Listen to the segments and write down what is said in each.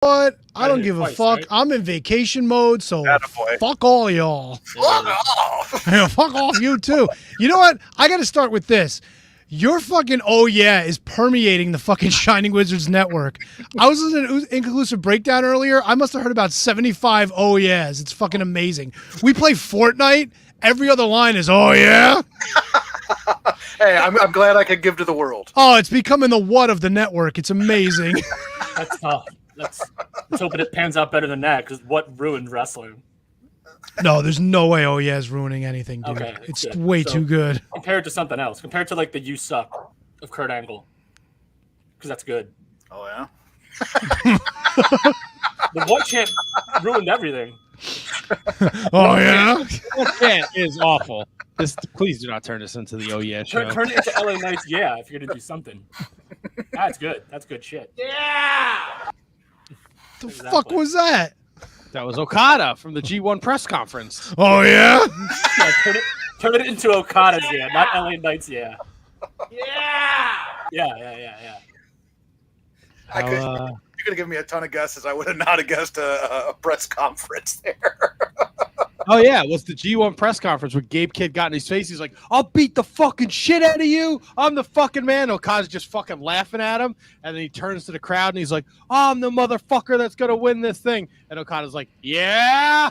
What? I don't did it give a twice, fuck. right? I'm in vacation mode, so Attaboy. fuck all y'all. Fuck off. Yeah, fuck off you too. You know what? I got to start with this. Your fucking oh yeah is permeating the fucking Shining Wizards network. I was listening to Inconclusive Breakdown earlier. I must have heard about 75 oh yeahs. It's fucking amazing. We play Fortnite. Every other line is oh yeah. Hey, I'm glad I could give to the world. Oh, it's becoming the what of the network. It's amazing. That's tough. Let's hoping it pans out better than that, because what ruined wrestling? No, there's no way oh yeah is ruining anything, dude. Okay, It's good. way So- too good. Compared to something else. Compared to like the You Suck of Kurt Angle. Because that's good. Oh yeah. The What Chant ruined everything. Oh yeah. What chant is awful. Please do not turn this into the Oh Yeah show. Turn it into LA Knights, yeah, if you're gonna do something. That's good. That's good shit. The fuck was that? That was Okada from the G1 press conference. Oh yeah. Yeah, turn it into Okada's, yeah, not LA Knights, yeah. Yeah. I could, you're gonna give me a ton of guesses. I would have not have guessed a press conference there. Oh yeah, it was the G1 press conference where Gabe Kidd got in his face. He's like, "I'll beat the fucking shit out of you. I'm the fucking man." Okada's just fucking laughing at him, and then he turns to the crowd and he's like, "I'm the motherfucker that's gonna win this thing." And Okada's like, "Yeah."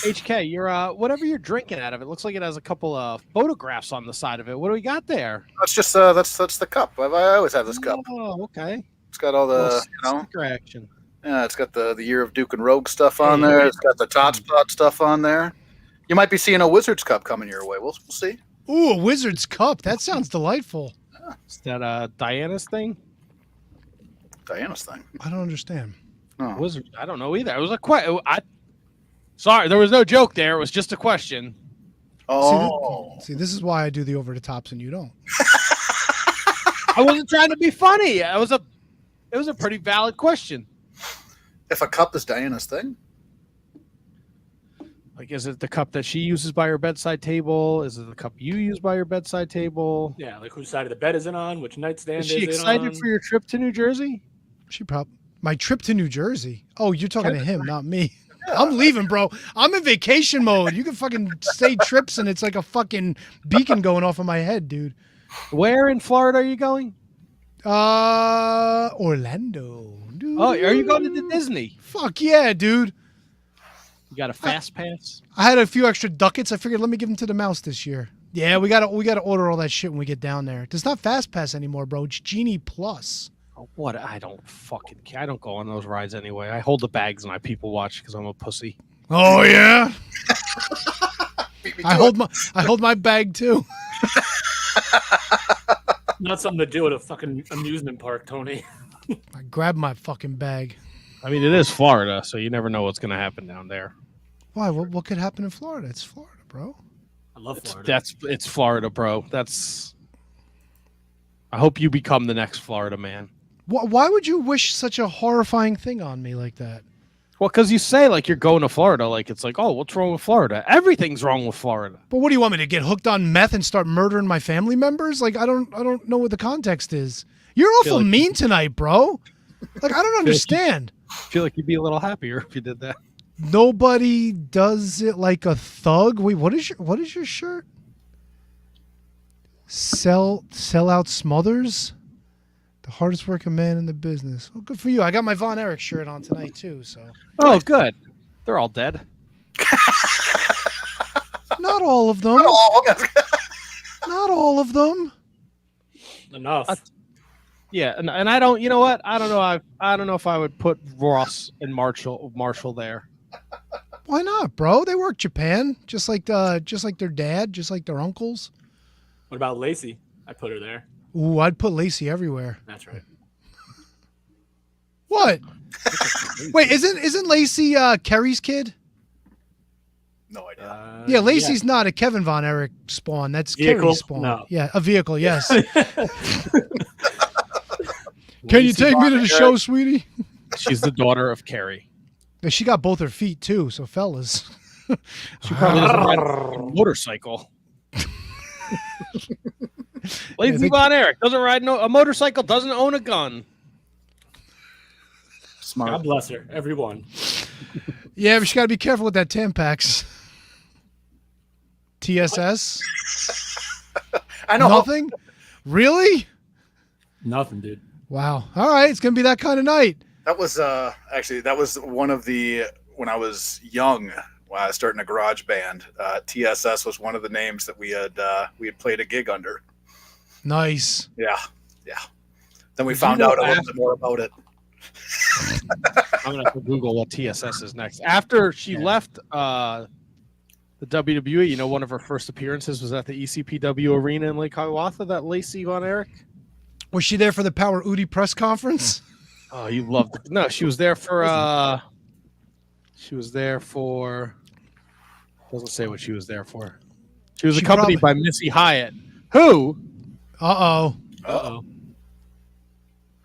HK, you're whatever you're drinking out of it looks like it has a couple of photographs on the side of it. What do we got there? That's just that's the cup. I always have this cup. Oh, okay. It's got all Little the sticker action. yeah. It's got the year of Duke and Rogue stuff on there. It's got the Tot Spot stuff on there. You might be seeing a Wizards Cup coming your way. We'll see. Ooh, a Wizard's Cup. That sounds delightful. Is that Diana's thing? Diana's thing. I don't understand. Oh. Wizard? I don't know either. It was a question. Sorry, there was no joke there. It was just a question. Oh. See, this is why I do the over the tops and you don't. I wasn't trying to be funny. It was a pretty valid question. If a cup is Diana's thing, Like, is it the cup that she uses by her bedside table? Is it the cup you use by your bedside table? Yeah, like whose side of the bed is it on? Which nightstand Is she it excited on? for your trip to New Jersey? She probably my trip to New Jersey. Oh, you're talking to him, not me. I'm leaving, bro. I'm in vacation mode. You can fucking say trips and it's like a fucking beacon going off in my head, dude. Where in Florida are you going? Orlando. Dude. Oh, are you going to Disney? Fuck yeah, dude. You got a fast pass? I had a few extra ducats. I figured let me give them to the mouse this year. Yeah, we gotta order all that shit when we get down there. It's not Fast Pass anymore, bro. It's Genie Plus. Oh, what? I don't fucking care. I don't go on those rides anyway. I hold the bags and I people watch because I'm a pussy. Oh yeah. beat me I to hold my bag too. Not something to do at a fucking amusement park, Tony. I grabbed my fucking bag. I mean, it is Florida, so you never know what's going to happen down there. Why? What could happen in Florida? It's Florida, bro. I love Florida. It's Florida, bro. I hope you become the next Florida man. Why would you wish such a horrifying thing on me like that? Well, because you say like you're going to Florida, like it's like, oh, what's wrong with Florida? Everything's wrong with Florida. But what do you want me to get hooked on meth and start murdering my family members? Like I don't know what the context is. You're awful like- mean tonight, bro. Like I don't understand. I feel like you'd be a little happier if you did that. Nobody does it like a thug. Wait, what is your shirt? Sell out Smothers, the hardest working man in the business. Well, good for you. I got my Von Erich shirt on tonight too. So Oh, good. They're all dead. not all of them. Not all of them. Enough. Yeah, and I don't. You know what? I don't know. I don't know if I would put Ross and Marshall there. Why not, bro? They work Japan just like their dad, just like their uncles. What about Lacey? I put her there. Ooh, I'd put Lacey everywhere. That's right. What? Wait, isn't Lacey Kerry's kid? No idea. Yeah, Lacey's not a Kevin Von Erich spawn. That's Vehicle? Kerry's spawn. No. Yeah, a vehicle. Yes. Can you take me to the show, sweetie? She's the daughter of Carrie. Yeah, she got both her feet too. So fellas, She probably doesn't ride a motorcycle. Lazy Von Erich doesn't ride a motorcycle, doesn't own a gun. Smart. God bless her, everyone. Yeah, but you got to be careful with that Tampax. TSS? I know. Nothing? Really? Nothing, dude. Wow. All right, it's going to be that kind of night. That was actually one of the when I was young. When I was starting a garage band, TSS was one of the names that we had played a gig under. Nice. Yeah. Then we Did found you know out a little bit more about it. I'm gonna have to Google what TSS is next. After she left the WWE, you know, one of her first appearances was at the ECPW arena in Lake Hiawatha. That Lacey Von Erich. Was she there for the Power Udi press conference? Oh, you loved it. No, she was there for. Doesn't say what she was there for. She was accompanied by Missy Hyatt, who. Uh-oh.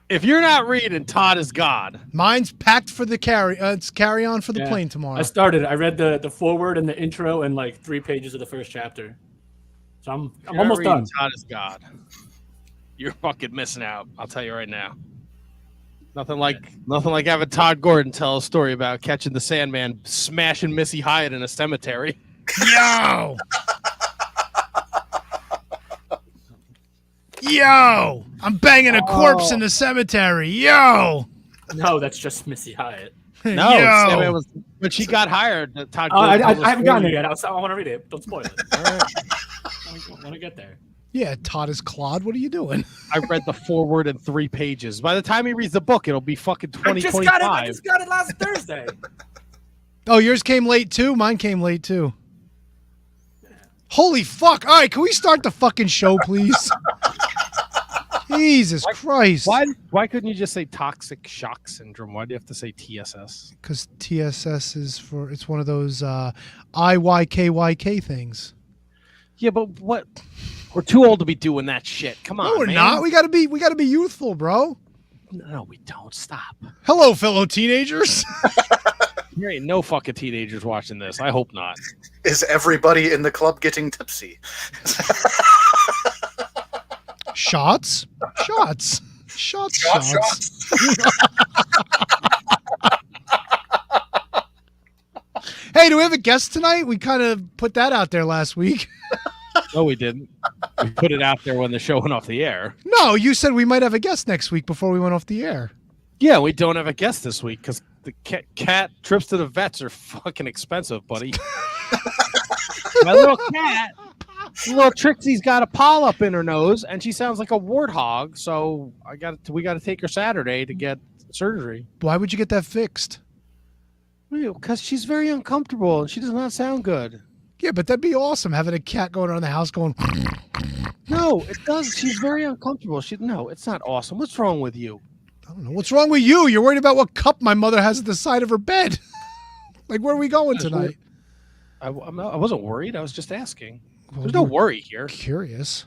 If you're not reading, Todd is God. Mine's packed for the it's carry on for the plane tomorrow. I read the foreword and the intro and like 3 pages of the first chapter. So I'm almost done. Todd is God. You're fucking missing out. I'll tell you right now. Nothing like having Todd Gordon tell a story about catching the Sandman smashing Missy Hyatt in a cemetery. Yo! Yo! I'm banging a corpse in the cemetery. Yo! No, that's just Missy Hyatt. No, Sandman was when she got hired. Todd Gordon I haven't gotten there yet. I want to read it. Don't spoil it. All right. I want to get there. Yeah, Todd is Claude. What are you doing? I read the foreword in 3 pages. By the time he reads the book, it'll be fucking 2025. I just got it last Thursday. Oh, yours came late too? Mine came late too. Holy fuck. All right, can we start the fucking show, please? Jesus Christ. Why couldn't you just say toxic shock syndrome? Why do you have to say TSS? Because TSS it's one of those IYKYK things. Yeah, but what? We're too old to be doing that shit. Come on, No, we're man. not. We gotta be youthful, bro. No, we don't. Stop. Hello, fellow teenagers. There ain't no fucking teenagers watching this. I hope not. Is everybody in the club getting tipsy? Shots. Hey, do we have a guest tonight? We kind of put that out there last week. No, we didn't. We put it out there when the show went off the air. No, you said we might have a guest next week before we went off the air. Yeah, we don't have a guest this week because the cat trips to the vets are fucking expensive, buddy. My little cat, little Trixie's got a polyp in her nose, and she sounds like a warthog. So we got to take her Saturday to get surgery. Why would you get that fixed? Because she's very uncomfortable and she does not sound good. Yeah, but that'd be awesome having a cat going around the house going. No, it does. She's very uncomfortable. No, it's not awesome. What's wrong with you? I don't know. What's wrong with you? You're worried about what cup my mother has at the side of her bed. Like, where are we going tonight? I wasn't worried. I was just asking. Well, There's no worry here. Curious.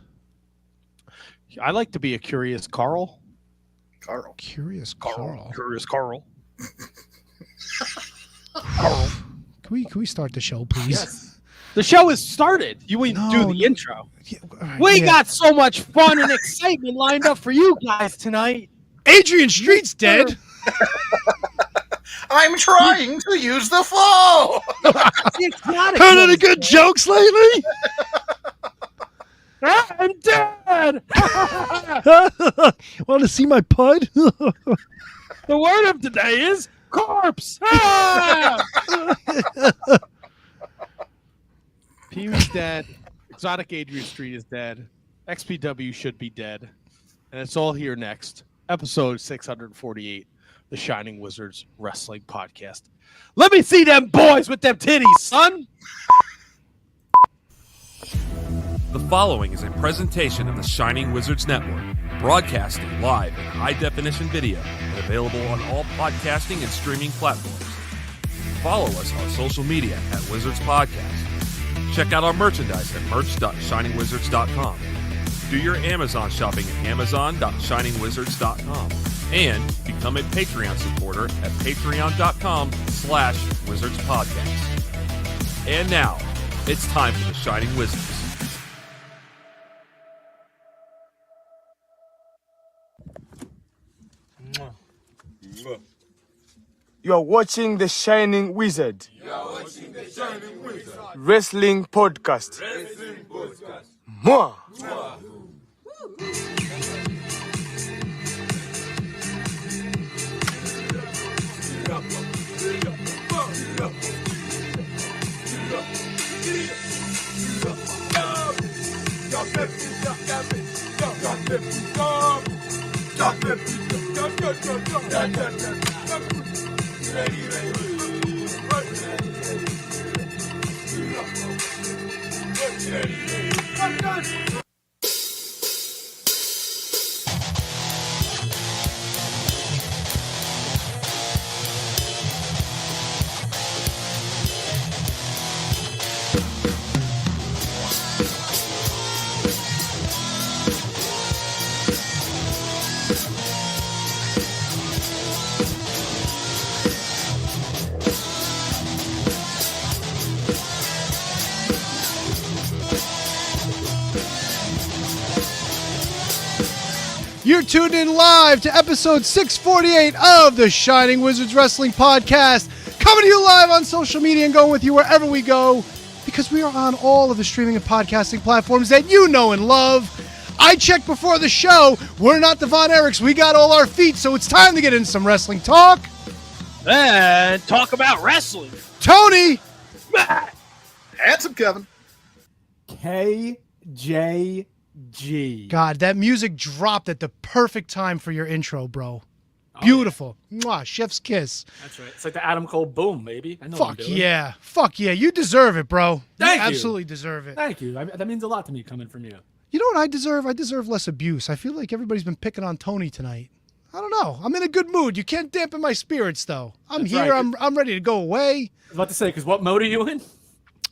I like to be a curious Carl. Curious Carl. Curious Carl. Can we start the show, please? Yes. The show has started. You wouldn't do the intro. Yeah, all right, We yeah. got so much fun and excitement lined up for you guys tonight. Adrian Street's dead. I'm trying to use the flow. Heard any good jokes lately? I'm dead. Want to see my pud? The word of today is corpse. Pee-wee's dead. Exotic Adrian Street is dead. XPW should be dead. And it's all here next. Episode 648, the Shining Wizards Wrestling Podcast. Let me see them boys with them titties, son. The following is a presentation of the Shining Wizards Network, broadcasting live in high-definition video and available on all podcasting and streaming platforms. Follow us on social media at Wizards Podcast. Check out our merchandise at merch.shiningwizards.com. Do your Amazon shopping at amazon.shiningwizards.com. And become a Patreon supporter at patreon.com/wizardspodcast. And now, it's time for the Shining Wizards. You are watching The Shining Wizard. Wrestling Podcast. Mwah. You're tuned in live to episode 648 of the Shining Wizards Wrestling Podcast, coming to you live on social media and going with you wherever we go, because we are on all of the streaming and podcasting platforms that you know and love. I checked before the show. We're not the Von Erichs. We got all our feet, so it's time to get into some wrestling talk. And talk about wrestling. Tony! Handsome Kevin. KJG. God, that music dropped at the perfect time for your intro, bro. Beautiful. Mwah, chef's kiss. That's right. It's like the Adam Cole boom, baby. I know what I'm Fuck doing. yeah. Fuck yeah. You deserve it, bro. Thank you. Absolutely deserve it. Thank you. That means a lot to me coming from you. You know what I deserve? I deserve less abuse. I feel like everybody's been picking on Tony tonight. I don't know. I'm in a good mood. You can't dampen my spirits, though. I'm That's here. right. I'm ready to go away. I was about to say, because what mode are you in?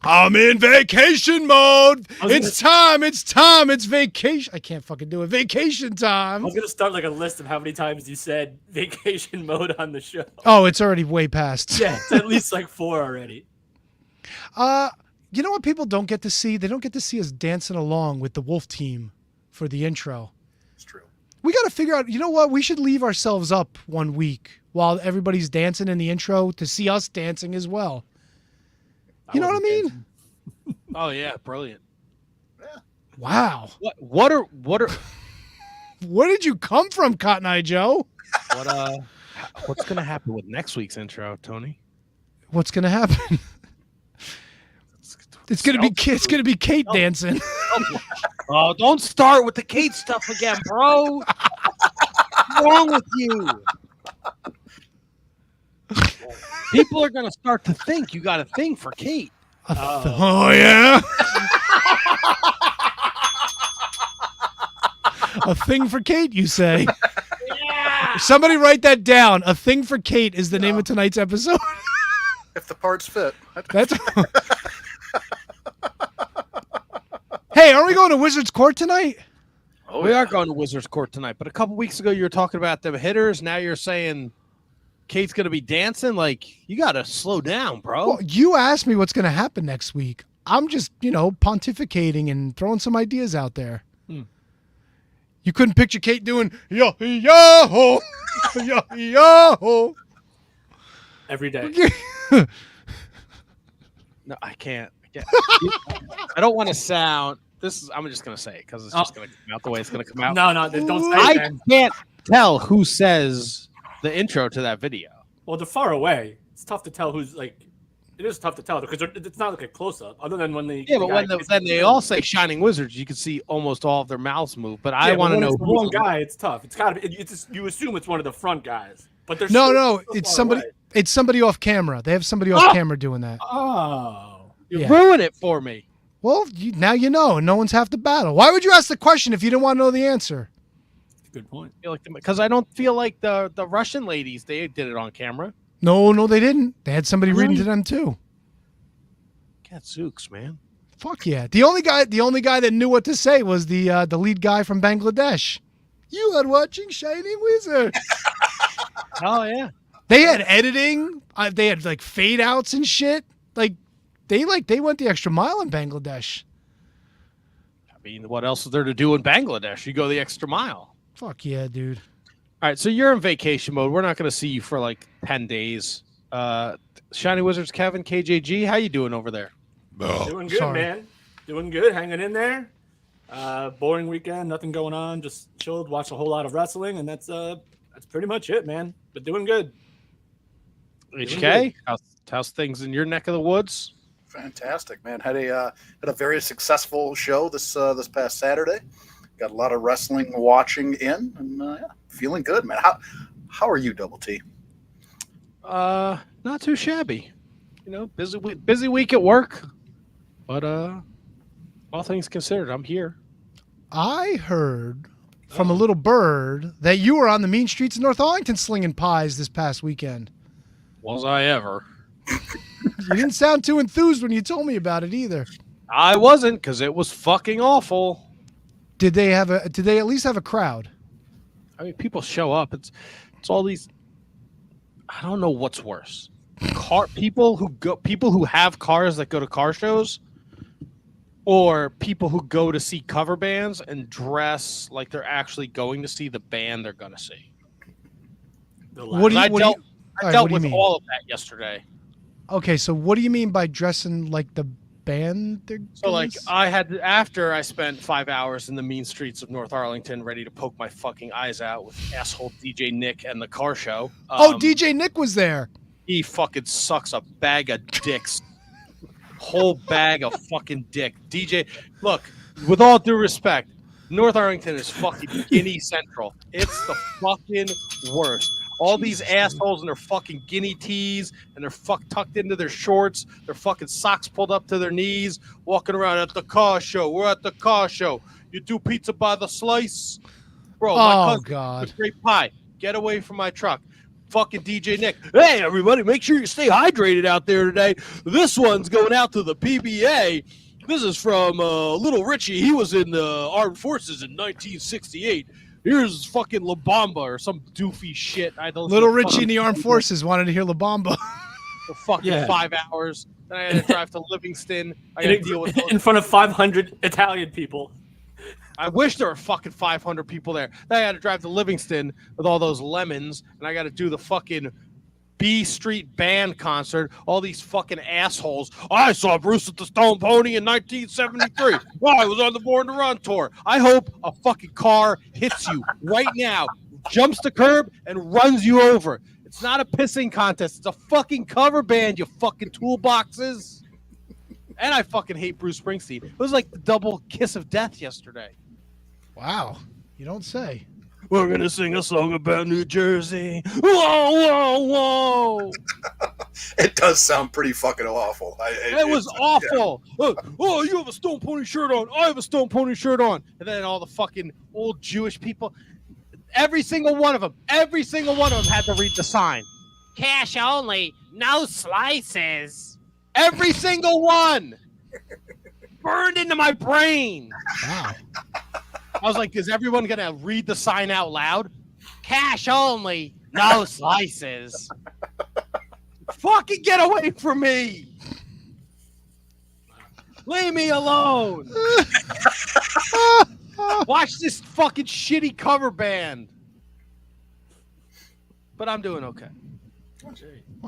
I'm in vacation mode. I was It's time. It's time. It's vacation. I can't fucking do it. Vacation I time. was going to start like a list of how many times you said vacation mode on the show. Oh, it's already way past. Yeah, it's at least like 4 already. You know what people don't get to see? They don't get to see us dancing along with the Wolf team for the intro. It's true. We got to figure out, you know what? We should leave ourselves up one week while everybody's dancing in the intro to see us dancing as well. You know what I mean? Oh yeah, brilliant. Wow. What are Where did you come from, Cotton Eye Joe? what's gonna happen with next week's intro, Tony? What's going to happen? It's going to be Kate dancing. Oh, don't start with the Kate stuff again, bro. What's wrong with you? People are gonna start to think you got a thing for Kate. Oh yeah. A thing for Kate, you say? Yeah. Somebody write that down. A thing for Kate is the name of tonight's episode. If the parts fit. That's. Hey, aren't we going to Wizards Court tonight? Oh, We yeah. are going to Wizards Court tonight, but a couple weeks ago you were talking about them hitters. Now you're saying Kate's gonna be dancing. Like, you gotta slow down, bro. Well, you asked me what's going to happen next week. I'm just, pontificating and throwing some ideas out there. You couldn't picture Kate doing yo-ho, yo-ho. Every day. No, I can't. I don't want to sound. I'm just gonna say it because it's just gonna come out the way it's gonna come out. No, don't say I it, man. can't tell who says the intro to that video. Well, they're far away. It's tough to tell who's like. It is tough to tell because it's not like a close up. Other than when they. Yeah, but when guy- then they all say Shining Wizards, you can see almost all of their mouths move. But I Yeah, want to when know it's the who. wrong guy. It's tough. It's gotta be. You assume it's one of the front guys, but there's No, it's somebody. It's somebody off camera. They have somebody off camera doing that. Oh, You Yeah. ruin it for me. Well, now you know, and no one's half the battle. Why would you ask the question if you didn't want to know the answer? good point. Because I don't feel like the Russian ladies they did it on camera. No, they didn't. They had somebody reading to them too. Gadzooks, man. Fuck yeah. The only guy that knew what to say was the lead guy from Bangladesh. You are watching Shining Wizard. Oh yeah. They had editing. They had like fade outs and shit. They went the extra mile in Bangladesh. I mean, what else is there to do in Bangladesh? You go the extra mile. Fuck yeah, dude. All right, so you're in vacation mode. We're not going to see you for like 10 days. Shiny Wizards, Kevin, KJG, how you doing over there? Doing good, sorry. man. Doing good, hanging in there. Boring weekend, nothing going on. Just chilled, watched a whole lot of wrestling, and that's pretty much it, man. But doing good. HK, how's things in your neck of the woods? Fantastic, man. Had a very successful show this past Saturday. Got a lot of wrestling watching in, and yeah, feeling good, man. How are you, Double T? Not too shabby. You know, busy week at work, but all things considered, I'm here. I heard from a little bird that you were on the mean streets of North Arlington slinging pies this past weekend. Was I ever? You didn't sound too enthused when you told me about it either. I wasn't, because it was fucking awful. Did they at least have a crowd? I mean, people show up. It's all these. I don't know what's worse. People who have cars that go to car shows, or people who go to see cover bands and dress like they're actually going to see the band they're going to see. I dealt with all of that yesterday. Okay, so what do you mean by dressing like the band? So, like, after I spent 5 hours in the mean streets of North Arlington, ready to poke my fucking eyes out with asshole DJ Nick and the car show. DJ Nick was there. He fucking sucks a bag of dicks. Whole bag of fucking dick. DJ, look, with all due respect, North Arlington is fucking Guinea Central. It's the fucking worst. All these assholes in their fucking guinea tees and they're tucked into their shorts, their fucking socks pulled up to their knees, walking around at the car show. We're at the car show. You do pizza by the slice? Bro, my cousin God. great pie. Get away from my truck. Fucking DJ Nick. Hey, everybody, make sure you stay hydrated out there today. This one's going out to the PBA. This is from Little Richie. He was in the Armed Forces in 1968. Here's fucking La Bamba or some doofy shit. Little Richie in the Armed Forces wanted to hear La Bamba. For fucking 5 hours. Then I had to drive to Livingston. I got to deal with in front of 500 Italian people. I wish there were fucking 500 people there. Then I had to drive to Livingston with all those lemons, and I got to do the fucking B Street Band concert. All these fucking assholes. I saw Bruce at the Stone Pony in 1973. I was on the Born to Run tour. I hope a fucking car hits you right now, jumps the curb, and runs you over. It's not a pissing contest. It's a fucking cover band, you fucking toolboxes. And I fucking hate Bruce Springsteen. It was like the double kiss of death yesterday. Wow. You don't say. We're going to sing a song about New Jersey. Whoa, whoa, whoa. It does sound pretty fucking awful. It was awful. Yeah. Oh, you have a Stone Pony shirt on. I have a Stone Pony shirt on. And then all the fucking old Jewish people. Every single one of them had to read the sign. Cash only, no slices. Every single one. Burned into my brain. Wow. I was like, is everyone going to read the sign out loud? Cash only, no slices. Fucking get away from me. Leave me alone. Watch this fucking shitty cover band. But I'm doing okay. Well,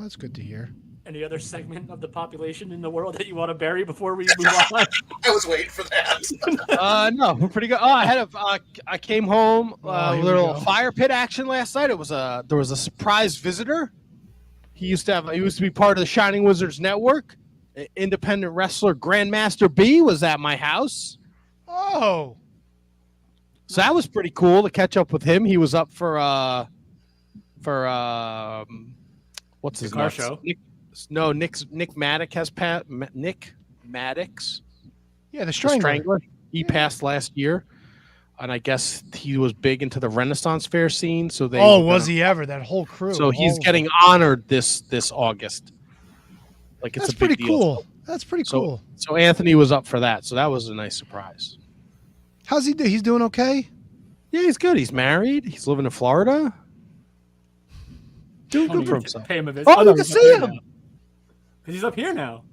that's good to hear. Any other segment of the population in the world that you want to bury before we move on? I was waiting for that. No, we're pretty good. Oh, I came home with a here little we go. fire pit action last night. There was a surprise visitor. He used to be part of the Shining Wizards Network. Independent wrestler Grandmaster B was at my house. Oh. So that was pretty cool to catch up with him. He was up for what's his car nuts? show? Nick Maddox has passed. Nick Maddox, Yeah, the the Strangler. Strangler. He passed last year, and I guess he was big into the Renaissance Fair scene. So they. Oh, was he ever? That whole crew. So he's All of getting them. honored this August. Like it's That's a big pretty deal. cool. That's pretty cool. So Anthony was up for that. So that was a nice surprise. How's he do? He's doing okay? Yeah, he's good. He's married. He's living in Florida. Doing good for himself. Pay him a visit. Oh, you no, can he's up see here him. now. 'Cause he's up here now.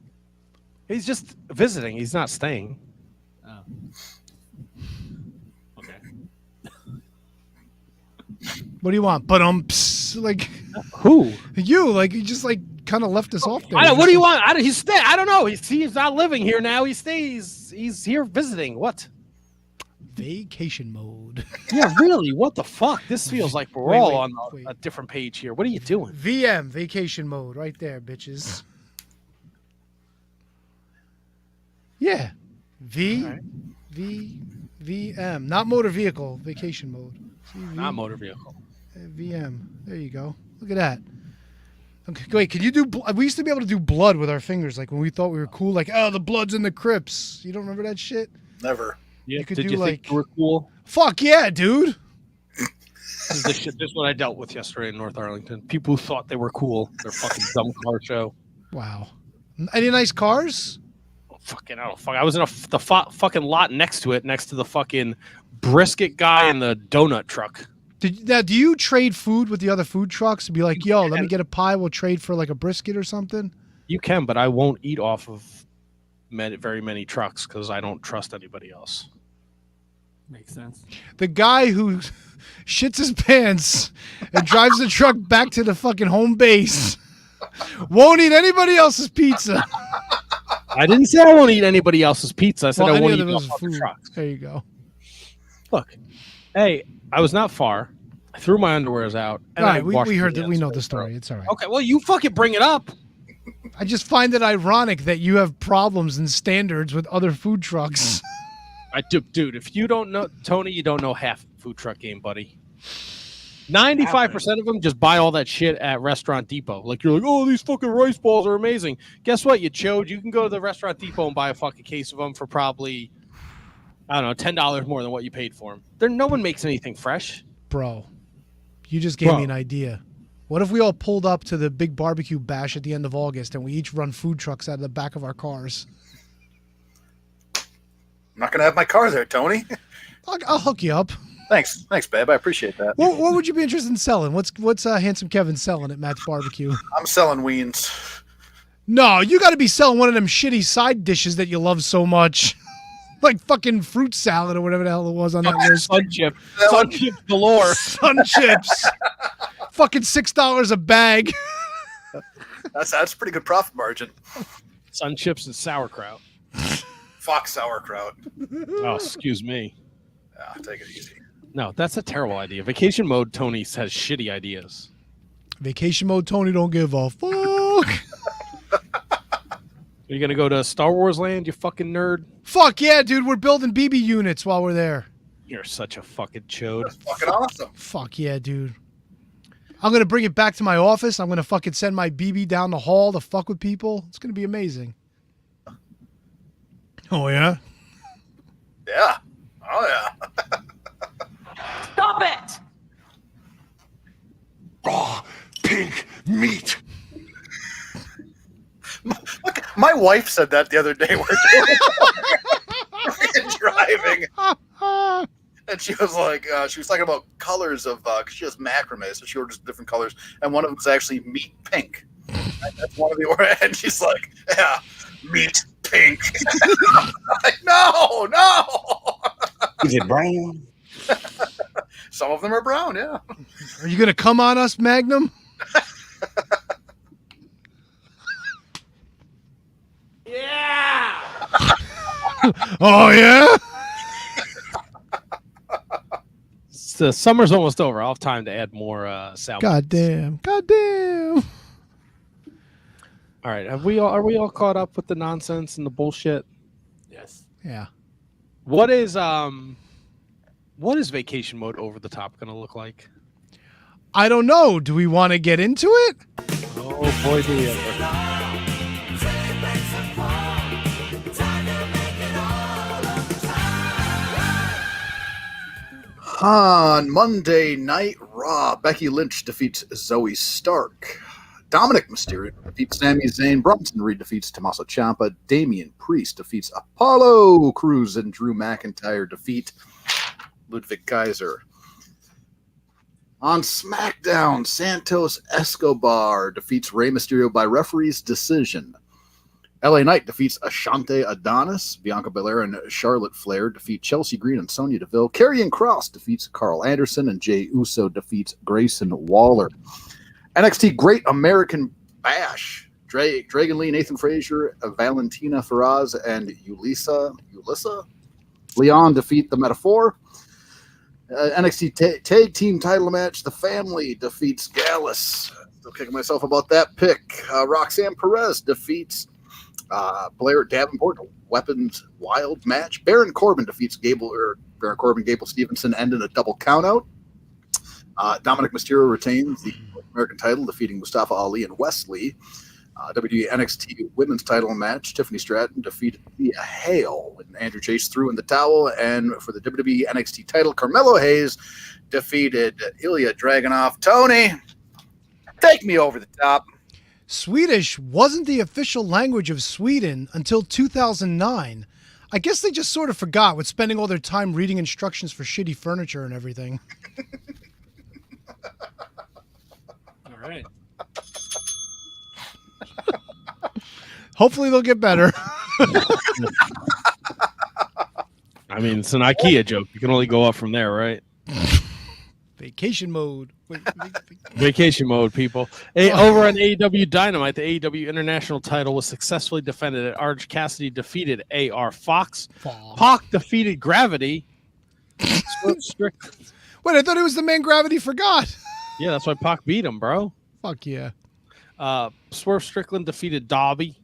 He's just visiting. He's not staying. Oh. Okay. What do you want? But like Who? you, like you just like kind of left us off there. I don't. What do you want? I don't know. He's not living here now. He stays. He's here visiting. What? Vacation mode. Yeah, really. What the fuck? This feels like we're Wait, all wait, on wait. a different page here. What are you doing? VM vacation mode right there, bitches. Yeah. VM, not motor vehicle, vacation mode. See, Not motor vehicle. VM. There you go. Look at that. Okay, wait, can you do? We used to be able to do blood with our fingers, like when we thought we were cool. Like, oh, the blood's in the crypts. You don't remember that shit? Never. Yeah. could Did do you like- think you were cool? Fuck yeah, dude. This is the shit. This is what I dealt with yesterday in North Arlington. People who thought they were cool. Their fucking dumb car show. Wow. Any nice cars? Fucking I don't fuck. I was in the fucking lot next to it, next to the fucking brisket guy and the donut truck. Now, do you trade food with the other food trucks? Be like, yo, let me get a pie. We'll trade for like a brisket or something. You can, but I won't eat off of very many trucks because I don't trust anybody else. Makes sense. The guy who shits his pants and drives the truck back to the fucking home base won't eat anybody else's pizza. I didn't say I won't eat anybody else's pizza. I said I any won't eat other off else's other food. trucks. There you go. Look, hey, I was not far. I threw my underwears out. And All I right, washed we heard my that. We hands. know the story. It's all right. Okay, well, you fucking bring it up. I just find it ironic that you have problems and standards with other food trucks. Dude, if you don't know Tony, you don't know half the food truck game, buddy. 95% of them just buy all that shit at Restaurant Depot. Like you're like, oh, these fucking rice balls are amazing. Guess what, you chode? You can go to the Restaurant Depot and buy a fucking case of them for probably, I don't know, $10 more than what you paid for them. No one makes anything fresh. Bro, you just gave me an idea. What if we all pulled up to the big barbecue bash at the end of August and we each run food trucks out of the back of our cars? I'm not gonna have my car there, Tony. I'll hook you up. Thanks, babe. I appreciate that. What would you be interested in selling? What's Handsome Kevin selling at Matt's Barbecue? I'm selling weens. No, you got to be selling one of them shitty side dishes that you love so much. Like fucking fruit salad or whatever the hell it was on that list. Sun chip galore. Sun chips. Fucking $6 a bag. That's a pretty good profit margin. Sun chips and sauerkraut. Fox sauerkraut. Oh, excuse me. Yeah, take it easy. No, that's a terrible idea. Vacation mode Tony has shitty ideas. Vacation mode Tony don't give a fuck. Are you gonna go to Star Wars Land, you fucking nerd? Fuck yeah, dude. We're building BB units while we're there. You're such a fucking chode. That's fucking awesome. Fuck yeah, dude. I'm going to bring it back to my office. I'm going to fucking send my BB down the hall to fuck with people. It's going to be amazing. Oh, yeah? Yeah. Oh yeah. Stop it! Raw pink meat. My wife said that the other day. We're driving. And she was like, she was talking about colors of, cause she has macrame, so she orders different colors, and one of them is actually meat pink. And that's one of the, and she's like, yeah, meat pink. Like, no. Is it brown? Some of them are brown, yeah. Are you going to come on us, Magnum? Yeah! Oh, yeah? The summer's almost over. I'll have time to add more salmon. Goddamn. All right, are we all caught up with the nonsense and the bullshit? Yes. Yeah. What is vacation mode over the top going to look like? I don't know. Do we want to get into it? Oh boy, do we ever. On Monday Night Raw, Becky Lynch defeats Zoe Stark. Dominic Mysterio defeats Sami Zayn. Bronson Reed defeats Tommaso Ciampa. Damian Priest defeats Apollo Crews. And Drew McIntyre defeat Ludwig Kaiser. On SmackDown, Santos Escobar defeats Rey Mysterio by referee's decision. LA Knight defeats Ashante Adonis. Bianca Belair and Charlotte Flair defeat Chelsea Green and Sonya Deville. Karrion Kross defeats Carl Anderson, and Jey Uso defeats Grayson Waller. NXT Great American Bash. Dragon Lee, Nathan Frazier, Valentina Feroz, and Ulissa Leon defeat the Metaphor. NXT Tag Team title match. The Family defeats Gallus. Still kicking myself about that pick. Roxanne Perez defeats Blair Davenport. Weapons Wild match. Baron Corbin defeats Gable Stevenson, ending a double countout. Dominic Mysterio retains the American title, defeating Mustafa Ali and Wesley. WWE NXT Women's title match. Tiffany Stratton defeated Thea Hale when Andrew Chase threw in the towel. And for the WWE NXT title, Carmelo Hayes defeated Ilya Dragunov. Tony, take me over the top. Swedish wasn't the official language of Sweden until 2009. I guess they just sort of forgot with spending all their time reading instructions for shitty furniture and everything. All right. Hopefully they'll get better. I mean, it's an IKEA joke. You can only go up from there, right? Vacation mode. Vacation mode, people. Over on AEW Dynamite, the AEW International title was successfully defended. At Orange Cassidy defeated AR Fox. Pac defeated Gravity. Wait, I thought it was the man Gravity forgot. Yeah, that's why Pac beat him, bro. Fuck yeah. Swerve Strickland defeated Dobby.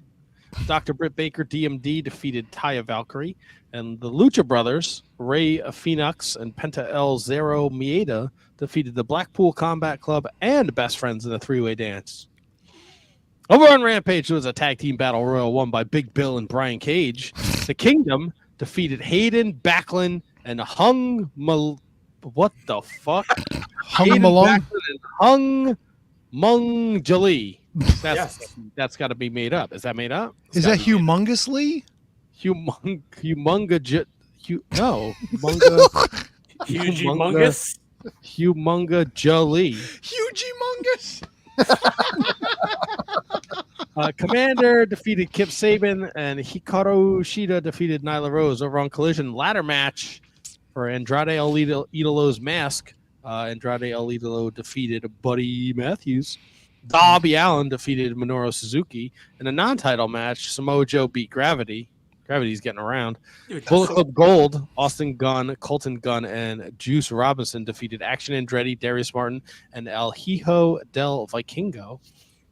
Dr. Britt Baker, DMD, defeated Taya Valkyrie. And the Lucha Brothers, Rey Phoenix and Penta El Zero Mieda, defeated the Blackpool Combat Club and Best Friends in a three-way dance. Over on Rampage, there was a tag team battle royal won by Big Bill and Brian Cage. The Kingdom defeated Hayden, Backlund, and what the fuck? Hung Malone? Hung Mung Jali. That's got to be made up. Is that made up? Is that humongously? Humunga Jolie. Huge humongous. Commander defeated Kip Saban, and Hikaru Shida defeated Nyla Rose. Over on Collision ladder match for Andrade El Idolo's mask. Andrade El Idolo defeated Buddy Matthews. Darby Allin defeated Minoru Suzuki. In a non-title match, Samoa Joe beat Gravity. Gravity's getting around. Bullet Club Gold, Austin Gunn, Colton Gunn, and Juice Robinson defeated Action Andretti, Darius Martin, and El Hijo del Vikingo.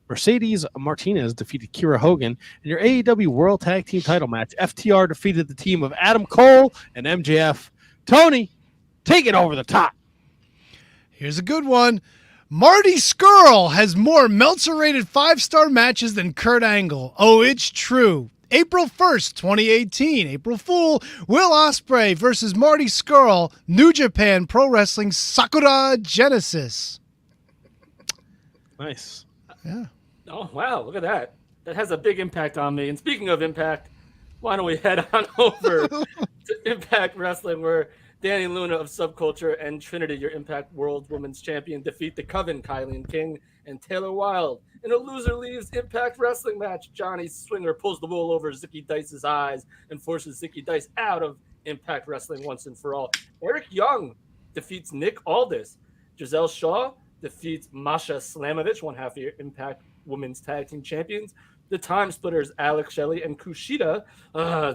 Mercedes Martinez defeated Kira Hogan. In your AEW World Tag Team title match, FTR defeated the team of Adam Cole and MJF. Tony, take it over the top. Here's a good one. Marty Scurll has more Meltzer-rated 5-star matches than Kurt Angle. Oh, it's true. April 1st, 2018. April Fool. Will Ospreay versus Marty Scurll. New Japan Pro Wrestling Sakura Genesis. Nice. Yeah. Oh, wow. Look at that. That has a big impact on me. And speaking of impact, why don't we head on over to Impact Wrestling, where Danny Luna of Subculture and Trinity, your Impact World Women's Champion, defeat the Coven, Kylie King, and Taylor Wilde. In a loser leaves Impact Wrestling match, Johnny Swinger pulls the wool over Zicky Dice's eyes and forces Zicky Dice out of Impact Wrestling once and for all. Eric Young defeats Nick Aldis. Giselle Shaw defeats Masha Slamovich, one half of your Impact Women's Tag Team Champions. The Time Splitters, Alex Shelley and Kushida,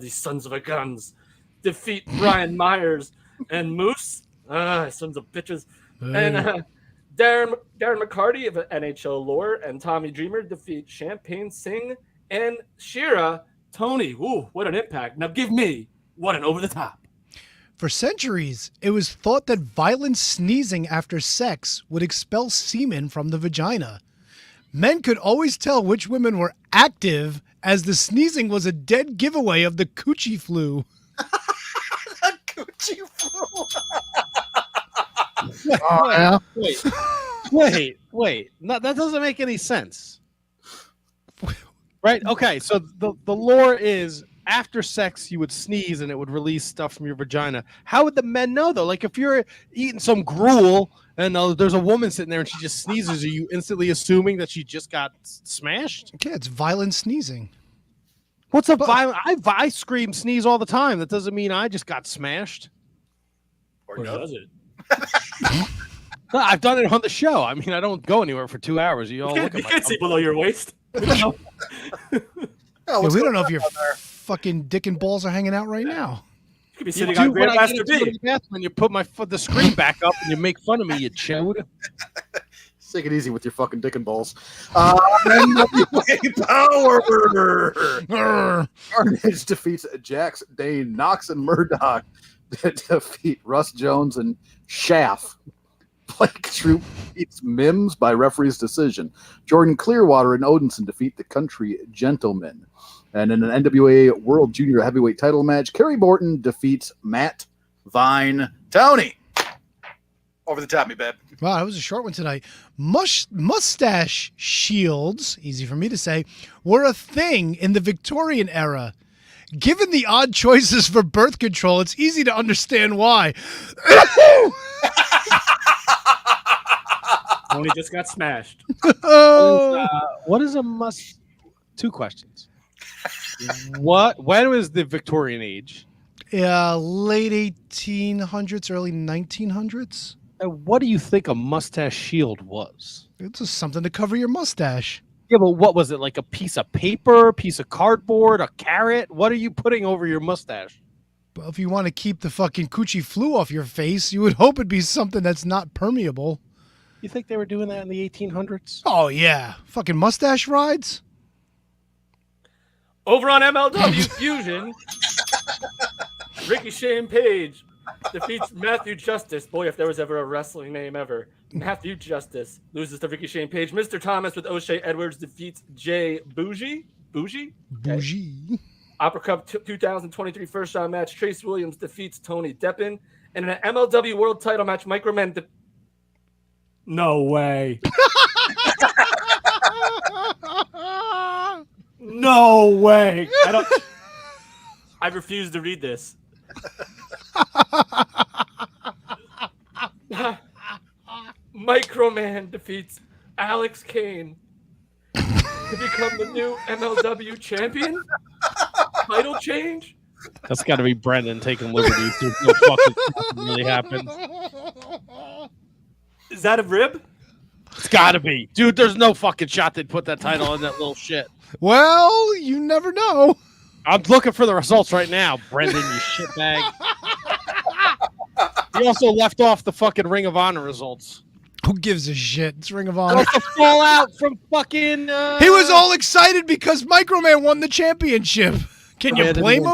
these sons of a guns, defeat Brian Myers and Moose, sons of bitches, and Darren McCarty of NHL Lore and Tommy Dreamer defeat Champagne Singh and Shira. Tony, ooh, what an impact. Now give me what an over the top. For centuries, it was thought that violent sneezing after sex would expel semen from the vagina. Men could always tell which women were active, as the sneezing was a dead giveaway of the coochie flu. Coochie flu. Wait. No, that doesn't make any sense. Right? Okay, so the lore is after sex you would sneeze and it would release stuff from your vagina. How would the men know, though? Like, if you're eating some gruel and there's a woman sitting there and she just sneezes, are you instantly assuming that she just got smashed? Okay, it's violent sneezing. What's a violent? I scream, sneeze all the time. That doesn't mean I just got smashed. Or Or no. does it? No, I've done it on the show. I mean, I don't go anywhere for 2 hours. You all You look can't, at you my can't see below your waist. We don't know. Yeah, Yeah, what's we going don't know if on your down there? fucking dick and balls are hanging out right now. You could be You sitting do on when I get Grandmaster into the B. bathroom and you put the screen back up and you make fun of me, you chode. Take it easy with your fucking dick and balls. NWA Power. Grr. Carnage defeats Jax, Dane, Knox, and Murdoch. Defeat Russ Jones and Shaft. Blake Troop beats Mims by referee's decision. Jordan Clearwater and Odinson defeat the Country Gentlemen. And in an NWA World Junior Heavyweight title match, Kerry Morton defeats Matt Vine. Tony, over the top, me, babe. Wow, that was a short one tonight. Mustache shields, easy for me to say, were a thing in the Victorian era. Given the odd choices for birth control, it's easy to understand why. Tony just got smashed. Oh. What is a must? 2 questions. When was the Victorian age? Late 1800s, early 1900s. And what do you think a mustache shield was? It's just something to cover your mustache. Yeah, but what was it? Like a piece of paper, piece of cardboard, a carrot? What are you putting over your mustache? Well, if you want to keep the fucking coochie flu off your face, you would hope it'd be something that's not permeable. You think they were doing that in the 1800s? Oh, yeah. Fucking mustache rides? Over on MLW Fusion, Ricky Shane Page defeats Matthew Justice. Boy, if there was ever a wrestling name ever. Matthew Justice loses to Ricky Shane Page. Mr. Thomas with O'Shea Edwards defeats Jay Bougie. Bougie? Bougie. Opera Cup 2023 first round match. Trace Williams defeats Tony Deppen. And in an MLW World Title match, Microman. No way. No way. I refuse to read this. Microman defeats Alex Kane to become the new MLW champion. Title change. That's got to be Brendan taking liberties. There's no fucking really happened. Is that a rib? It's got to be. Dude, there's no fucking shot they'd put that title in that little shit. Well, you never know. I'm looking for the results right now, Brendan, you shitbag. He also left off the fucking Ring of Honor results. Who gives a shit? It's Ring of Honor. What's the fallout from fucking... He was all excited because Microman won the championship. Can you blame him?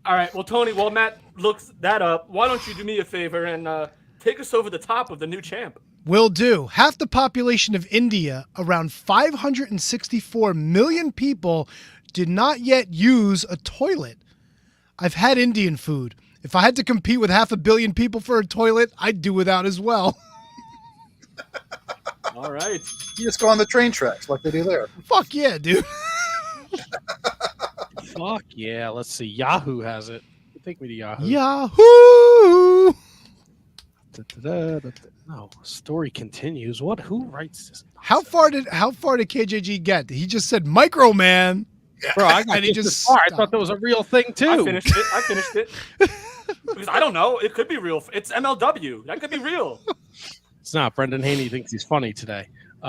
All right. Well, Tony, while Matt looks that up, why don't you do me a favor and take us over the top of the new champ? Will do. Half the population of India, around 564 million people, did not yet use a toilet. I've had Indian food. If I had to compete with 500 million people for a toilet, I'd do without as well. All right. You just go on the train tracks like they do there. Fuck yeah, dude. Fuck yeah. Let's see. Yahoo has it. Take me to Yahoo. Yahoo! No, story continues. What? Who writes this? How far did KJG get? He just said Microman. Bro, I got And he just just far. I stopped. thought that was a real thing too. I finished it. Because I don't know. It could be real. It's MLW. That could be real. It's not. Brendan Haney thinks he's funny today.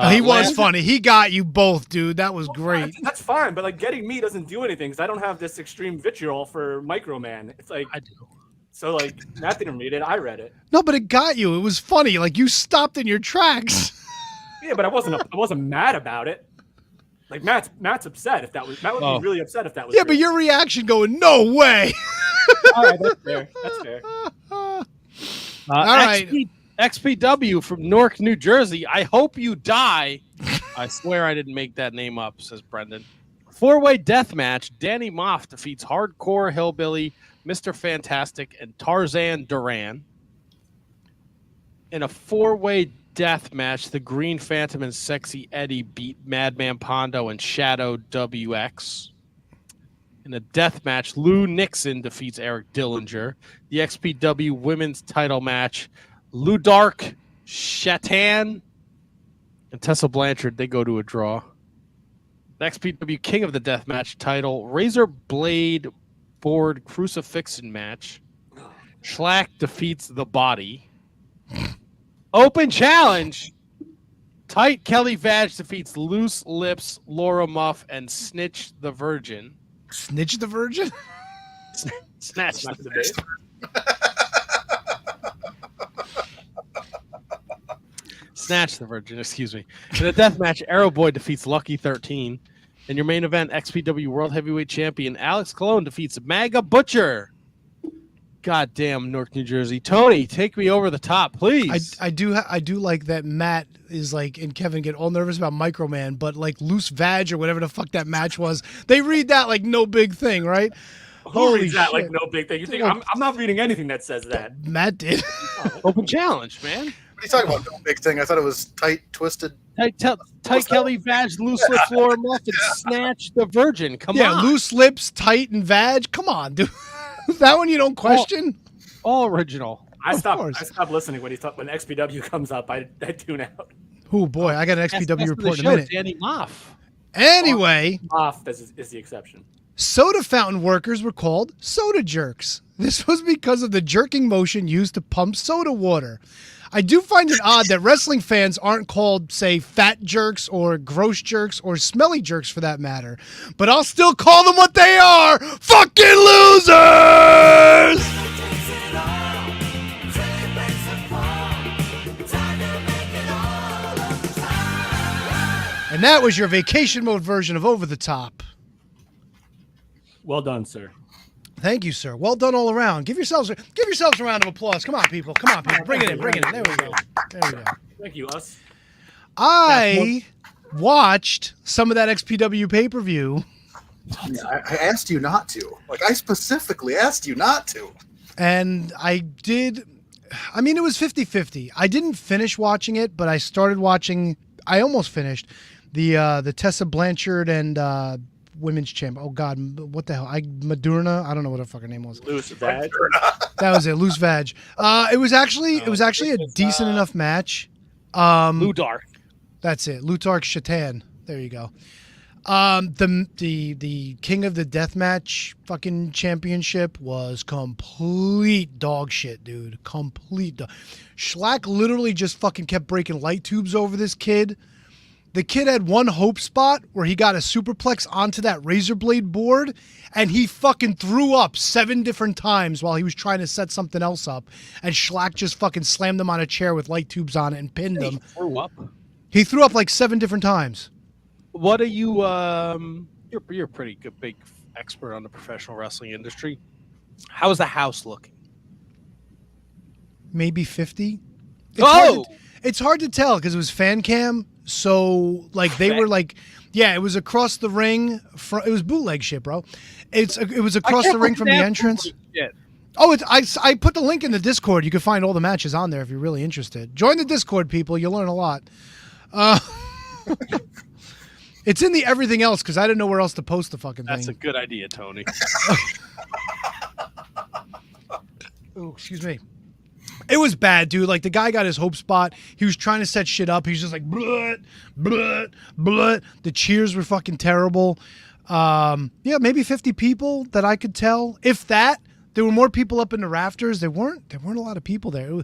He was last- funny. He got you both, dude. That was great. That's fine, but like getting me doesn't do anything because I don't have this extreme vitriol for Microman. It's like I do. so like Matt didn't read it. I read it. No, but it got you. It was funny. Like you stopped in your tracks. Yeah, but I wasn't mad about it. Like Matt's upset if that was Matt would be really upset if that was. Yeah, but your reaction going, no way. All right, that's fair. That's fair. All right. XPW from Newark, New Jersey. I hope you die. I swear I didn't make that name up, says Brendan. 4-way death match. Danny Moff defeats Hardcore Hillbilly, Mr. Fantastic, and Tarzan Duran. In a 4-way death match, the Green Phantom and Sexy Eddie beat Madman Pondo and Shadow WX. In a death match, Lou Nixon defeats Eric Dillinger. The XPW women's title match, Lou Dark, Shatan, and Tessa Blanchard, they go to a draw. The XPW King of the Deathmatch title, Razor Blade Board Crucifixion match. Schlack defeats The Body. Open challenge. Tight Kelly Vag defeats Loose Lips, Laura Muff, and Snitch the Virgin. Snitch the Virgin? Snatch Not the the base. Snatch the Virgin, excuse me. In the death match, Arrow Boy defeats Lucky 13. In your main event, XPW World Heavyweight Champion Alex Colon defeats Maga Butcher. Goddamn Newark, New Jersey. Tony, take me over the top, please. I do like that Matt is like, and Kevin get all nervous about Microman, but like Loose Vag or whatever the fuck that match was, they read that like no big thing, right? Who reads that shit. like no big thing? You think I'm not reading anything that says that? Matt did. Open challenge, man. What are you talking about? No big thing. I thought it was tight, twisted. Tight Kelly Vag, Loose Lips, Laura Muff, and Snatch the Virgin. Come Yeah, on. Loose Lips, Tight, and Vag. Come on, dude. That one you don't question? All original. I Of stop course. listening when when XPW comes up. I tune out. Oh boy, I got an XPW That's report in the a minute. show, Danny Moff. Anyway, Off is the exception. soda fountain workers were called soda jerks. This was because of the jerking motion used to pump soda water. I do find it odd that wrestling fans aren't called, say, fat jerks or gross jerks or smelly jerks for that matter. But I'll still call them what they are, fucking losers! And that was your vacation mode version of Over the Top. Well done, sir. Thank you, sir. Well done all around. Give yourselves a round of applause. Come on, people. Come on, people. Bring it in. Bring it in. There we go. There we go. Thank you, us. I watched some of that XPW pay-per-view, I asked you not to. Like, I specifically asked you not to. and I did. I mean, it was 50-50. I didn't finish watching it, but I started watching. I almost finished the Tessa Blanchard and women's champ. Oh God, what the hell? Moderna. I don't know what her fucking name was. Loose Vag. That was it. Loose Vag. It was actually a decent enough match. Lou Dark. That's it. Lutark Shatan. There you go. The King of the Deathmatch fucking championship was complete dog shit, dude. Complete dog. Schlack literally just fucking kept breaking light tubes over this kid. The kid had one hope spot where he got a superplex onto that razor blade board, and he fucking threw up 7 different times while he was trying to set something else up. And Schlack just fucking slammed him on a chair with light tubes on it and pinned him. Threw up. He threw up like 7 different times. What are you? You're a pretty good, big expert on the professional wrestling industry. How's the house looking? Maybe 50. Oh! It's hard to tell because it was fan cam. So like they were like, yeah, it was across the ring. It was bootleg shit, bro. It was across the ring from the entrance. Shit. Oh, I put the link in the Discord. You can find all the matches on there if you're really interested. Join the Discord, people. You'll learn a lot. It's in the everything else because I didn't know where else to post the fucking That's a thing. good idea, Tony. Oh, excuse me. It was bad, dude. Like, the guy got his hope spot. He was trying to set shit up. He was just like, blood, blood, blood. The cheers were fucking terrible. Yeah, maybe 50 people that I could tell. If that, there were more people up in the rafters. There weren't a lot of people there.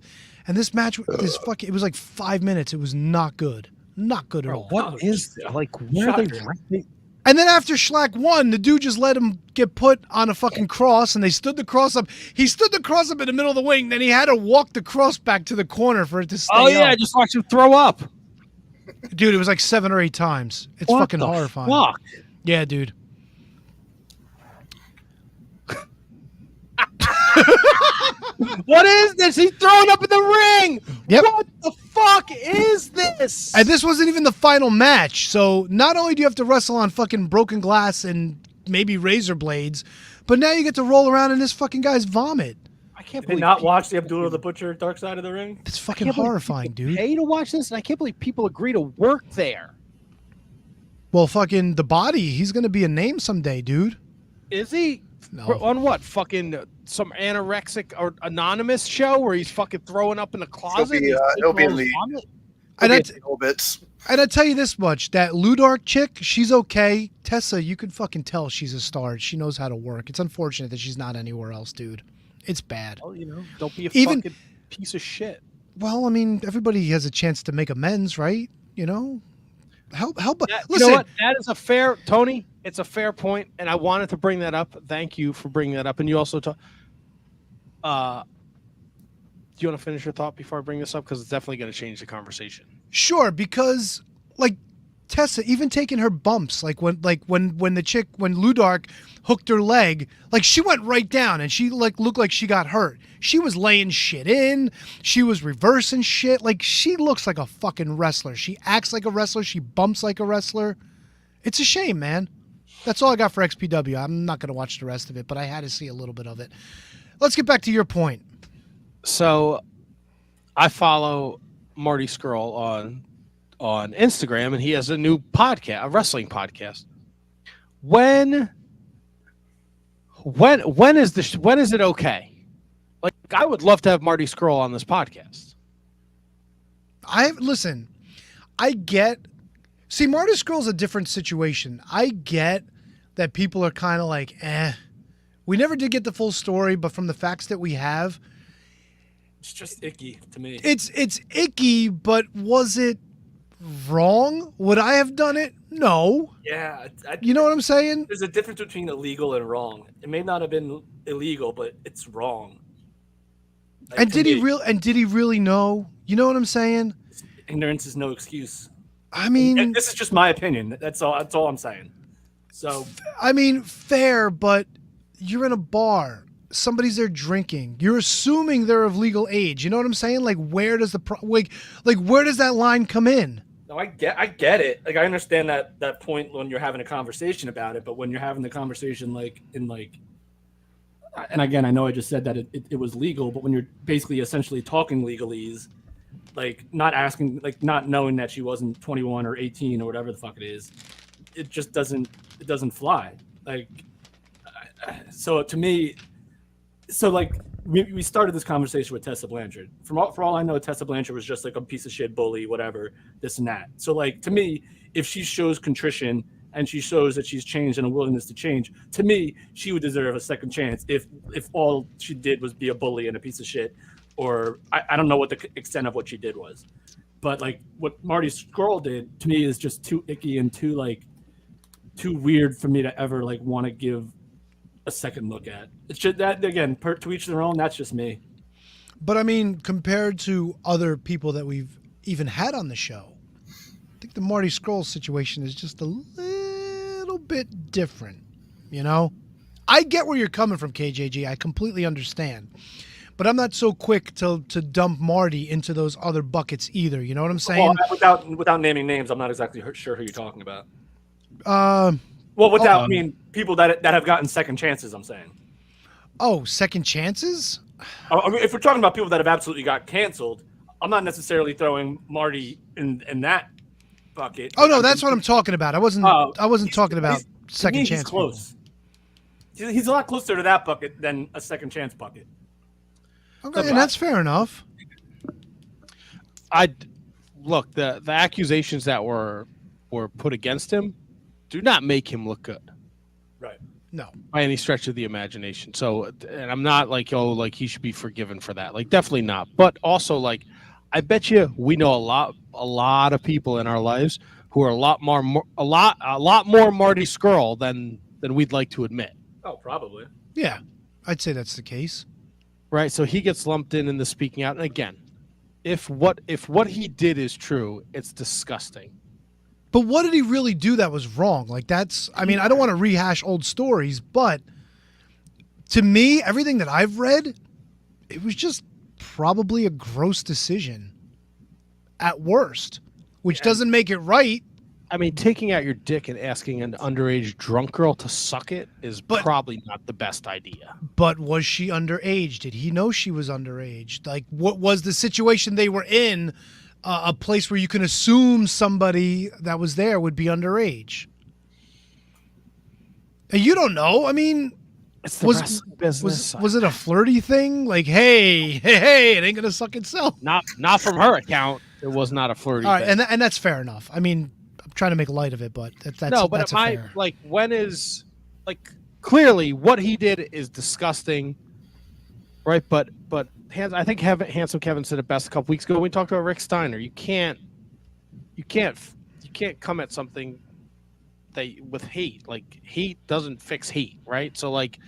And this match, it was like 5 minutes. It was not good. Not good at all. What is like? Where are they renting? And then after Schlack won, the dude just let him get put on a fucking cross, and they stood the cross up. He stood the cross up in the middle of the ring, then he had to walk the cross back to the corner for it to stay Oh yeah, up. I just watched him throw up. Dude, it was like 7 or 8 times. It's What fucking the horrifying. Fuck? Yeah, dude. What is this? He's throwing up in the ring. Yep. What the fuck is this? And this wasn't even the final match. So not only do you have to wrestle on fucking broken glass and maybe razor blades, but now you get to roll around in this fucking guy's vomit. I can't Did believe not watch the Abdullah the Butcher Dark Side of the Ring? It's fucking horrifying, dude. Pay to watch this, and I can't believe people agree to work there. Well, fucking The Body, he's going to be a name someday, dude. Is he? No. On what? Fucking some anorexic or anonymous show where he's fucking throwing up in the closet? He'll be in the- And I, little bits. and I tell you this much: that Ludark chick, she's okay. Tessa, you can fucking tell she's a star. She knows how to work. It's unfortunate that she's not anywhere else, dude. It's bad. Well, don't be a Even- fucking piece of shit. Well, I mean, everybody has a chance to make amends, right? Help. You Listen, know what? That is a fair, Tony. It's a fair point, and I wanted to bring that up. Thank you for bringing that up. And you also talk. Do you want to finish your thought before I bring this up? Because it's definitely going to change the conversation. sure, because like Tessa, even taking her bumps, like when Ludark hooked her leg, like she went right down and she like looked like she got hurt. She was laying shit in. She was reversing shit. Like she looks like a fucking wrestler. She acts like a wrestler. She bumps like a wrestler. It's a shame, man. That's all I got for XPW. I'm not going to watch the rest of it, but I had to see a little bit of it. Let's get back to your point. So, I follow Marty Scurll on Instagram, and he has a new podcast, a wrestling podcast. When is it okay? Like, I would love to have Marty Scurll on this podcast. Listen, I get. See, Marty Scurll's a different situation. I get that people are kind of like, we never did get the full story, but from the facts that we have, It's just icky to me. it's icky. But was it wrong? Would I have done it? No. Yeah, You know what I'm saying? there's a difference between illegal and wrong. It may not have been illegal, but it's wrong. Like, And to did he me, did he really know? You know what I'm saying? Ignorance is no excuse. I mean, And this is just my opinion. That's all I'm saying. So fair, but you're in a bar. Somebody's there drinking. You're assuming they're of legal age. You know what I'm saying? Like, where does where does that line come in? no, I get it. Like I understand that point when you're having a conversation about it, but when you're having the conversation and again, I know I just said that it was legal, but when you're basically essentially talking legalese, like not asking, like not knowing that she wasn't 21 or 18 or whatever the fuck it is, it just doesn't fly. Like, so to me, like we started this conversation with Tessa Blanchard. For all I know, Tessa Blanchard was just like a piece of shit bully, whatever, this and that. So like to me, if she shows contrition and she shows that she's changed and a willingness to change, to me, she would deserve a second chance if all she did was be a bully and a piece of shit, or I don't know what the extent of what she did was. But like what Marty Scurll did to me is just too icky and too weird for me to ever like want to give a second look at. It's just that, again, to each their own. That's just me. But I mean, compared to other people that we've even had on the show, I think the Marty Scurll situation is just a little bit different. You know, I get where you're coming from, KJG. I completely understand. But I'm not so quick to dump Marty into those other buckets either. You know what I'm saying? Well, without naming names, I'm not exactly sure who you're talking about. Well, I mean people that have gotten second chances. I'm saying. Oh, second chances? I mean, if we're talking about people that have absolutely got canceled, I'm not necessarily throwing Marty in that bucket. Oh no, that's what I'm talking about. I wasn't talking about second chance. He's close. He's a lot closer to that bucket than a second chance bucket. Okay, and that's fair enough. Look, the accusations that were put against him do not make him look good. Right. No. By any stretch of the imagination. So, and I'm not like, he should be forgiven for that. Like, definitely not. But also, like, I bet you we know a lot of people in our lives who are a lot more Marty Scurll than we'd like to admit. Oh, probably. Yeah, I'd say that's the case. Right. So he gets lumped in the speaking out. And again, if what he did is true, it's disgusting. But what did he really do that was wrong? Like I mean, I don't want to rehash old stories, but to me, everything that I've read, it was just probably a gross decision at worst, which doesn't make it right. I mean, taking out your dick and asking an underage drunk girl to suck it is probably not the best idea. But was she underage? Did he know she was underage? Like, what was the situation they were in? A place where you can assume somebody that was there would be underage. And you don't know. I mean, it's the wrestling business. Was it a flirty thing? Like, hey, it ain't gonna suck itself. Not from her account. It was not a flirty. All right, thing. and that's fair enough. I mean, I'm trying to make light of it, but that's no, but that's am I fair. like when is like clearly what he did is disgusting, right? But I think Handsome Kevin said it best a couple weeks ago when we talked about Rick Steiner. You can't come at something with hate. Like hate doesn't fix hate, right? So like,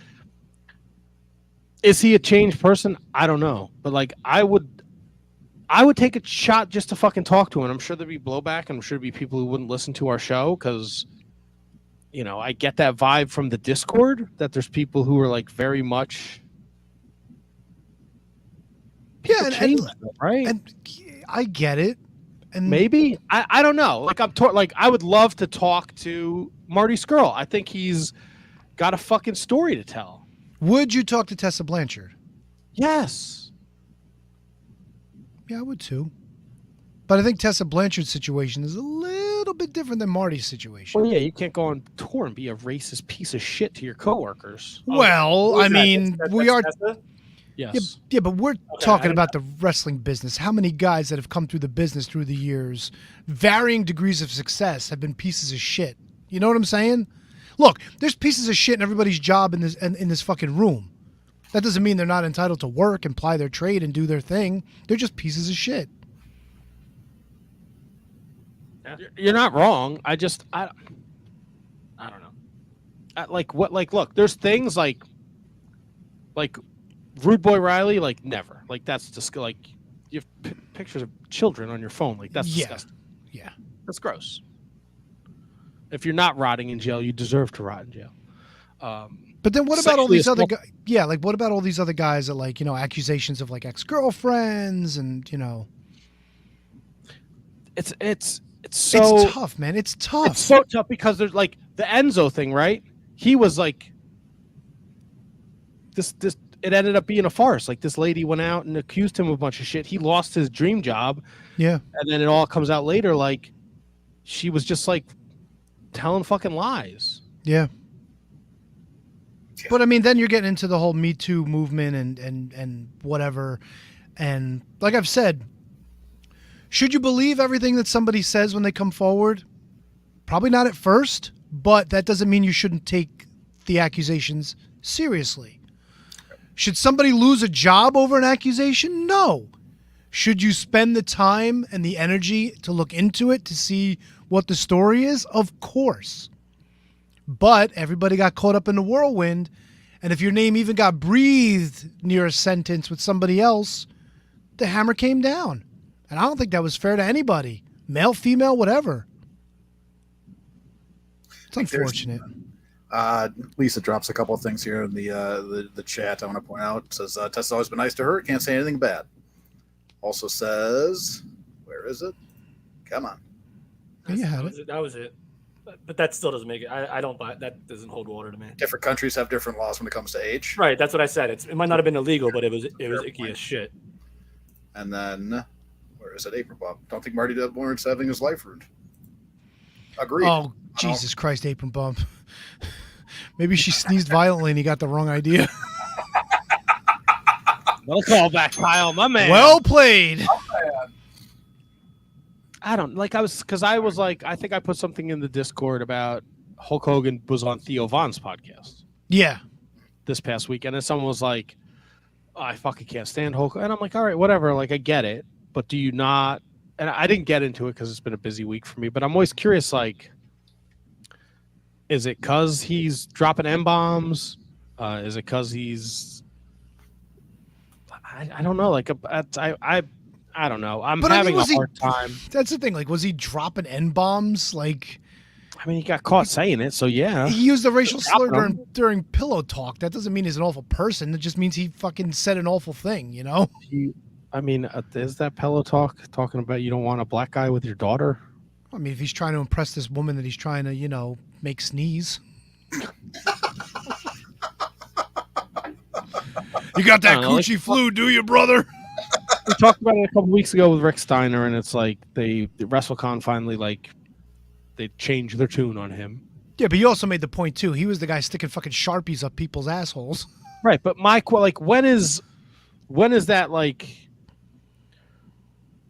is he a changed person? I don't know, but like I would take a shot just to fucking talk to him. I'm sure there'd be blowback, and I'm sure there'd be people who wouldn't listen to our show because, you know, I get that vibe from the Discord that there's people who are like very much. Yeah, and right. And I get it. And Maybe I don't know. Like I would love to talk to Marty Skrull. I think he's got a fucking story to tell. would you talk to Tessa Blanchard? Yes. Yeah, I would too. But I think Tessa Blanchard's situation is a little bit different than Marty's situation. Well, yeah, you can't go on tour and be a racist piece of shit to your coworkers. Well, Who's I that? mean, That's we are. Tessa? Yes. Yeah, but we're I talking don't about the wrestling business. How many guys that have come through the business through the years, varying degrees of success, have been pieces of shit? You know what I'm saying? Look, there's pieces of shit in everybody's job in this fucking room. That doesn't mean they're not entitled to work and ply their trade and do their thing. They're just pieces of shit. You're not wrong. I don't know. Look, there's things like Rude Boy Riley, like never. Like that's just like you have pictures of children on your phone. Like that's disgusting. Yeah. That's gross. If you're not rotting in jail, you deserve to rot in jail. But then what about all Sexually these other assault- guys? Yeah, like what about all these other guys that like, you know, accusations of like ex-girlfriends and, you know. It's It's so tough, man. It's tough. It's so tough because there's like the Enzo thing, right? He was like this it ended up being a farce. Like this lady went out and accused him of a bunch of shit. He lost his dream job. Yeah. And then it all comes out later like she was just like telling fucking lies. Yeah. But I mean, then you're getting into the whole Me Too movement and whatever. And like I've said, should you believe everything that somebody says when they come forward? Probably not at first, but that doesn't mean you shouldn't take the accusations seriously. Should somebody lose a job over an accusation? No. Should you spend the time and the energy to look into it to see what the story is? Of course. But everybody got caught up in the whirlwind, and if your name even got breathed near a sentence with somebody else, the hammer came down. And I don't think that was fair to anybody, male, female, whatever. It's unfortunate. Lisa drops a couple of things here in the chat I want to point out. It says, Tessa's always been nice to her. Can't say anything bad. Also says, where is it? Come on. Yeah, you had it. That was it. But that still doesn't make it. I don't buy that. Doesn't hold water to me. Different countries have different laws when it comes to age. Right. That's what I said. It might not have been illegal, but it was icky as shit. And then, where is it? April Bob. Don't think Marty Warren's having his life ruined. Agreed. Oh, Jesus Christ, Apron Bump. Maybe she sneezed violently and he got the wrong idea. Well call back, Kyle, my man. Well played. I don't like I was like, I think I put something in the Discord about Hulk Hogan was on Theo Von's podcast Yeah. this past weekend, and someone was like, oh, I fucking can't stand Hulk. And I'm like, all right, whatever. Like, I get it, but do you not? And I didn't get into it because it's been a busy week for me, but I'm always curious, like, is it because he's dropping M-bombs? Is it because he's, I don't know. Like, I don't know. I'm But I having mean, a was he- hard time. That's the thing. Like, was he dropping N-bombs? Like, I mean, he got caught saying it, so yeah. he used a racial slur Dropping during pillow talk. That doesn't mean he's an awful person. It just means he fucking said an awful thing, you know? I mean, is that pillow talk talking about you don't want a black guy with your daughter? I mean, if he's trying to impress this woman that he's trying to, you know, make sneeze. You got that I don't know, like- coochie flu, do you, brother? We talked about it a couple weeks ago with Rick Steiner, and it's like the WrestleCon finally, like, they changed their tune on him. Yeah, but you also made the point, too. He was the guy sticking fucking Sharpies up people's assholes. Right, but like, when is that, like,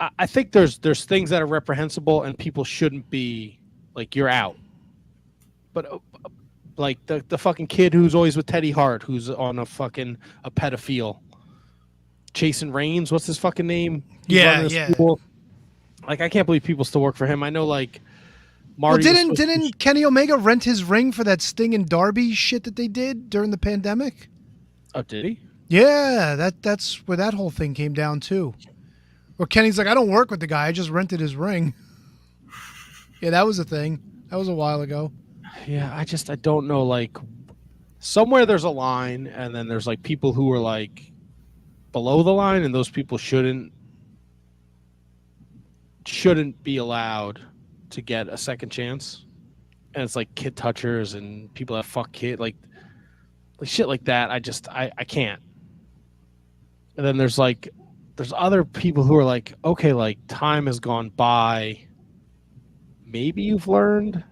I think there's things that are reprehensible and people shouldn't be like you're out. But like the fucking kid who's always with Teddy Hart, who's on a pedophile. Jason Raines, what's his fucking name? He's running a school. Like I can't believe people still work for him. I know like Marty. Well, didn't Kenny Omega rent his ring for that Sting and Darby shit that they did during the pandemic? Oh, did he? Yeah, that's where that whole thing came down too. Where Kenny's like, I don't work with the guy, I just rented his ring. Yeah, that was a thing. That was a while ago. Yeah, I don't know. Like, somewhere there's a line, and then there's like people who are like below the line, and those people shouldn't be allowed to get a second chance. And it's like kid touchers and people that fuck kid, like shit like that. I can't. And then there's other people who are like, okay, like time has gone by. Maybe you've learned.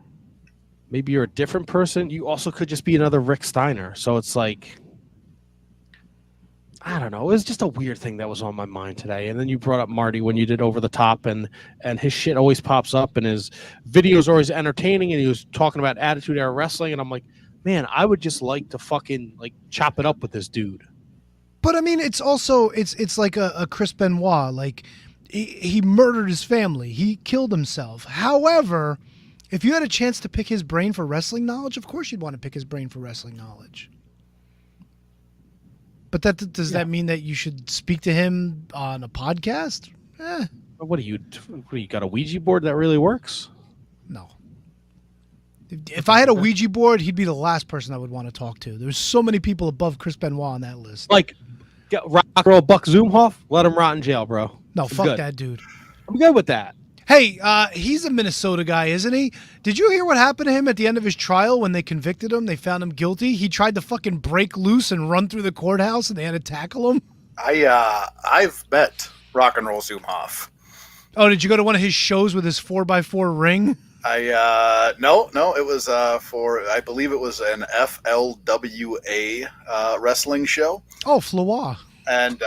Maybe you're a different person. You also could just be another Rick Steiner. So it's like, I don't know. It was just a weird thing that was on my mind today. And then you brought up Marty when you did Over the Top, and his shit always pops up, and his videos are always entertaining, and he was talking about Attitude Era Wrestling, and I'm like, man, I would just like to fucking like chop it up with this dude. But I mean, it's also it's like a Chris Benoit. Like he murdered his family. He killed himself. However, if you had a chance to pick his brain for wrestling knowledge, of course you'd want to pick his brain for wrestling knowledge. But does that mean that you should speak to him on a podcast? What do you got a Ouija board that really works? No. If I had a Ouija board, he'd be the last person I would want to talk to. There's so many people above Chris Benoit on that list. Like, rock and roll Buck Zumhoff, let him rot in jail, bro. No, I'm fuck good. that dude. I'm good with that. Hey, he's a Minnesota guy, isn't he? Did you hear what happened to him at the end of his trial when they convicted him? They found him guilty. He tried to fucking break loose and run through the courthouse, and they had to tackle him. I've met Rock and Roll Zumhoff. Oh, did you go to one of his shows with his 4x4 ring? No, it was for, I believe it was an FLWA wrestling show. Oh, Flois. And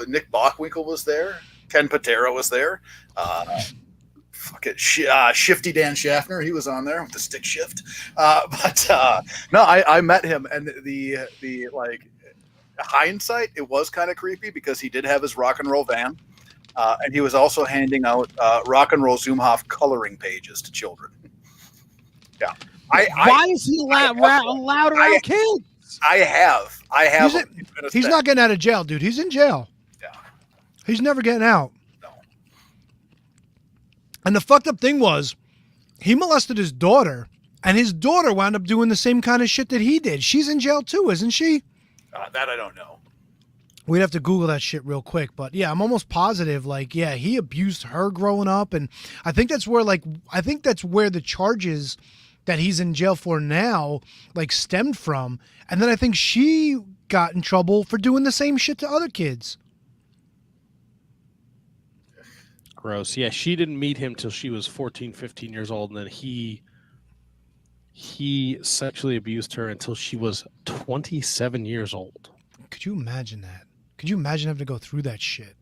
Nick Bockwinkel was there. Ken Patera was there. Shifty Dan Schaffner, he was on there with the stick shift. No, I met him, and the like hindsight, it was kind of creepy because he did have his rock and roll van, and he was also handing out Rock and Roll Zumhoff coloring pages to children. Yeah, why is he allowed around kids? I have. He's not getting out of jail, dude. He's in jail. Yeah, he's never getting out. No. And the fucked up thing was, he molested his daughter, and his daughter wound up doing the same kind of shit that he did. She's in jail too, isn't she? That I don't know. We'd have to Google that shit real quick. But yeah, I'm almost positive, like, yeah, he abused her growing up. And I think that's where the charges that he's in jail for now, like, stemmed from. And then I think she got in trouble for doing the same shit to other kids. Gross. Yeah, she didn't meet him till she was 14, 15 years old, and then he sexually abused her until she was 27 years old. Could you imagine that? Could you imagine having to go through that shit?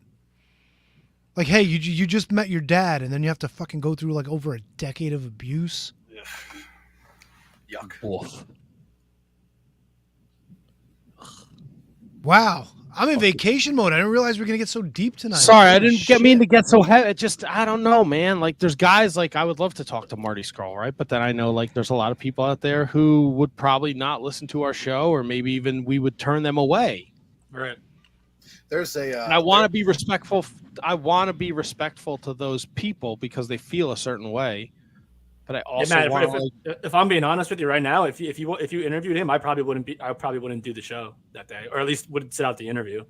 Like, hey, you just met your dad, and then you have to fucking go through like over a decade of abuse. Yuck. Wolf. Wow. I'm in vacation mode. I didn't realize we were going to get so deep tonight. Sorry, I didn't mean to get so heavy. It just, I don't know, man. Like, there's guys, like, I would love to talk to Marty Scurll, right? But then I know, like, there's a lot of people out there who would probably not listen to our show, or maybe even we would turn them away. Right. There's a. And I want to be respectful. I want to be respectful to those people because they feel a certain way. But I also Matt, want if I'm being honest with you right now, if you interviewed him, I probably wouldn't do the show that day, or at least wouldn't sit out the interview.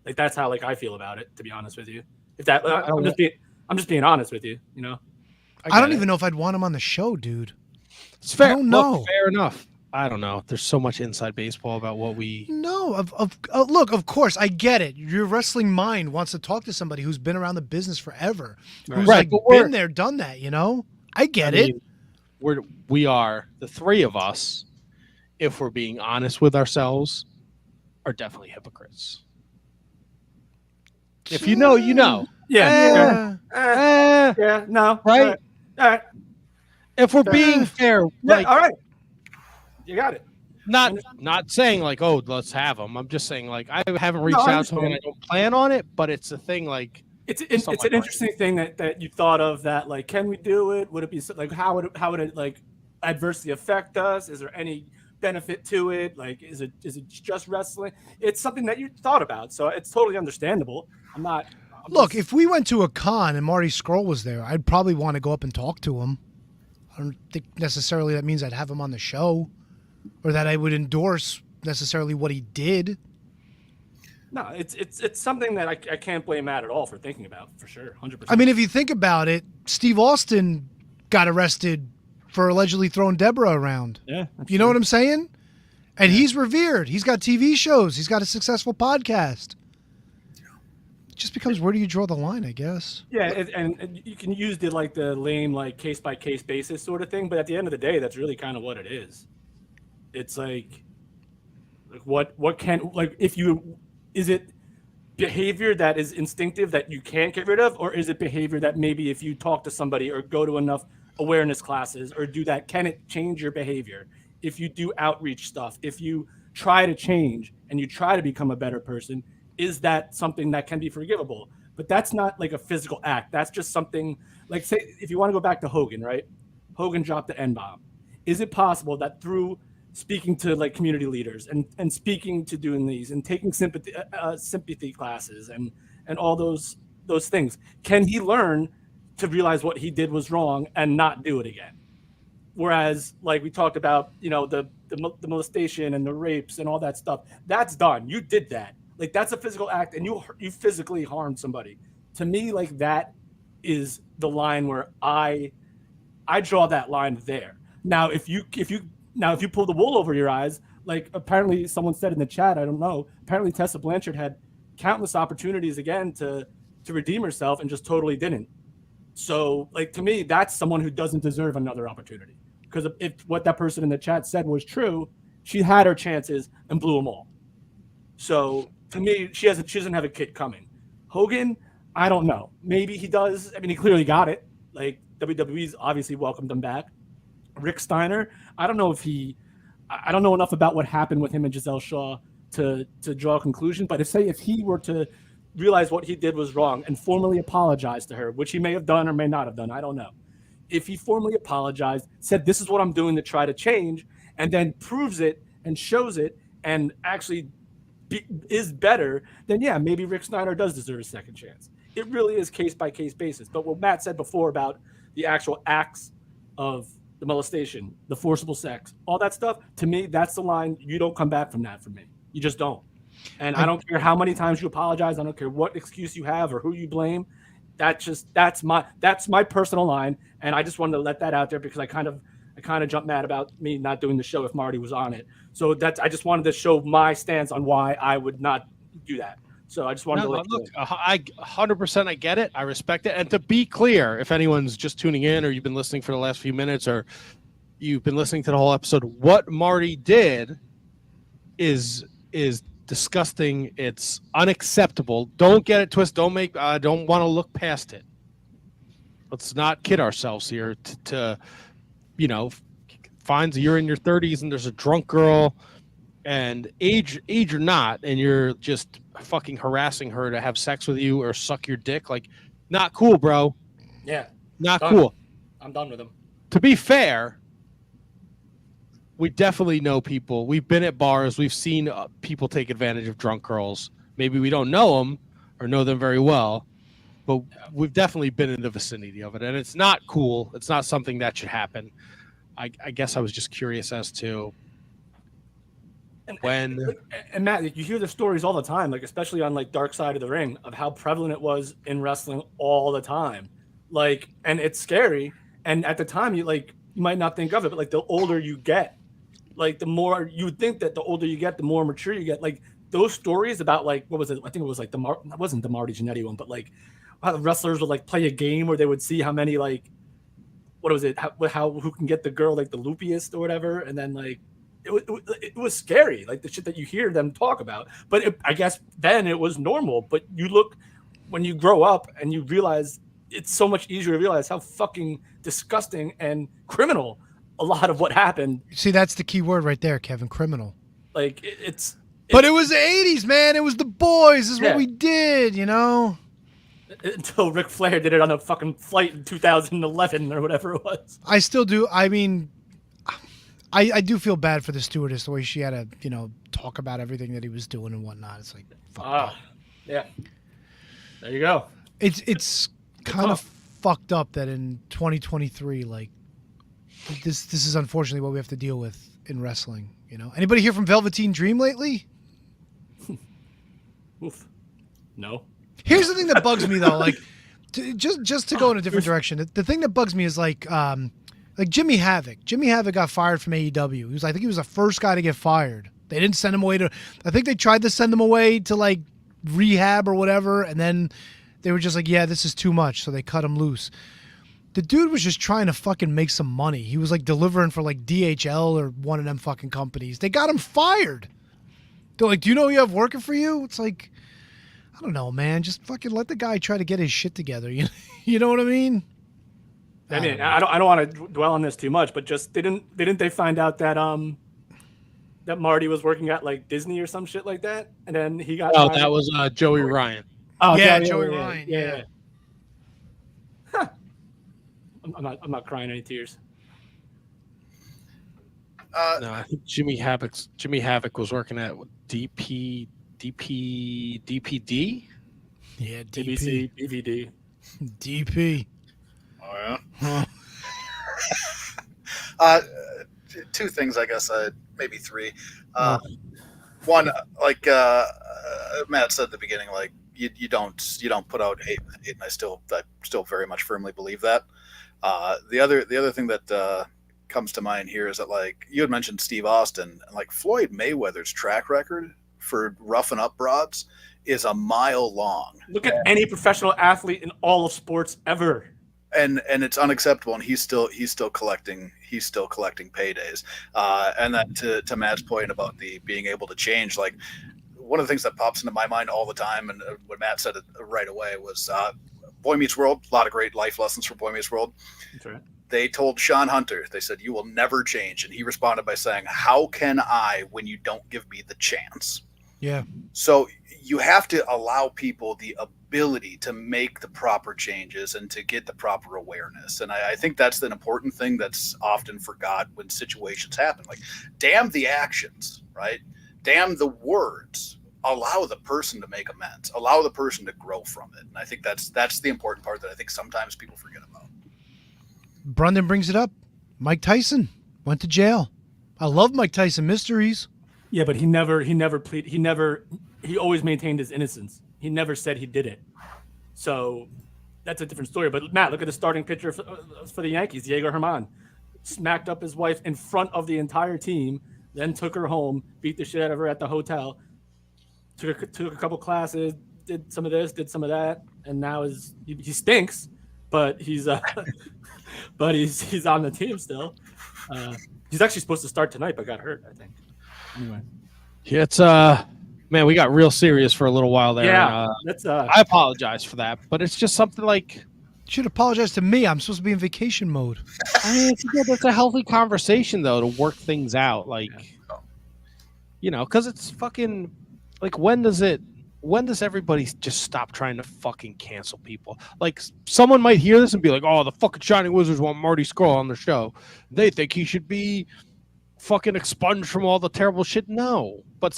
Like, that's how, like, I feel about it, to be honest with you. If that, I'm just being honest with you. You know. I don't even know if I'd want him on the show, dude. It's fair. I don't know. Look, fair enough. I don't know. There's so much inside baseball about what we. No, look, of course, I get it. Your wrestling mind wants to talk to somebody who's been around the business forever, who's Right, like been there, done that. You know, I get it. We are the three of us, if we're being honest with ourselves, are definitely hypocrites. If you know, you know. Yeah. No. Right? All right. If we're being fair, Yeah, like all right. You got it. not saying like, oh, let's have them. I'm just saying like I haven't reached I out to him and I understand. don't plan on it, but it's a thing like It's Somewhat an interesting thing that you thought of, that like, can we do it? Would it be like, how would it like adversely affect us? Is there any benefit to it? Like, is it just wrestling? It's something that you thought about, so it's totally understandable. Look, if we went to a con and Marty Scurll was there, I'd probably want to go up and talk to him. I don't think necessarily that means I'd have him on the show or that I would endorse necessarily what he did. No, it's something that I can't blame Matt at all for thinking about, for sure, 100%. I mean, if you think about it, Steve Austin got arrested for allegedly throwing Deborah around. Yeah, you know what I'm saying? And he's revered. He's got TV shows. He's got a successful podcast. It just becomes, where do you draw the line, I guess? Yeah, and you can use the lame like case by case basis sort of thing, but at the end of the day, that's really kind of what it is. It's like what can, like, if you, is it behavior that is instinctive that you can't get rid of, or is it behavior that maybe if you talk to somebody or go to enough awareness classes or do that, can it change your behavior? If you do outreach stuff, if you try to change and you try to become a better person, is that something that can be forgivable? But that's not like a physical act. That's just something like, say, if you want to go back to Hogan, right? Hogan dropped the N-bomb. Is it possible that through speaking to like community leaders and speaking to doing these and taking sympathy classes and all those things, can he learn to realize what he did was wrong and not do it again? Whereas, like we talked about, you know, the molestation and the rapes and all that stuff, that's done. You did that. Like, that's a physical act, and you physically harmed somebody. To me, like, that is the line where I draw that line there. Now, if you pull the wool over your eyes, like apparently someone said in the chat, I don't know, apparently Tessa Blanchard had countless opportunities again to redeem herself and just totally didn't. So, like, to me, that's someone who doesn't deserve another opportunity. Because if what that person in the chat said was true, she had her chances and blew them all. So, to me, she doesn't have a kid coming. Hogan, I don't know. Maybe he does. I mean, he clearly got it. Like, WWE's obviously welcomed him back. Rick Steiner, I don't know enough about what happened with him and Giselle Shaw to draw a conclusion. But if he were to realize what he did was wrong and formally apologize to her, which he may have done or may not have done, I don't know. If he formally apologized, said, this is what I'm doing to try to change, and then proves it and shows it and actually is better, then yeah, maybe Rick Steiner does deserve a second chance. It really is case by case basis. But what Matt said before about the actual acts of the molestation, the forcible sex, all that stuff, to me, that's the line. You don't come back from that for me. You just don't. And I don't care how many times you apologize. I don't care what excuse you have or who you blame. That's my personal line. And I just wanted to let that out there because I kind of jumped mad about me not doing the show if Marty was on it. So I just wanted to show my stance on why I would not do that. So I just wanted to let you know. I 100% I get it. I respect it. And to be clear, if anyone's just tuning in or you've been listening for the last few minutes or you've been listening to the whole episode, what Marty did is disgusting. It's unacceptable. Don't get it twisted. Don't want to look past it. Let's not kid ourselves here to finds you're in your 30s and there's a drunk girl and age or not, and you're just fucking harassing her to have sex with you or suck your dick. Like, not cool, bro. Yeah. Not cool. I'm done with him. To be fair, we definitely know people. We've been at bars. We've seen people take advantage of drunk girls. Maybe we don't know them or know them very well, but we've definitely been in the vicinity of it. And it's not cool. It's not something that should happen. I guess I was just curious as to when. And Matt, you hear the stories all the time, like especially on like Dark Side of the Ring, of how prevalent it was in wrestling all the time. Like, and it's scary. And at the time, you might not think of it, but like the older you get, like the more you would think that the older you get, the more mature you get. Like those stories about like, what was it? I think it was like that wasn't the Marty Jannetty one, but like how the wrestlers would like play a game where they would see how many like, what was it? How who can get the girl like the loopiest or whatever, and then like it was scary, like the shit that you hear them talk about. But I guess then it was normal. But you look when you grow up and you realize it's so much easier to realize how fucking disgusting and criminal a lot of what happened. See, that's the key word right there, Kevin. Criminal. Like But it was the 80s, man. It was the boys. This is Yeah. what we did, you know? until Ric Flair did it on a fucking flight in 2011 or whatever it was. I still do. I mean, I do feel bad for the stewardess, the way she had to, you know, talk about everything that he was doing and whatnot. It's like, fuck. Yeah. There you go. It's kind of fucked up that in 2023, like, this is unfortunately what we have to deal with in wrestling. You know, anybody here from Velveteen Dream lately? Oof. No. Here's the thing that bugs me though, like, just to go in a different direction. The thing that bugs me is like Jimmy Havoc. Jimmy Havoc got fired from AEW. I think he was the first guy to get fired. They didn't send him away to. I think they tried to send him away to like rehab or whatever, and then they were just like, yeah, this is too much, so they cut him loose. The dude was just trying to fucking make some money. He was like delivering for like DHL or one of them fucking companies. They got him fired. They're like, do you know who you have working for you? It's like, I don't know, man. Just fucking let the guy try to get his shit together. You know what I mean? I mean, I don't want to dwell on this too much, but just didn't they find out that that Marty was working at like Disney or some shit like that, and then he got. Oh, that was Joey Ryan. Oh yeah, Joey Ryan. Yeah. Huh. I'm not crying any tears. No, I think Jimmy Havoc was working at DPD. Yeah, DBC, DVD. DP. Oh yeah. Two things, I guess. Maybe three. One, like Matt said at the beginning, like you don't put out hate, and I still very much firmly believe that. The other thing that comes to mind here is that, like, you had mentioned Steve Austin, and like Floyd Mayweather's track record for roughing up broads is a mile long. Look at any professional athlete in all of sports ever. And it's unacceptable, and he's still collecting paydays. And then to Matt's point about the being able to change, like, one of the things that pops into my mind all the time, and what Matt said it right away, was Boy Meets World. A lot of great life lessons from Boy Meets World. That's right. They told Sean Hunter, they said, "You will never change," and he responded by saying, "How can I when you don't give me the chance?" Yeah. So you have to allow people the ability to make the proper changes and to get the proper awareness. And I think that's an important thing that's often forgot when situations happen. Like, damn the actions, right? Damn the words. Allow the person to make amends. Allow the person to grow from it. And I think that's the important part that I think sometimes people forget about. Brendan brings it up. Mike Tyson went to jail. I love Mike Tyson mysteries. Yeah, but he always maintained his innocence. He never said he did it. So that's a different story. But Matt, look at the starting pitcher for the Yankees, Diego Herman. Smacked up his wife in front of the entire team, then took her home, beat the shit out of her at the hotel, took a couple classes, did some of this, did some of that, and now he stinks, but he's but he's on the team still. He's actually supposed to start tonight, but got hurt, I think. Anyway. Yeah, it's man, we got real serious for a little while there. Yeah, that's I apologize for that, but it's just something like, You should apologize to me. I'm supposed to be in vacation mode. I mean, it's a healthy conversation though to work things out, like, you know, because it's fucking like, when does everybody just stop trying to fucking cancel people? Like, someone might hear this and be like, oh, the fucking Shining Wizards want Marty Scurll on their show. They think he should be fucking expunged from all the terrible shit. No, but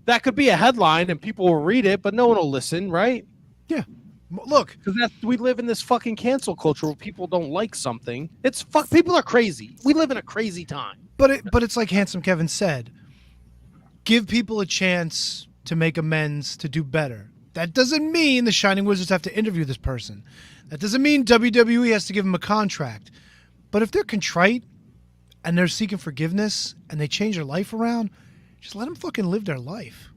that could be a headline and people will read it, but no one will listen, right? Yeah. Look, because we live in this fucking cancel culture where people don't like something. People are crazy. We live in a crazy time. but it's like Handsome Kevin said. Give people a chance to make amends, to do better. That doesn't mean the Shining Wizards have to interview this person. That doesn't mean WWE has to give them a contract. But if they're contrite and they're seeking forgiveness and they change their life around, just let them fucking live their life.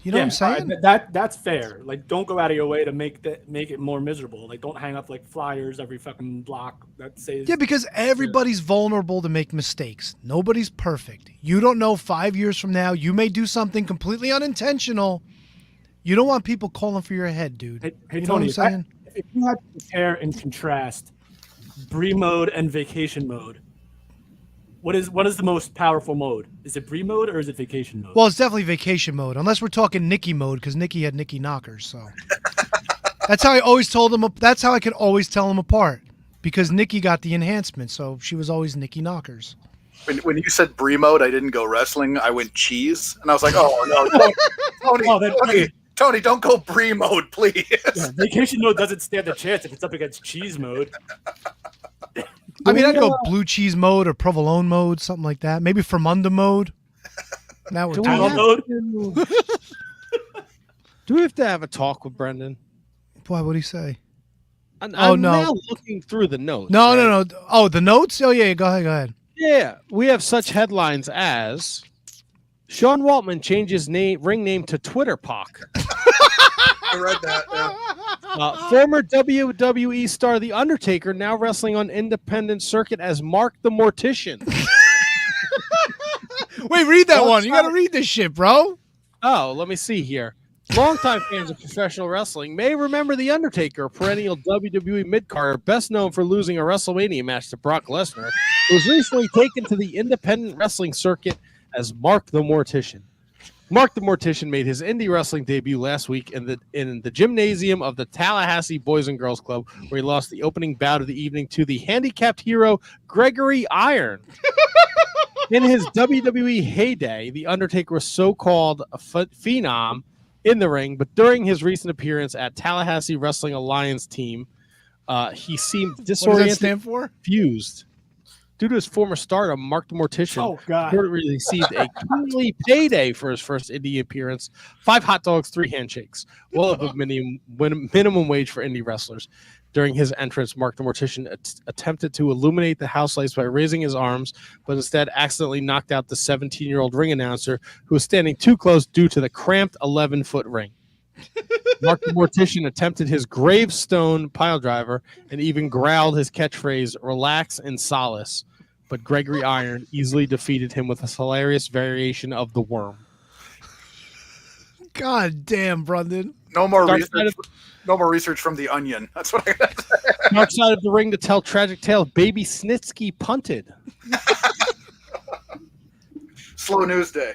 You know what I'm saying? That's fair. Like, don't go out of your way to make it more miserable. Like, don't hang up like flyers every fucking block that says. Yeah, because everybody's vulnerable to make mistakes. Nobody's perfect. You don't know 5 years from now, you may do something completely unintentional. You don't want people calling for your head, dude. Hey, you know Tony, what I'm saying? if you had to compare and contrast Brie mode and vacation mode, what is the most powerful mode? Is it Brie mode or is it vacation mode? Well, it's definitely vacation mode, unless we're talking Nikki mode, because Nikki had Nikki knockers. So that's how I always told them. That's how I could always tell them apart, because Nikki got the enhancement, so she was always Nikki knockers. When you said Brie mode, I didn't go wrestling. I went cheese, and I was like, "Oh no, Tony, don't go Brie mode, please." Yeah, vacation mode doesn't stand a chance if it's up against cheese mode. I mean, I'd go blue cheese mode or provolone mode, something like that. Maybe Fermunda mode. That would Mode. Do we have to have a talk with Brendan? Boy, what'd he say? I'm no. now looking through the notes. No, right? no. Oh, the notes? Oh, yeah, go ahead. Yeah, we have such headlines as Sean Waltman changes ring name to Twitter Pac. I read that. Yeah. Former WWE star The Undertaker now wrestling on independent circuit as Mark the Mortician. Wait, read that one. You got to read this shit, bro. Oh, let me see here. Longtime fans of professional wrestling may remember The Undertaker, a perennial WWE mid-carder, best known for losing a WrestleMania match to Brock Lesnar, who was recently taken to the independent wrestling circuit as Mark the Mortician. Mark the Mortician made his indie wrestling debut last week in the gymnasium of the Tallahassee Boys and Girls Club, where he lost the opening bout of the evening to the handicapped hero Gregory Iron. In his WWE heyday, The Undertaker was so-called a phenom in the ring, but during his recent appearance at Tallahassee Wrestling Alliance team, he seemed disoriented, What does that stand for? confused. Due to his former stardom, Mark the Mortician Oh, God. reportedly received a kingly payday for his first indie appearance: 5 hot dogs, 3 handshakes, well above minimum wage for indie wrestlers. During his entrance, Mark the Mortician attempted to illuminate the house lights by raising his arms, but instead accidentally knocked out the 17-year-old ring announcer who was standing too close due to the cramped 11-foot ring. Mark the Mortician attempted his gravestone piledriver and even growled his catchphrase, "Relax and solace," but Gregory Iron easily defeated him with a hilarious variation of the worm. God damn, Brendan. No more research from the Onion. That's what I got to say. Dark side of the ring to tell tragic tale: Baby Snitsky punted. Slow news day.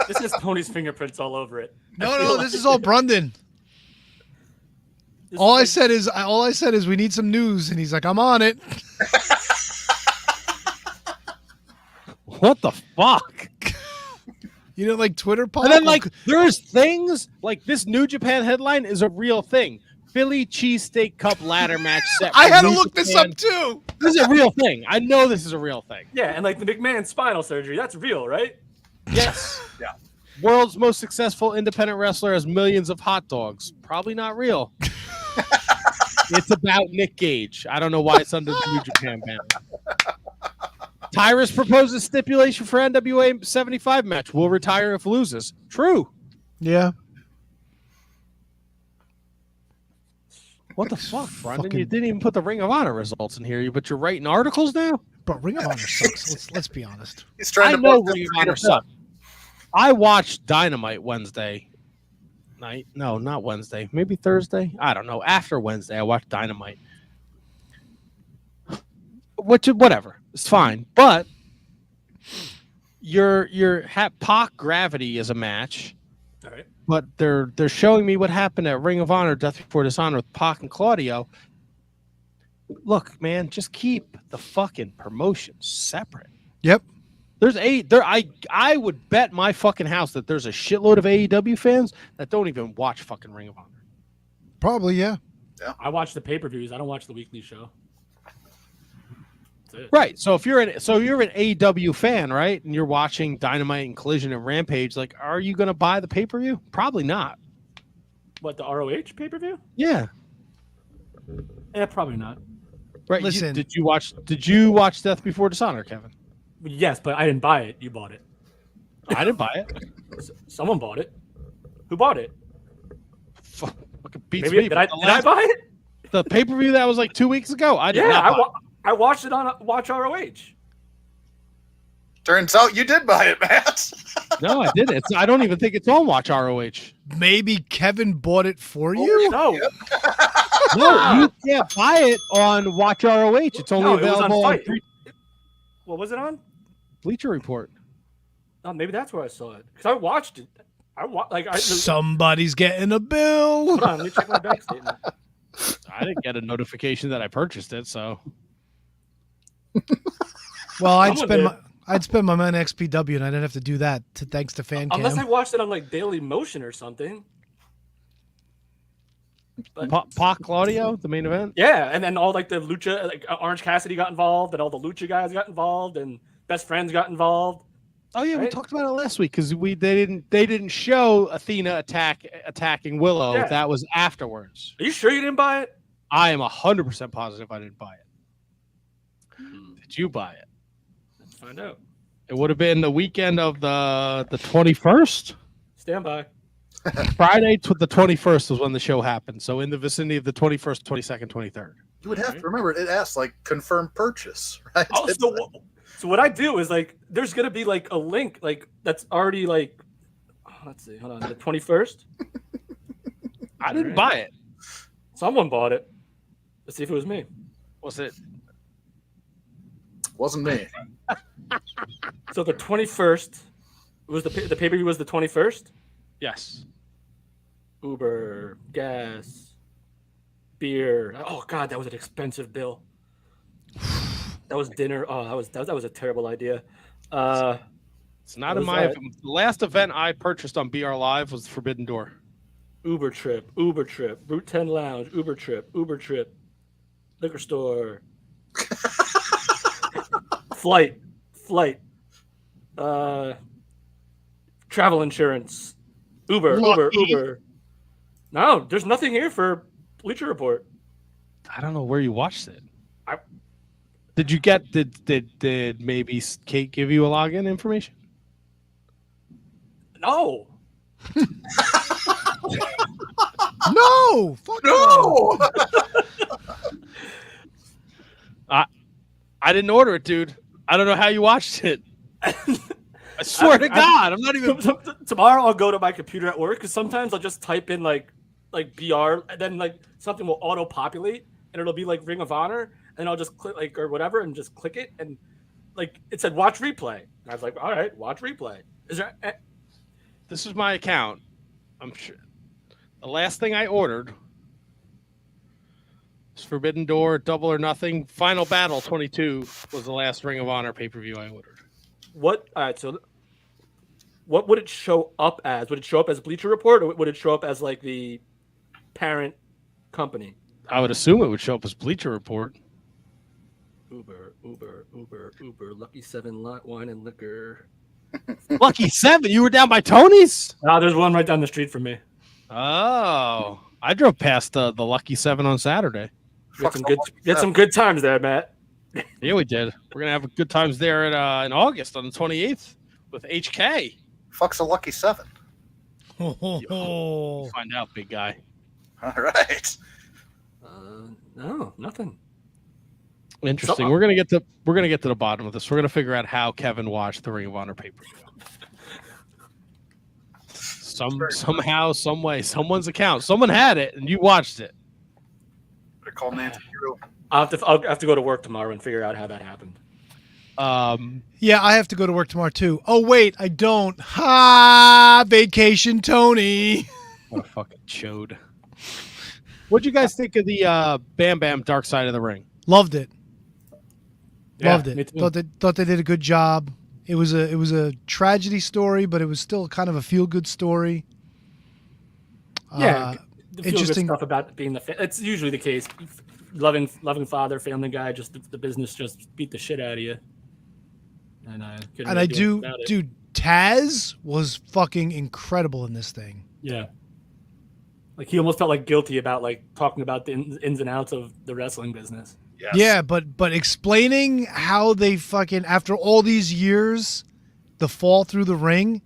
This has Tony's fingerprints all over it. No, this is all Brendan. All I said is we need some news, and he's like, I'm on it. What the fuck? You didn't like Twitter pop? And then, there's things like this New Japan headline is a real thing. Philly cheesesteak cup ladder match set. I had to New look this Japan. up too. This is a real thing. I know this is a real thing. Yeah, and like the McMahon spinal surgery, that's real, right? Yes. Yeah. World's most successful independent wrestler has millions of hot dogs. Probably not real. It's about Nick Gage. I don't know why it's under the New Japan banner. Tyrus proposes stipulation for NWA 75 match. Will retire if loses. True. Yeah. What the fuck, Brendan? You didn't even put the Ring of Honor results in here, but you're writing articles now? But Ring of Honor sucks. Let's be honest. He's trying I to know book Ring of this Honor sucks. I watched Dynamite Wednesday night. No, not Wednesday. Maybe Thursday. I don't know. After Wednesday, I watched Dynamite. Whatever. It's fine. But your Pac Gravity is a match. All right. But they're showing me what happened at Ring of Honor, Death Before Dishonor with Pac and Claudio. Look, man, just keep the fucking promotions separate. Yep. I would bet my fucking house that there's a shitload of AEW fans that don't even watch fucking Ring of Honor. Probably, yeah. I watch the pay-per-views. I don't watch the weekly show. That's it. Right. So if you're an AEW fan, right, and you're watching Dynamite and Collision and Rampage, like, are you gonna buy the pay-per-view? Probably not. What, the ROH pay-per-view? Yeah. Yeah, probably not. Right. Listen. Did you watch Death Before Dishonor, Kevin? Yes, but I didn't buy it. You bought it. I didn't buy it. Someone bought it. Who bought it? Fucking beats Maybe me. did I buy it? The pay-per-view that was like 2 weeks ago? I did Yeah, not buy it. I watched it on Watch ROH. Turns out you did buy it, Matt. No, I didn't. I don't even think it's on Watch ROH. Maybe Kevin bought it for you. No, No, you can't buy it on Watch ROH. It's only no, it was on available on Fight. What was it on? Bleacher Report. Oh, maybe that's where I saw it because I watched it. Somebody's getting a bill. Hold on, let me check my bank statement. I didn't get a notification that I purchased it, so Well, Someone I'd spend my money on XPW, and I didn't have to do that. Thanks to FanCam. Unless I watched it on like Daily Motion or something. But, Pac Claudio, the main event. yeah, and then all like the Lucha, like Orange Cassidy got involved, and all the Lucha guys got involved, and Best Friends got involved. Oh yeah, we Right? talked about it last week because they didn't show Athena attacking Willow. Yeah. That was afterwards. Are you sure you didn't buy it? I am 100% positive I didn't buy it. Did you buy it? Let's find out. It would have been the weekend of the 21st. Stand by. Friday to the 21st was when the show happened. So in the vicinity of the 21st, 22nd, 23rd. You would have to remember it asked like confirm purchase, right? Oh, so what I do is like, there's gonna be like a link like that's already like, let's see, hold on, the 21st. I didn't buy it. Someone bought it. Let's see if it was me. Was it? Wasn't me. So the 21st was the pay-per-view was the 21st. Yes. Uber, gas, beer. Oh God, that was an expensive bill. That was dinner. Oh, that was a terrible idea. It's not in my. The last event I purchased on BR Live was Forbidden Door. Uber trip, Route 10 Lounge, Uber trip, liquor store, flight, travel insurance, Uber. No, there's nothing here for Bleacher Report. I don't know where you watched it. Did you get? Did maybe Kate give you a login information? No. No, fuck No. I didn't order it, dude. I don't know how you watched it. I swear to God, I'm not even. Tomorrow I'll go to my computer at work because sometimes I'll just type in like BR and then like something will auto populate and it'll be like Ring of Honor and I'll just click like or whatever and just click it and like it said watch replay and I was like, all right, watch replay. Is there? This is my account. I'm sure. The last thing I ordered was Forbidden Door, Double or Nothing. Final Battle 22 was the last Ring of Honor pay-per-view I ordered. What? All right. So, what would it show up as? Would it show up as Bleacher Report, or would it show up as like the parent company? I would assume it would show up as Bleacher Report. Uber, Lucky 7 Wine and Liquor. Lucky 7? You were down by Tony's? There's one right down the street from me. Oh, I drove past the Lucky 7 on Saturday. Get some good times there, Matt. Yeah, we did. We're gonna have good times there in August on the 28th with HK. Fuck's a lucky 7. Oh. Find out, big guy. All right. No, nothing. Interesting. So- We're gonna get to the bottom of this. We're gonna figure out how Kevin watched the Ring of Honor pay-per-view. Somehow, some way, someone's account. Someone had it, and you watched it. I call Nancy Drew. I'll have to go to work tomorrow and figure out how that happened. Yeah, I have to go to work tomorrow too. Oh wait, I don't. Ha! Vacation, Tony. What a fucking chode. What'd you guys think of the Bam Bam Dark Side of the Ring? Loved it. Yeah, Loved me it. too. Thought they did a good job. It was a tragedy story, but it was still kind of a feel good story. Yeah, the feel-good interesting stuff about being it's usually the case. Loving father, family guy. Just the business just beat the shit out of you. And I do, dude. Taz was fucking incredible in this thing. Yeah. Like he almost felt like guilty about like talking about the ins and outs of the wrestling business. Yes. Yeah, but explaining how they fucking after all these years, the fall through the ring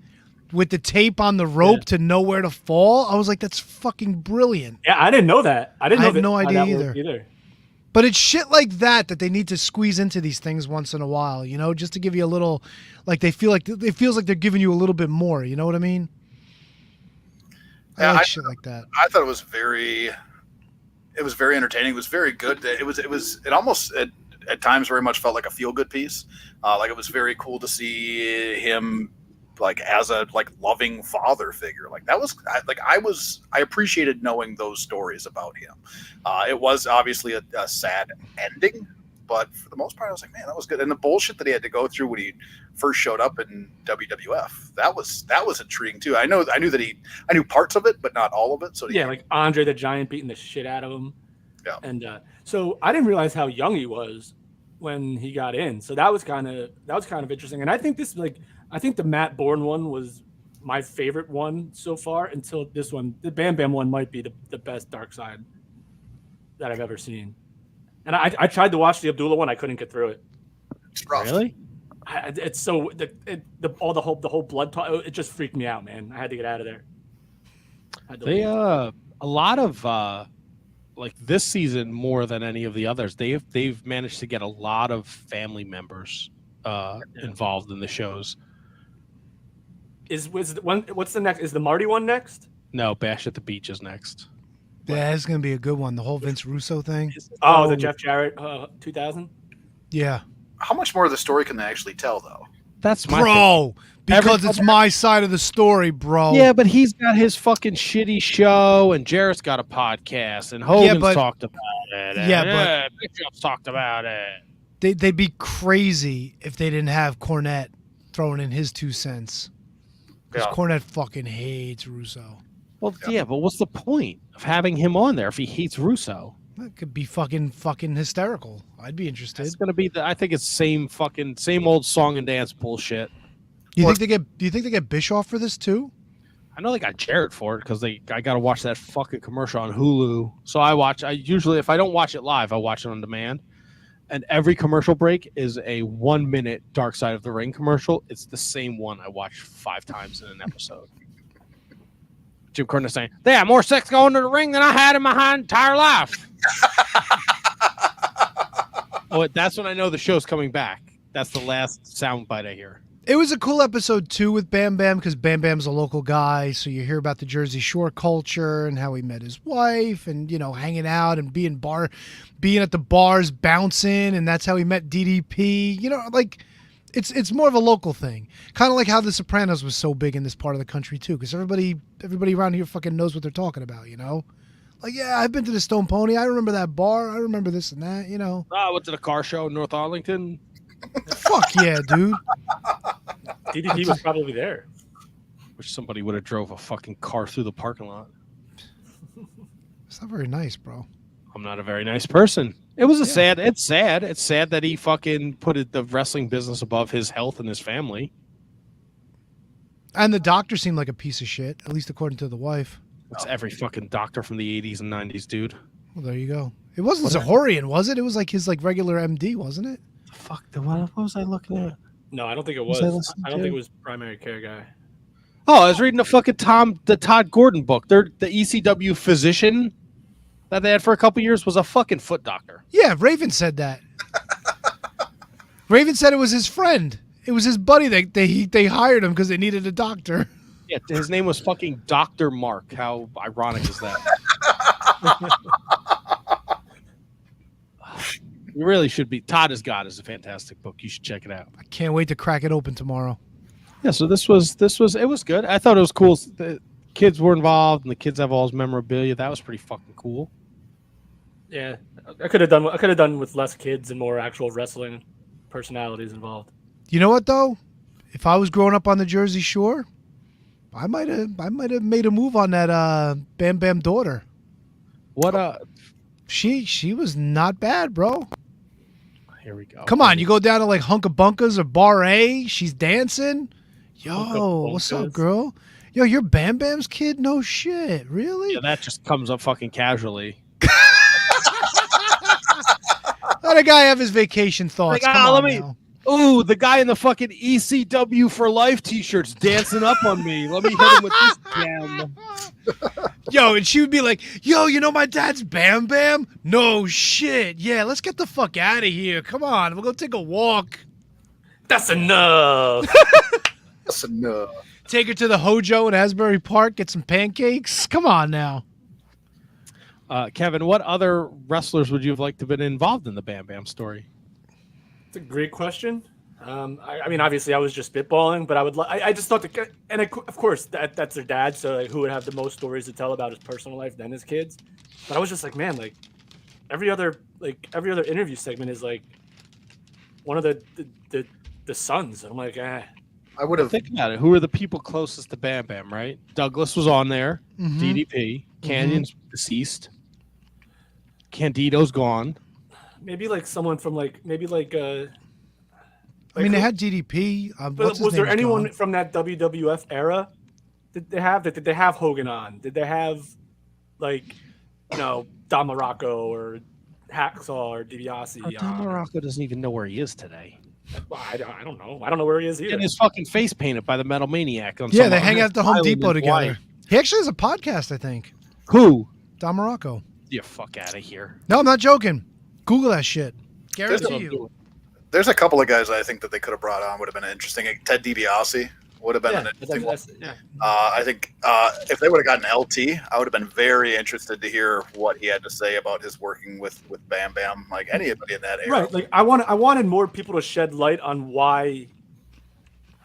with the tape on the rope to know where to fall, I was like, that's fucking brilliant. Yeah, I didn't know that. I didn't I know had that, no how idea that worked either. But it's shit like that they need to squeeze into these things once in a while, just to give you a little, like it feels like they're giving you a little bit more. You know what I mean? I like shit like that. I thought it was very entertaining. It was very good. It almost at times very much felt like a feel good piece. Like it was very cool to see him like as a loving father figure. Like that was I appreciated knowing those stories about him. It was obviously a sad ending, but for the most part I was like, man, that was good. And the bullshit that he had to go through when he first showed up in WWF, that was intriguing too. I knew parts of it, but not all of it. So yeah, like Andre the Giant beating the shit out of him. Yeah. And so I didn't realize how young he was when he got in. So that was kind of interesting. And I think the Matt Bourne one was my favorite one so far until this one. The Bam Bam one might be the best Dark Side that I've ever seen. And I tried to watch the Abdullah one. I couldn't get through it. It's rough. Really? It's so the whole blood talk. It just freaked me out, man. I had to get out of there. A lot of like this season more than any of the others. They've managed to get a lot of family members involved in the shows. What's the next? Is the Marty one next? No, Bash at the Beach is next. Yeah, it's gonna be a good one. The whole Vince Russo thing. Oh, the Jeff Jarrett 2000. Yeah, How much more of the story can they actually tell though? That's my bro. Because it's my side of the story, bro. Yeah, but he's got his fucking shitty show, and Jarrett's got a podcast, and Hogan's talked about it. But Bishop's talked about it. They'd be crazy if they didn't have Cornette throwing in his 2 cents. Because Cornette fucking hates Russo. Well, yeah, but what's the point of having him on there if he hates Russo? That could be fucking hysterical. I'd be interested. It's gonna be I think it's same old song and dance bullshit. Do you think they get Bischoff for this too? I know they got Jarrett for it because I got to watch that fucking commercial on Hulu. So I usually, if I don't watch it live, I watch it on demand. And every commercial break is a 1 minute Dark Side of the Ring commercial. It's the same one I watched 5 times in an episode. Jim Cornette saying, "They have more sex going to the ring than I had in my entire life." Oh, that's when I know the show's coming back. That's the last soundbite I hear. It was a cool episode too with Bam Bam because Bam Bam's a local guy, so you hear about the Jersey Shore culture and how he met his wife, and hanging out and being at the bars, bouncing, and that's how he met DDP. It's more of a local thing, kind of like how The Sopranos was so big in this part of the country too, because everybody around here fucking knows what they're talking about. Like, yeah, I've been to the Stone Pony. I remember that bar. I remember this and that. I went to the car show in North Arlington. Fuck yeah, dude. DDP was probably there. Wish somebody would have drove a fucking car through the parking lot. It's not very nice, bro. I'm not a very nice person. It was sad. It's sad. It's sad that he fucking put the wrestling business above his health and his family. And the doctor seemed like a piece of shit, at least according to the wife. It's every fucking doctor from the 80s and 90s, dude. Well, there you go. It wasn't Zahorian, was it? It was like his regular MD, wasn't it? What was I looking at? No, I don't think it was. I don't think it was primary care guy. Oh, I was reading the fucking Todd Gordon book. The ECW physician that they had for a couple years was a fucking foot doctor. Yeah, Raven said that. Raven said it was his friend. It was his buddy. They hired him because they needed a doctor. Yeah, his name was fucking Dr. Mark. How ironic is that? You really should be. Todd is God is a fantastic book. You should check it out. I can't wait to crack it open tomorrow. Yeah, so it was good. I thought it was cool. The kids were involved and the kids have all his memorabilia. That was pretty fucking cool. Yeah, I could have done with less kids and more actual wrestling personalities involved. You know what though? If I was growing up on the Jersey Shore, I might have made a move on that Bam Bam daughter. She was not bad, bro. Here we go. Come on, you go down to like Hunka Bunkas or Bar A, she's dancing. Yo, what's up, girl? Yo, you're Bam Bam's kid? No shit, really? Yeah, that just comes up fucking casually. Let a guy have his vacation thoughts. Like, Come on let now. Oh, the guy in the fucking ECW for Life t-shirts dancing up on me. Let me hit him with this jam. Yo, and she would be like, yo, you know my dad's Bam Bam? No shit. Yeah, let's get the fuck out of here. Come on, we'll go take a walk. That's enough. That's enough. Take her to the Hojo in Asbury Park, get some pancakes. Come on now. Kevin, what other wrestlers would you have liked to have been involved in the Bam Bam story? It's a great question. I mean, obviously, I was just spitballing, but I just thought of course, that's their dad, so like, who would have the most stories to tell about his personal life than his kids? But I was just like, man, like every other interview segment is like one of the sons. I'm like, I would have. Think about it. Who are the people closest to Bam Bam, right? Douglas was on there. Mhm. DDP. Canyon's deceased. Candido's gone. maybe like someone from like I mean, they had DDP. But was there anyone from that WWF era? Did they have Hogan on? Did they have like Don Morocco or Hacksaw or DiBiase? Don Morocco doesn't even know where he is today. Well, I don't know. I don't know where he is either. And his fucking face painted by the Metal Maniac. On Yeah, some they hang out at the Home island Depot in together. Hawaii. He actually has a podcast, I think. Who? Don Morocco. You fuck out of here. No, I'm not joking. Google that shit. Guarantee you. There's a couple of guys I think that they could have brought on would have been interesting. Ted DiBiase would have been an interesting one. I think if they would have gotten LT, I would have been very interested to hear what he had to say about his working with Bam Bam, like anybody in that era. Right. Like I wanted more people to shed light on why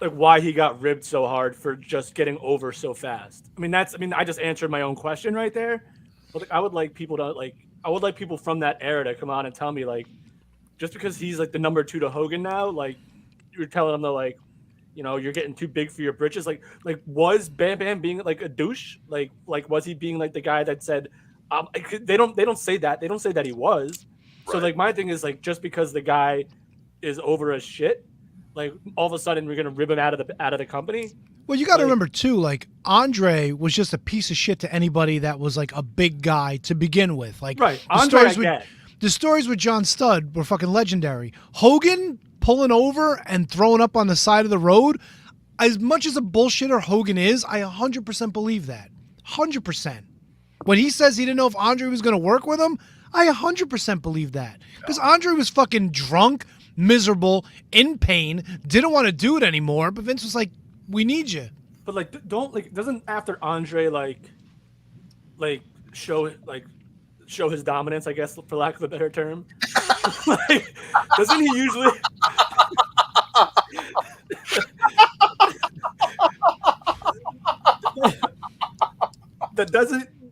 he got ribbed so hard for just getting over so fast. I just answered my own question right there. But I would like people from that era to come on and tell me like, just because he's like the number 2 to Hogan now, like you're telling him that you're getting too big for your britches. Like was Bam Bam being like a douche? Like was he being like the guy that said, they don't say that. They don't say that he was. Right. So like my thing is like, just because the guy is over as shit, like all of a sudden we're gonna rib him out of the company. Well, you got to remember too, like Andre was just a piece of shit to anybody that was like a big guy to begin with. Like, right, the stories with John Studd were fucking legendary. Hogan pulling over and throwing up on the side of the road, as much as a bullshitter Hogan is, I 100% believe that. 100%. When he says he didn't know if Andre was going to work with him, I 100% believe that. Because Andre was fucking drunk, miserable, in pain, didn't want to do it anymore, but Vince was like, we need you. But doesn't after Andre show his dominance, I guess, for lack of a better term, doesn't he usually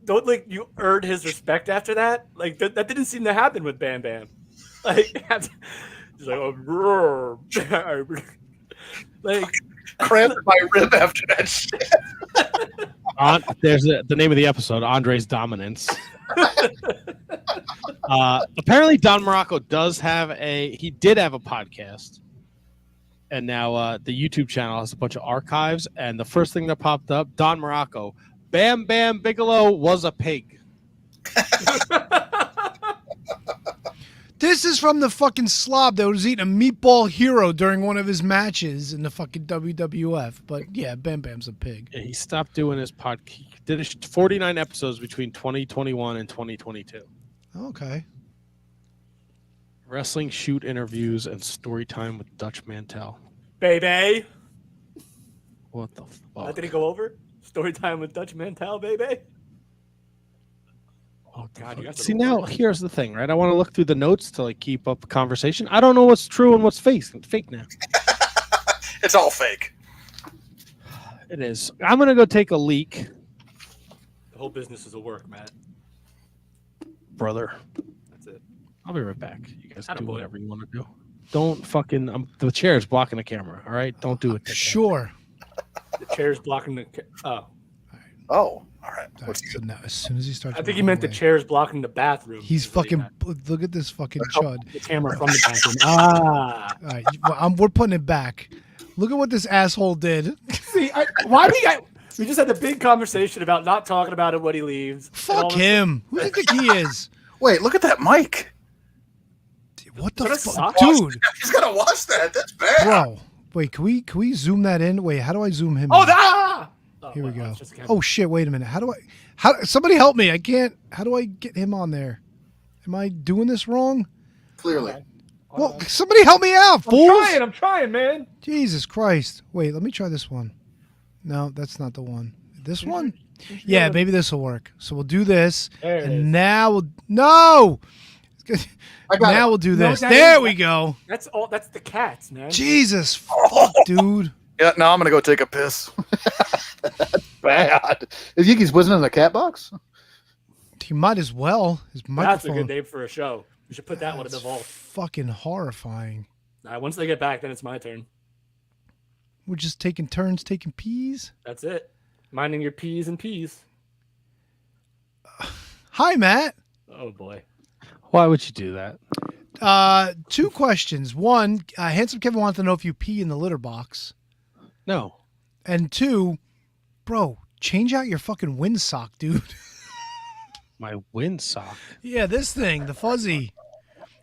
don't you earn his respect after that? Like that didn't seem to happen with Bam Bam. Like he's like like cramped my rib after that shit. There's the name of the episode, Andre's Dominance. Apparently Don Morocco did have a podcast, and now the YouTube channel has a bunch of archives, and the first thing that popped up, Don Morocco, Bam Bam Bigelow was a pig. This is from the fucking slob that was eating a meatball hero during one of his matches in the fucking WWF. But yeah, Bam Bam's a pig. Yeah, he stopped doing his podcast. He did 49 episodes between 2021 and 2022. Okay. Wrestling shoot interviews and story time with Dutch Mantel. Baby. What the fuck? Did he go over? Story time with Dutch Mantel, baby. Oh God! See, now here's the thing, right? I want to look through the notes to like keep up a conversation. I don't know what's true and what's fake now. It's all fake. It is. I'm gonna go take a leak. The whole business is a work, Matt. Brother. That's it. I'll be right back. You guys do Attaboy. whatever you want to do. Don't fucking. The chair is blocking the camera. All right, don't do it. Sure. The chair's blocking the. Oh. All right. So now, as soon as he starts, I think he meant the chairs blocking the bathroom. He's fucking. Look at this fucking chud. The camera from the bathroom. All right, we're putting it back. Look at what this asshole did. See, we just had a big conversation about not talking about it when he leaves. Fuck him. Who do you think he is? Wait, look at that mic. What the Is that a fuck, sock? dude? He's got to watch that. That's bad. Bro, wait, can we zoom that in? Wait, how do I zoom him? Oh, in? that! Here we well, go. it's just a camera. Oh shit! Wait a minute. How? Somebody help me! I can't. How do I get him on there? Am I doing this wrong? Clearly. Well, somebody help me out, fools! I'm trying, man. Jesus Christ! Wait, let me try this one. No, that's not the one. This one? Yeah, maybe this will work. So we'll do this, There it and is. now we'll now. I got Now it. we'll do No, this. that There is- we go. That's all. That's the cats, man. Jesus, fuck, dude. Yeah, now I'm going to go take a piss. That's bad. Is Yuki's wasn't in the cat box? He might as well. His That's a microphone. good name for a show. We should put that one in the That's vault. fucking horrifying. Once they get back, then it's my turn. We're just taking turns taking peas. That's it. Minding your P's and P's. Hi, Matt. Oh boy. Why would you do that? 2 questions. One, Handsome Kevin wants to know if you pee in the litter box. No. And 2, bro, change out your fucking windsock, dude. My windsock. Yeah, this thing, the fuzzy.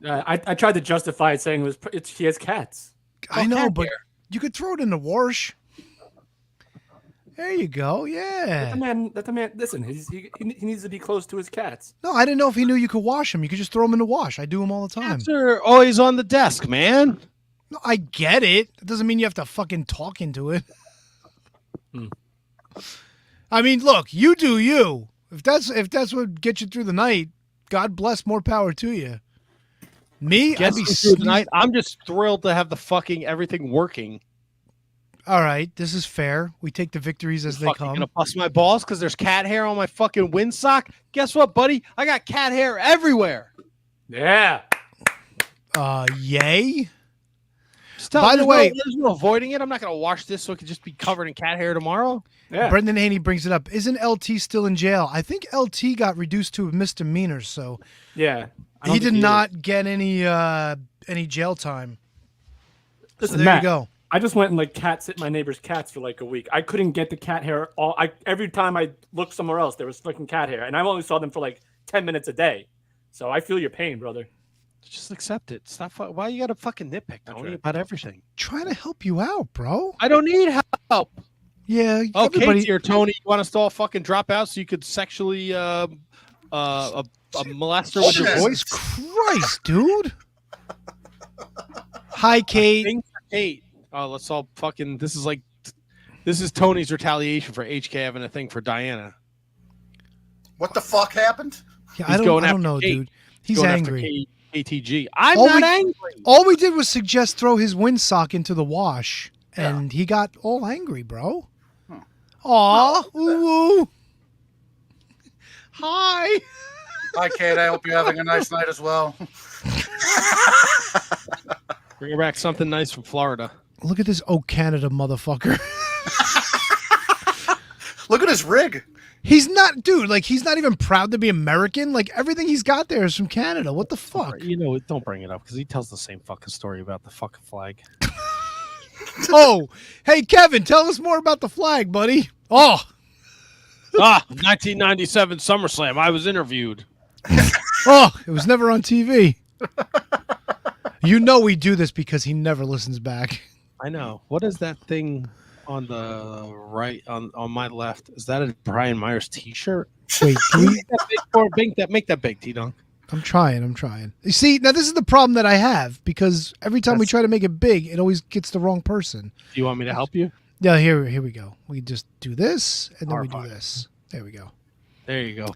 I tried to justify it, saying he has cats. I know, but you could throw it in the wash. There you go. Let Yeah. the man. Listen, he needs to be close to his cats. No, I didn't know if he knew you could wash them. You could just throw them in the wash. I do them all the time. Cats are always on the desk, man. No, I get it. That doesn't mean you have to fucking talk into it. I mean, look, you do you. If that's what gets you through the night, God bless, more power to you. Me, Guess I'd be through the night. I'm just thrilled to have the fucking everything working. All right, this is fair. We take the victories as they Fucking come. gonna bust my balls because there's cat hair on my fucking windsock. Guess what, buddy? I got cat hair everywhere. Yeah. Yay. Just tell By me, the way- there's no avoiding it. I'm not gonna wash this so it can just be covered in cat hair tomorrow. Yeah. Brendan Haney brings it up. Isn't LT still in jail? I think LT got reduced to a misdemeanor, so Yeah. I he don't did think not get any jail time. Listen, So there Matt, you go. I just went and like cat sit my neighbor's cats for like a week. I couldn't get the cat hair. Every time I looked somewhere else, there was fucking cat hair, and I only saw them for like 10 minutes a day. So I feel your pain, brother. Just accept it. Stop. Why you gotta fucking nitpick, Tony, right. about everything? Trying to help you out, bro. I don't need help. Yeah, Oh, everybody. Kate's here, Tony. You want us to all fucking drop out so you could sexually a molester with your voice? Christ, dude. Hi, Kate. Thing for Kate. Oh, let's all fucking. This is Tony's retaliation for HK having a thing for Diana. What the fuck happened? Yeah, He's I going don't after know, Kate. dude. He's Going angry. after KTG. I'm All not we- angry. All we did was suggest throw his windsock into the wash, and he got all angry, bro. Aw, ooh, ooh. Hi. Hi, Kate. I hope you're having a nice night as well. Bring her back something nice from Florida. Look at this Oh Canada motherfucker. Look at his rig. He's not, dude, like, he's not even proud to be American. Like, everything he's got there is from Canada. What the fuck? You know, don't bring it up because he tells the same fucking story about the fucking flag. Oh, hey, Kevin, tell us more about the flag, buddy. Oh, 1997 SummerSlam. I was interviewed. oh, it was never on TV. You know we do this because he never listens back. I know. What is that thing on the right on my left? Is that a Brian Myers T-shirt? Wait, can we, Make that big, or make that big, T-Dunk. I'm trying. You see, now this is the problem that I have because every time we try to make it big, it always gets the wrong person. Do you want me to help you? Yeah, here we go. We just do this, and then we do Horrifying. this. There we go. There you go.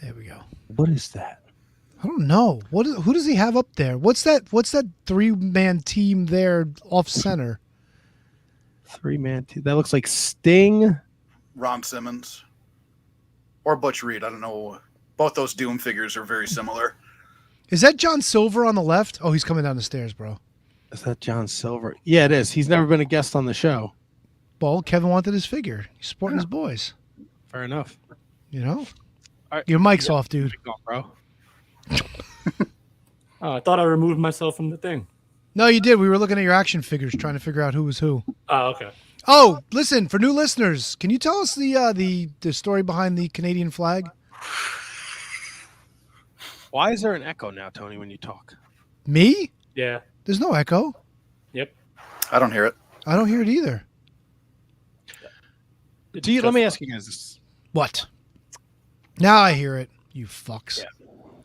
There we go. What is that? I don't know. Who does he have up there? What's that 3-man team there off center? 3-man team. That looks like Sting. Ron Simmons. Or Butch Reed. I don't know. Both those Doom figures are very similar. Is that John Silver on the left? Oh, he's coming down the stairs, bro. Is that John Silver? Yeah, it is. He's never been a guest on the show. Well, Kevin wanted his figure. He's supporting his boys. Fair enough. You know? All right. Your mic's off, dude. Keep going, bro. Oh, I thought I removed myself from the thing. No, you did. We were looking at your action figures, trying to figure out who was who. Oh, okay. Oh, listen, for new listeners, can you tell us the story behind the Canadian flag? Why is there an echo now, Tony, when you talk? Me? Yeah. There's no echo. Yep. I don't hear it. I don't hear it either. Let me ask you guys this. What? Now I hear it. You fucks.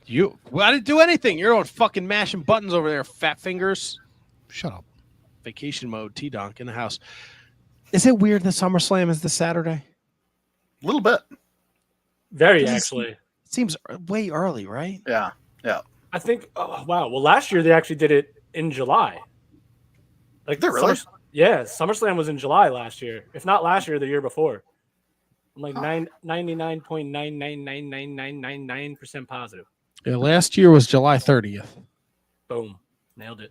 Yeah. I didn't do anything. You're all fucking mashing buttons over there, fat fingers. Shut up. Vacation mode, T-Donk in the house. Is it weird that SummerSlam is this Saturday? A little bit. Very, This is- actually. It seems way early, right? Yeah. I think, oh, wow. Well, last year they actually did it in July. Like, Did they really? Yeah, SummerSlam was in July last year. If not last year, the year before. I'm like 99.9999999% positive. Yeah, last year was July 30th. Boom. Nailed it.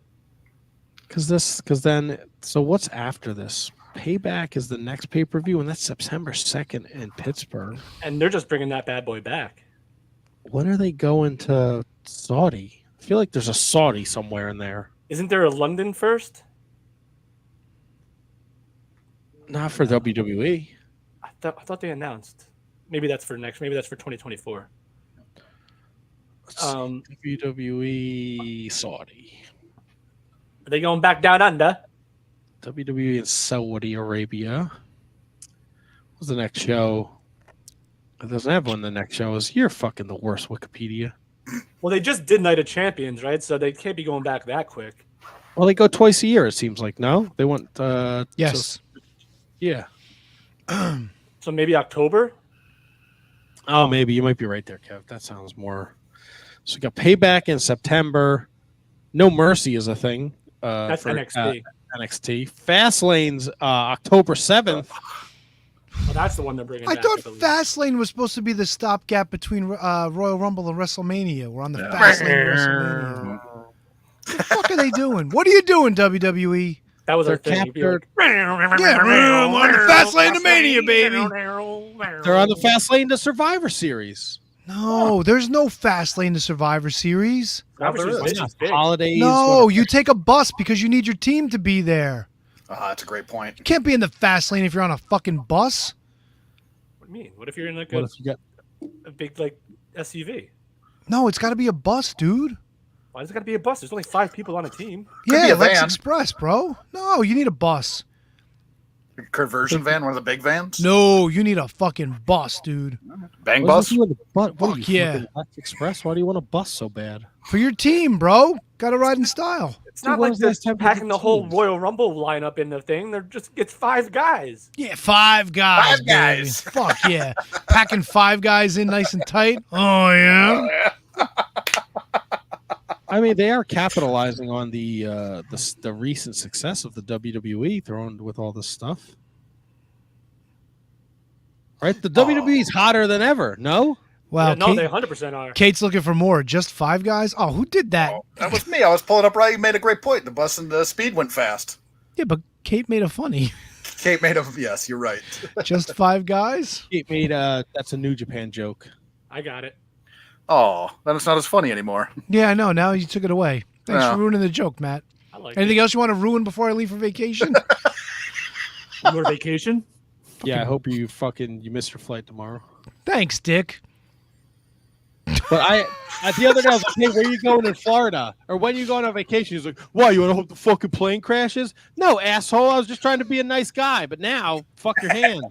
So what's after this? Payback is the next pay-per-view, and that's September 2nd in Pittsburgh. And they're just bringing that bad boy back. When are they going to Saudi? I feel like there's a Saudi somewhere in there. Isn't there a London first? Not for WWE. I thought they announced. Maybe that's for 2024. Let's see. WWE Saudi. Are they going back down under? WWE in Saudi Arabia. What's the next show? It doesn't have one. The next show is you're fucking the worst Wikipedia. Well, they just did Night of Champions, right? So they can't be going back that quick. Well, they go twice a year. It seems like no. They went. Yes. Yeah. So maybe October? Oh, maybe you might be right there, Kev. That sounds more. So we got Payback in September. No Mercy is a thing. That's for, NXT. NXT. Fastlane's October 7th. Well, that's the one they're bringing I back. thought believe. Fastlane was supposed to be the stopgap between Royal Rumble and WrestleMania. We're on the Fastlane WrestleMania. What the fuck are they doing? What are you doing, WWE? That was They're our thing. You'd be like, Yeah, we're on the Fastlane to Mania, baby. They're on the Fastlane to Survivor Series. No, there's no Fastlane to Survivor Series. Survivor Series is big. Holidays. No, you take a bus because you need your team to be there. That's a great point. You can't be in the Fastlane if you're on a fucking bus. What do you mean? What if you're in like What if you got? a big like SUV? No, it's got to be a bus, dude. Why does it got to be a bus? There's only 5 people on a team. be Yeah, a Lex van. Express, bro. No, you need a bus. Conversion van, one of the big vans. No, you need a fucking bus, dude. Bang What bus. is it with a What are Fuck you, yeah. fucking Lex Express? Why do you want a bus so bad? For your team, bro. Got to ride in style. It's Dude, not when like was the last they're time we packing did the whole teams? Royal Rumble lineup in the thing. It's 5 guys. Yeah, 5 guys. Five guys. Baby. Fuck yeah. Packing 5 guys in nice and tight. Oh, yeah. I mean, they are capitalizing on the recent success of the WWE, thrown with all this stuff. Right, the WWE's hotter than ever. No, Wow. Yeah, no, Kate- they 100% are. Kate's looking for more. Just 5 guys? Oh, who did that? Oh, that was me. I was pulling up right. You made a great point. The bus and the speed went fast. Yeah, but Kate made a funny. Kate made a yes. You're right. Just 5 guys? it made that's a New Japan joke. I got it. Oh, then it's not as funny anymore. Yeah, I know. Now you took it away. Thanks Yeah. for ruining the joke, Matt. I like Anything else you want to ruin before I leave for vacation? it. Your vacation? Yeah, I hope you miss your flight tomorrow. Thanks, Dick. But the other day I was like, hey, where are you going in Florida? Or when you going on vacation? He's like, why, you want to hope the fucking plane crashes? No, asshole. I was just trying to be a nice guy. But now, fuck your hand.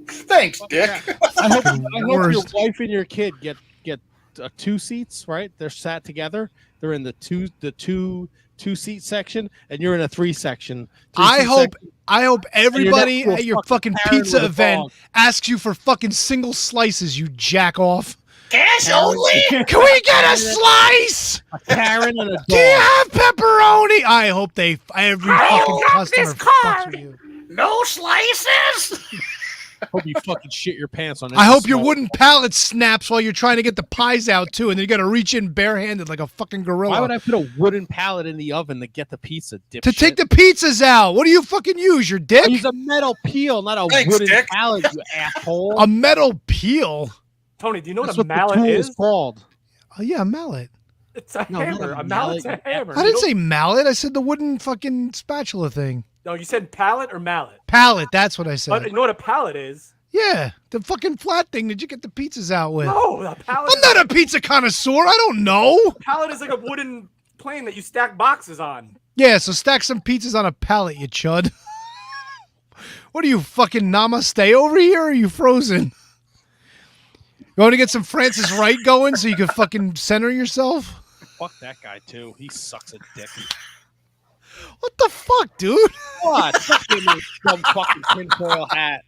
Thanks, Dick. I hope your Worst. wife and your kid get 2 seats, right? They're sat together. They're in the two seat section, and you're in a 3 section. I hope section. everybody next to a at your fucking fucking Karen pizza with a event dog. asks you for fucking single slices, you jack off. Cash only. Can we get a slice? A Karen and a Do you dog. have pepperoni? I hope every fucking customer fucks with you. No slices. Hope you fucking shit your pants on it. I hope your wooden pallet snaps while you're trying to get the pies out too, and then you got to reach in barehanded like a fucking gorilla. Why would I put a wooden pallet in the oven to get the pizza? to Dipshit? take the pizzas out? What do you fucking use? Your I dick? use a metal peel, not a Thanks, wooden Dick. pallet, you asshole. A metal peel? Tony, do you know That's what a what the mallet tool is? is called. Oh yeah, a mallet. It's a No, not hammer. a A mallet's a mallet. hammer. I You didn't don't- say mallet. I said the wooden fucking spatula thing. No, you said pallet or mallet. Pallet. That's what I But said. you know what a pallet is? Yeah, the fucking flat thing that you get the pizzas out with. No, the pallet. I'm not a pizza connoisseur. I don't know. Pallet is like a wooden plane that you stack boxes on. Yeah, so stack some pizzas on a pallet, you chud. What are you, fucking namaste over here, or are you frozen? You want to get some Francis Wright going so you can fucking center yourself? Fuck that guy too. He sucks a dick. What the fuck, dude? What? Fuck him in his dumb fucking tinfoil hat.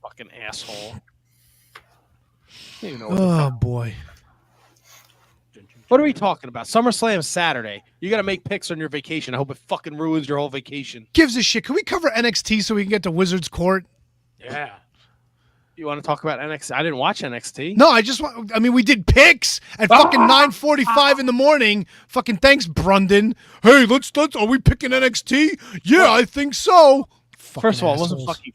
Fucking asshole. I don't even know what the Oh, fuck- boy. What are we talking about? SummerSlam Saturday. You got to make picks on your vacation. I hope it fucking ruins your whole vacation. Gives a shit. Can we cover NXT so we can get to Wizards Court? Yeah. You want to talk about NXT? I didn't watch NXT. No, I mean, we did picks at fucking 9:45 in the morning. Fucking thanks, Brundon. Hey, are we picking NXT? Yeah, I think so. First of all, it Fucking wasn't assholes. fucking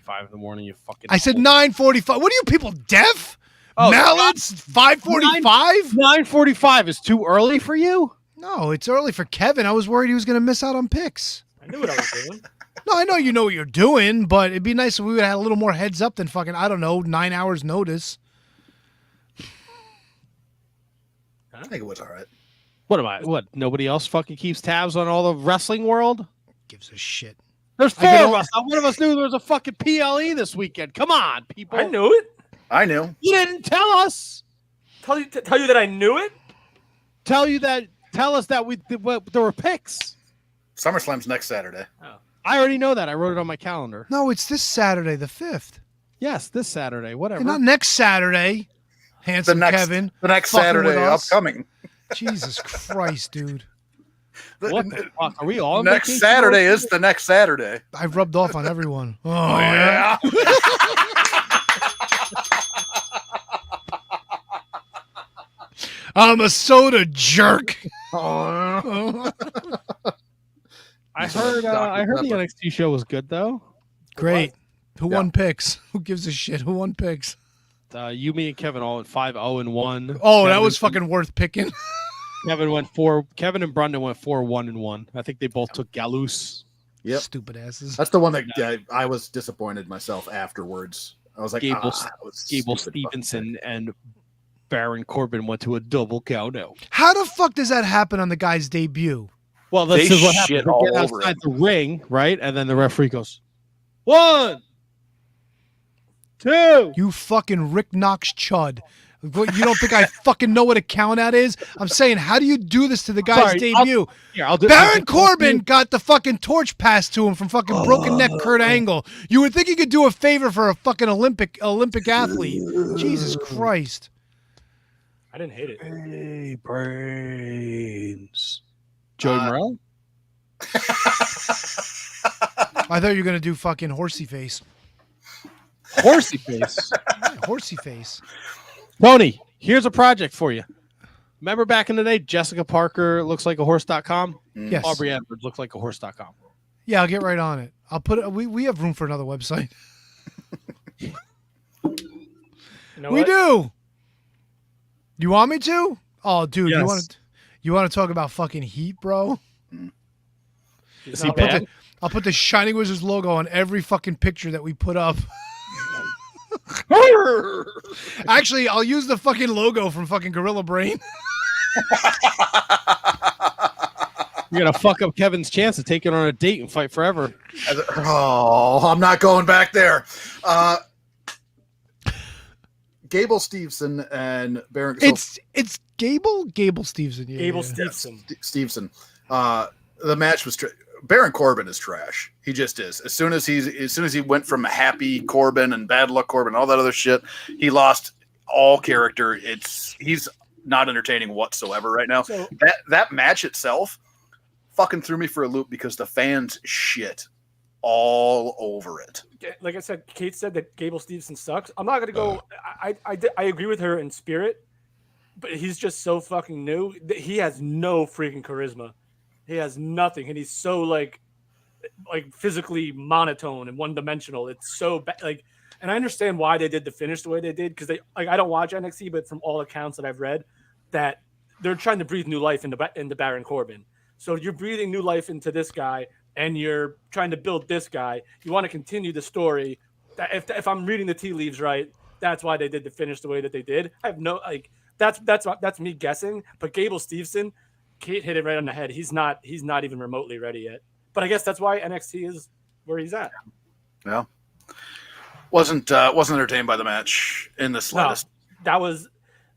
5:45 in the morning. You fucking. I said 9:45. What are you people, deaf? Oh, Mallets? 5:45? 9:45 is too early for you. No, it's early for Kevin. I was worried he was going to miss out on picks. I knew what I was doing. No, I know you know what you're doing, but it'd be nice if we would have had a little more heads up than fucking, I don't know, 9 hours notice. I think it was all right. What am I? What? Nobody else fucking keeps tabs on all the wrestling world. Gives a shit. There's I four get of all- us. Not one of us knew there was a fucking PLE this weekend. Come on, people. I knew it. I knew. You didn't tell us. Tell you that I knew it. Tell us that there were picks. SummerSlam's next Saturday. I already know that. I wrote it on my calendar. No, it's this Saturday, the 5th. Yes, this Saturday. Whatever. And not next Saturday. The Handsome next, Kevin. the next fucking Saturday with us. upcoming. Jesus Christ, dude. What the fuck? Are we all on Next vacation Saturday already? is the next Saturday. I've rubbed off on everyone. Oh, yeah. I'm a soda jerk. I heard. I heard the NXT show was good though. Great. Who Yeah. won picks? Who gives a shit? Who won picks? You, me, and Kevin all at 5-0-1. Oh, that Kevin- was fucking worth picking. Kevin went 4. Kevin and Brendan went 4-1-1. I think they both took Gallows. Yep. Stupid asses. That's the one that I was disappointed myself afterwards. I was like, Gable, that was Gable stupid fucking Stevenson and Baron Corbin went to a double count out. How the fuck does that happen on the guy's debut? Well, this They is what shit happened. They all get over outside it. the ring, right? And then the referee goes, 1, 2. You fucking Rick Knox chud. What, you don't think I fucking know what a count out is? I'm saying, how do you do this to the guy's Sorry, debut? Here, I'll do Baron Corbin got the fucking torch passed to him from fucking broken neck Kurt Angle. You would think he could do a favor for a fucking Olympic athlete. Jesus Christ. I didn't hate it. Hey, brains. Joey Morrell? I thought you were gonna do fucking horsey face. Horsey face. Yeah, horsey face. Tony, here's a project for you. Remember back in the day, Jessica Parker looks like a horse.com? Yes. Aubrey Edwards looks like a horse.com. Yeah, I'll get right on it. I'll put it. We have room for another website. You know We what? do. You want me to? Oh, dude, Yes. you want to talk about fucking heat, bro? Is he Not bad? I'll put the Shining Wizards logo on every fucking picture that we put up. Actually, I'll use the fucking logo from fucking Gorilla Brain. You're going to fuck up Kevin's chance of taking on a date and fight forever. Oh, I'm not going back there. Gable Stevenson and Baron. It's Gable Stevenson. Yeah, Gable yeah. Stevenson. Stevenson. The match was Baron Corbin is trash. He just is. As soon as he went from happy Corbin and bad luck Corbin, all that other shit, he lost all character. He's not entertaining whatsoever right now. So- That match itself fucking threw me for a loop because the fans shit all over it. Like I said, Kate said that Gable Stevenson sucks. I'm not gonna go. I agree with her in spirit, but he's just so fucking new. He has no freaking charisma. He has nothing, and he's so like physically monotone and one dimensional. It's so bad. And I understand why they did the finish the way they did because I don't watch NXT, but from all accounts that I've read, that they're trying to breathe new life into Baron Corbin. So you're breathing new life into this guy and you're trying to build this guy, you want to continue the story. That if I'm reading the tea leaves right, that's why they did the finish the way that they did. I have no that's me guessing. But Gable Steveson, Kate hit it right on the head. He's not even remotely ready yet. But I guess that's why NXT is where he's at. Yeah. Wasn't entertained by the match in the slightest. No,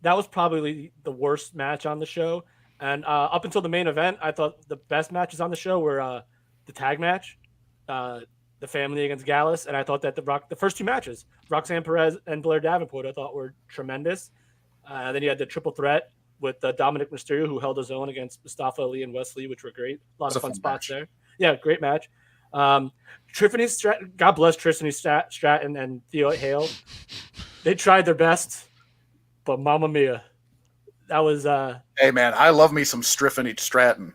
that was probably the worst match on the show. And up until the main event, I thought the best matches on the show were the tag match, the family against Gallus, and I thought that the first two matches, Roxanne Perez and Blair Davenport, I thought were tremendous. Then you had the triple threat with Dominic Mysterio, who held his own against Mustafa Ali and Wesley, which were great. A lot of fun spots there. Yeah, great match. Tiffany Stratton, God bless Tiffany Stratton and Theo Hale. They tried their best, but Mamma Mia. That was hey man, I love me some Tiffany Stratton.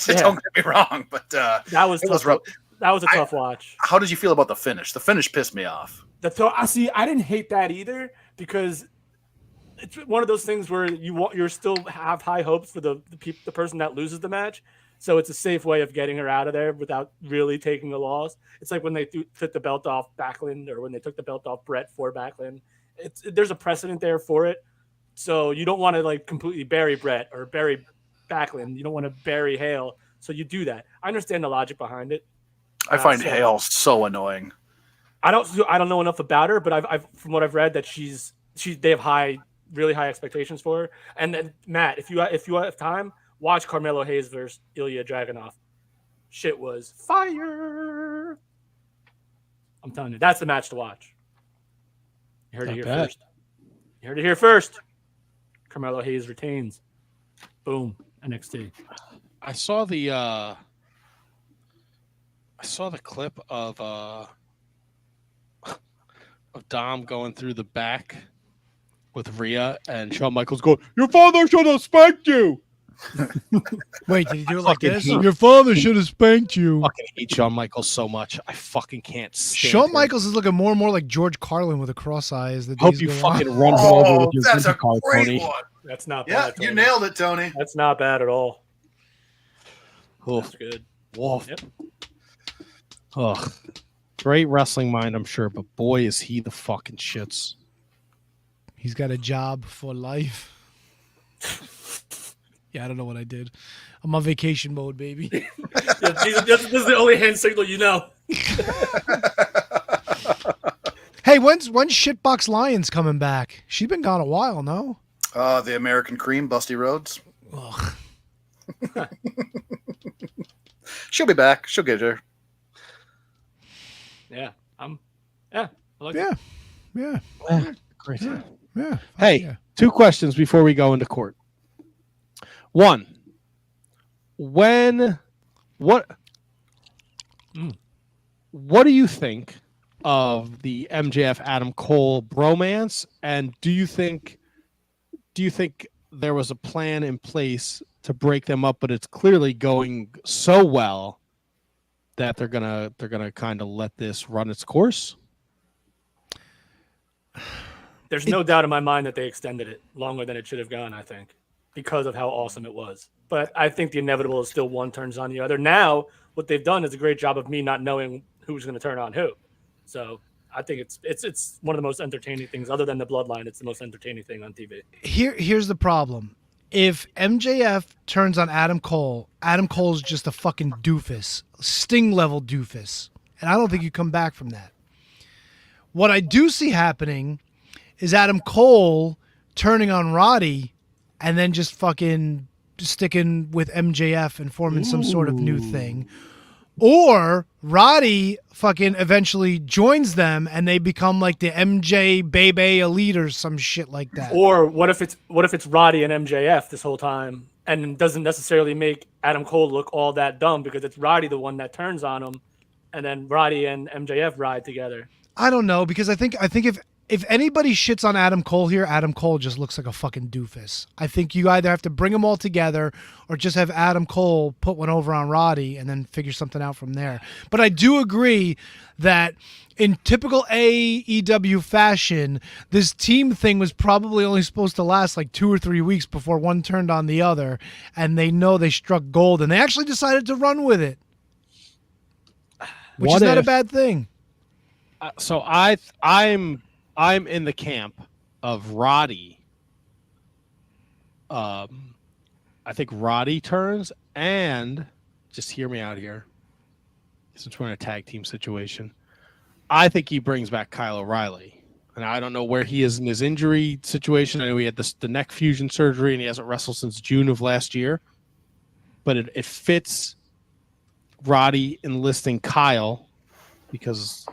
Don't get me wrong, but that was tough. rough. That was a tough watch. How did you feel about the finish? The finish pissed me off. I didn't hate that either because it's one of those things where you're still have high hopes for the person that loses the match. So it's a safe way of getting her out of there without really taking a loss. It's like when they took the belt off Backlund or when they took the belt off Brett for Backlund. There's a precedent there for it. So you don't want to like completely bury Brett or bury Backlund. You don't want to bury Hale. So you do that. I understand the logic behind it. I find Hale so annoying. I don't know enough about her, but I've from what I've read that they have really high expectations for her. And then Matt, if you have time, watch Carmelo Hayes versus Ilya Dragunov. Shit was fire. I'm telling you, that's the match to watch. You heard it here first. You heard it here first. Carmelo Hayes retains. Boom. NXT. I saw the clip of Dom going through the back with Rhea and Shawn Michaels going, "Your father should have spanked you." Wait, did he do it like this? Your father should have spanked you. I fucking hate Shawn Michaels so much. I fucking can't stand Shawn him. Michaels is looking more and more like George Carlin with a cross eye as the Hope days you go fucking on. run him over with your That's a car, great Tony. one. That's not Yeah, bad. you Tony. nailed it, Tony. That's not bad at all. Oh, That's good. wolf. Yep. Ugh. Great wrestling mind, I'm sure, but boy, is he the fucking shits. He's got a job for life. Yeah, I don't know what I did. I'm on vacation mode, baby. This is the only hand signal you know. Hey, when's Shitbox Lions coming back? She's been gone a while, no? The American Cream, Busty Rhodes. Ugh. She'll be back. She'll get her. Yeah. I like Yeah. it. Yeah. Great. Yeah. Hey, Yeah. 2 questions before we go into court. 1, what do you think of the MJF Adam Cole bromance, and do you think there was a plan in place to break them up, but it's clearly going so well that they're gonna kind of let this run its course? There's no doubt in my mind that they extended it longer than it should have gone, I think, because of how awesome it was. But I think the inevitable is still one turns on the other. Now, what they've done is a great job of me not knowing who's going to turn on who. So I think it's one of the most entertaining things, other than the bloodline. It's the most entertaining thing on TV. Here's the problem. If MJF turns on Adam Cole's just a fucking doofus, Sting level doofus. And I don't think you come back from that. What I do see happening is Adam Cole turning on Roddy and then just fucking sticking with MJF and forming some sort of new thing. Or Roddy fucking eventually joins them and they become like the MJ Bebe Elite or some shit like that. Or what if it's Roddy and MJF this whole time and doesn't necessarily make Adam Cole look all that dumb because it's Roddy the one that turns on him, and then Roddy and MJF ride together. I don't know, because I think if anybody shits on Adam Cole here, Adam Cole just looks like a fucking doofus. I think you either have to bring them all together or just have Adam Cole put one over on Roddy and then figure something out from there. But I do agree that in typical AEW fashion, this team thing was probably only supposed to last like 2 or 3 weeks before one turned on the other, and they know they struck gold, and they actually decided to run with it. which What is not a if- bad thing. So I'm in the camp of Roddy. I think Roddy turns, and just hear me out here. Since we're in a tag team situation, I think he brings back Kyle O'Reilly, and I don't know where he is in his injury situation. I know he had the neck fusion surgery, and he hasn't wrestled since June of last year. But it fits Roddy enlisting Kyle because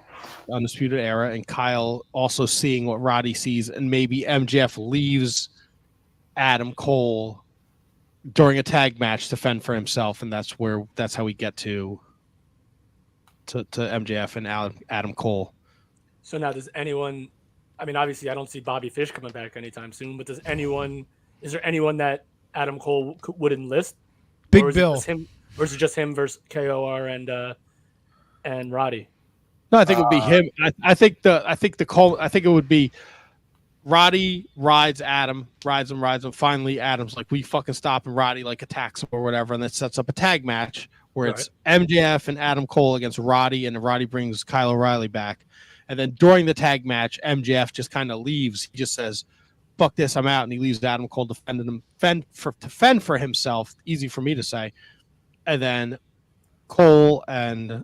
Undisputed Era, and Kyle also seeing what Roddy sees, and maybe MJF leaves Adam Cole during a tag match to fend for himself, and that's how we get to MJF and Adam Cole. So now, does anyone? I mean, obviously, I don't see Bobby Fish coming back anytime soon. But is there anyone that Adam Cole would enlist? Big or is Bill. It just him, or is it just him versus KOR and Roddy? No, I think it would be him. I think it would be Roddy rides Adam, rides him. Finally, Adam's like, we fucking stop, and Roddy like attacks him or whatever, and that sets up a tag match where it's MJF and Adam Cole against Roddy, and Roddy brings Kyle O'Reilly back. And then during the tag match, MJF just kind of leaves. He just says, "Fuck this, I'm out," and he leaves Adam Cole to fend for himself. Easy for me to say. And then Roddy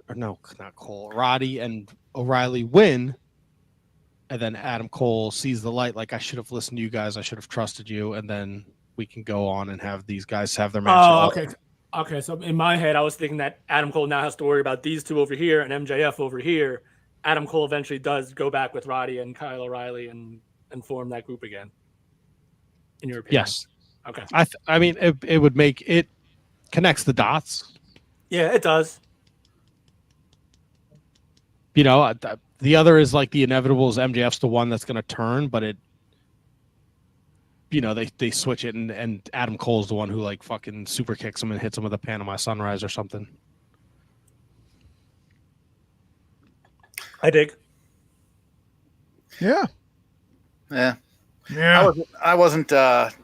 and O'Reilly win, and then Adam Cole sees the light, like, I should have listened to you guys, I should have trusted you, and then we can go on and have these guys have their match. Oh, okay. So in my head, I was thinking that Adam Cole now has to worry about these two over here and MJF over here. Adam Cole eventually does go back with Roddy and Kyle O'Reilly and form that group again. In your opinion? Yes. Okay. I mean, it would make it connects the dots. Yeah, it does. You know, the other is like the inevitable is MJF's the one that's going to turn, but they switch it, and Adam Cole's the one who like fucking super kicks him and hits him with a Panama Sunrise or something. I dig. Yeah. Yeah. Yeah. I wasn't like,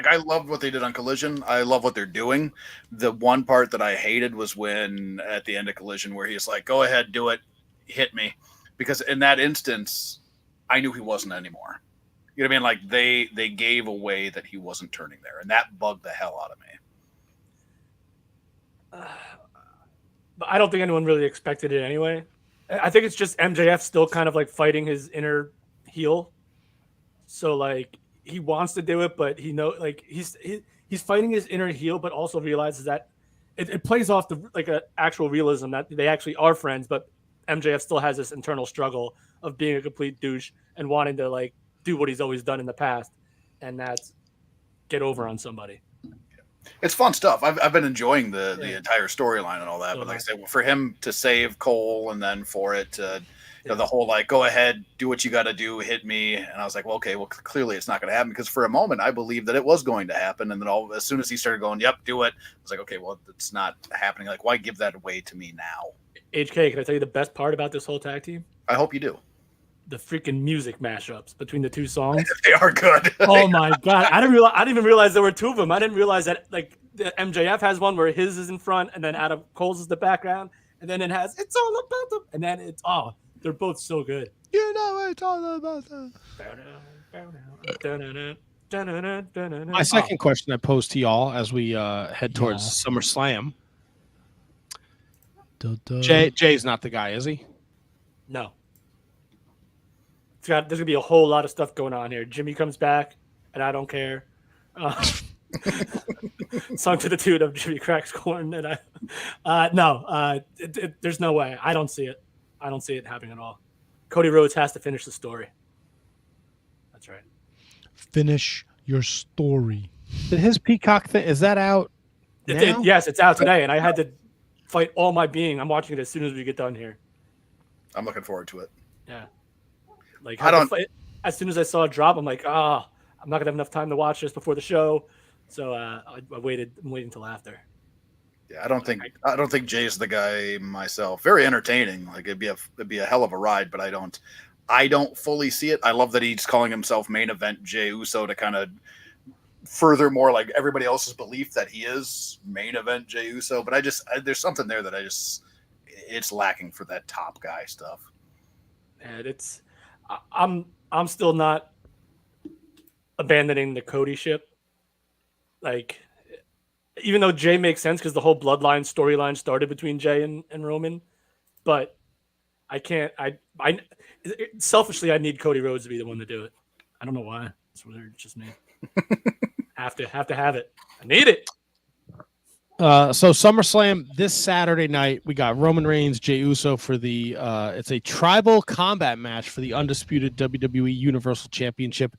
I loved what they did on Collision. I love what they're doing. The one part that I hated was when at the end of Collision where he's like, "Go ahead, do it, hit me," because in that instance, I knew he wasn't anymore. You know what I mean? Like they gave away that he wasn't turning there, and that bugged the hell out of me. But I don't think anyone really expected it anyway. I think it's just MJF still kind of like fighting his inner heel. So like he wants to do it, but like he's fighting his inner heel, but also realizes that it plays off the like an actual realism that they actually are friends, but MJF still has this internal struggle of being a complete douche and wanting to like do what he's always done in the past, and that's get over on somebody. It's fun stuff. I've been enjoying the entire storyline and all that. So but like I said, for him to save Cole and then for it to, the whole like, go ahead, do what you got to do, hit me. And I was like, well, okay, well, clearly it's not going to happen, because for a moment I believed that it was going to happen. And then as soon as he started going, yep, do it, I was like, okay, well, it's not happening. Like, why give that away to me now? HK, can I tell you the best part about this whole tag team? I hope you do. The freaking music mashups between the two songs. They are good. Oh my god! I didn't even realize there were two of them. I didn't realize that like the MJF has one where his is in front and then Adam Cole's is the background, and then it has "It's All About Them," and then they're both so good. You know it's all about that. My second question I pose to y'all as we head towards SummerSlam. Jay's not the guy, is he? No. There's gonna be a whole lot of stuff going on here. Jimmy comes back, and I don't care. Song to the tune of Jimmy cracks corn, and there's no way. I don't see it. I don't see it happening at all. Cody Rhodes has to finish the story. That's right. Finish your story. Did his Peacock thing, is that out now? Yes, it's out today, and I had to fight all my being. I'm watching it as soon as we get done here. I'm looking forward to it. Yeah. Like as soon as I saw it drop, I'm like, I'm not gonna have enough time to watch this before the show, so I waited. I'm waiting until after. Yeah, I don't think Jay's the guy myself. Very entertaining. Like it'd be a hell of a ride, but I don't fully see it. I love that he's calling himself Main Event Jay Uso to kind of furthermore like everybody else's belief that he is Main Event Jay Uso. But there's something there that it's lacking for that top guy stuff. And I'm still not abandoning the Cody ship. Like, even though Jay makes sense because the whole bloodline storyline started between Jay and Roman, but I can't. I selfishly I need Cody Rhodes to be the one to do it. I don't know why. It's just me. have to have it. I need it. So SummerSlam this Saturday night, we got Roman Reigns, Jey Uso for the it's a tribal combat match for the undisputed WWE Universal Championship.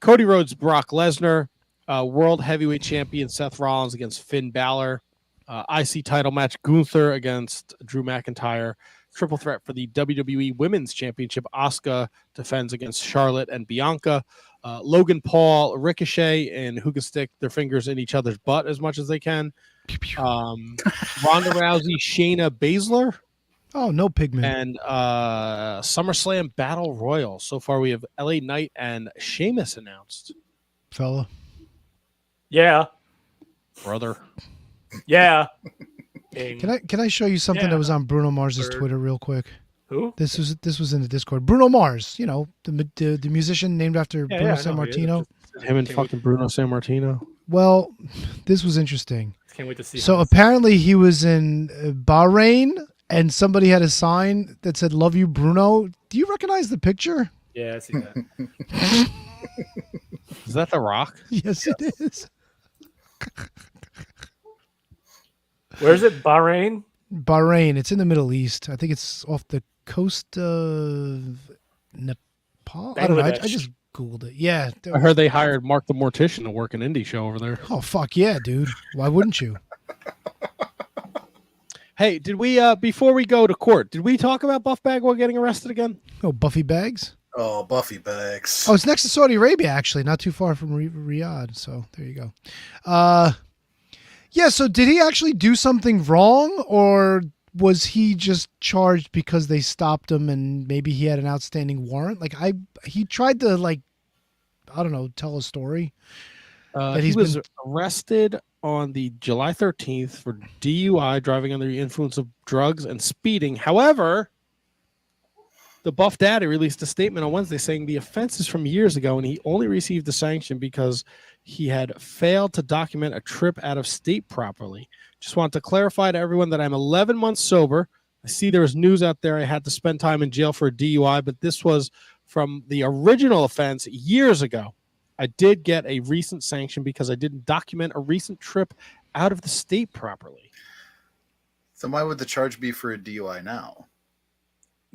Cody Rhodes, Brock Lesnar, World Heavyweight Champion Seth Rollins against Finn Balor, IC title match Gunther against Drew McIntyre, triple threat for the WWE Women's Championship. Asuka defends against Charlotte and Bianca. Logan Paul, Ricochet, and who can stick their fingers in each other's butt as much as they can. Ronda Rousey, Shayna Baszler, Oh, no pigment. and SummerSlam Battle Royal. So far, we have LA Knight and Sheamus announced. Fella. Yeah. Brother, Yeah. Can I show you something Yeah. that was on Bruno Mars's Bird. Twitter real quick? Who? This was in the Discord. Bruno Mars, you know, the musician named after Yeah, Bruno yeah, I San know who he is. Martino. him and fucking Bruno Sammartino. Well, this was interesting. Can't wait to see. So this. apparently he was in Bahrain and somebody had a sign that said "Love you, Bruno." Do you recognize the picture? Yeah, I see that. Is that The Rock? Yes, it is. Where's it? Bahrain? Bahrain. It's in the Middle East. I think it's off the coast of Nepal. I don't know. I Bangladesh. just Googled it. Yeah. I heard they hired Mark the Mortician to work an indie show over there. Oh, fuck yeah, dude. Why wouldn't you? Hey, did we before we go to court, did we talk about Buff Bagwell getting arrested again? Oh, Buffy Bags. Oh, Buffy Bags. Oh, it's next to Saudi Arabia, actually, not too far from Riyadh. So there you go. Yeah. So did he actually do something wrong, or was he just charged because they stopped him and maybe he had an outstanding warrant? Like he tried to I don't know, tell a story. That He he's was been- arrested on the July 13th for DUI, driving under the influence of drugs and speeding. However, the Buff Daddy released a statement on Wednesday saying the offense is from years ago and he only received the sanction because he had failed to document a trip out of state properly. Just want to clarify to everyone that I'm 11 months sober. I see there was news out there I had to spend time in jail for a DUI, but this was from the original offense years ago. I did get a recent sanction because I didn't document a recent trip out of the state properly. So why would the charge be for a DUI now?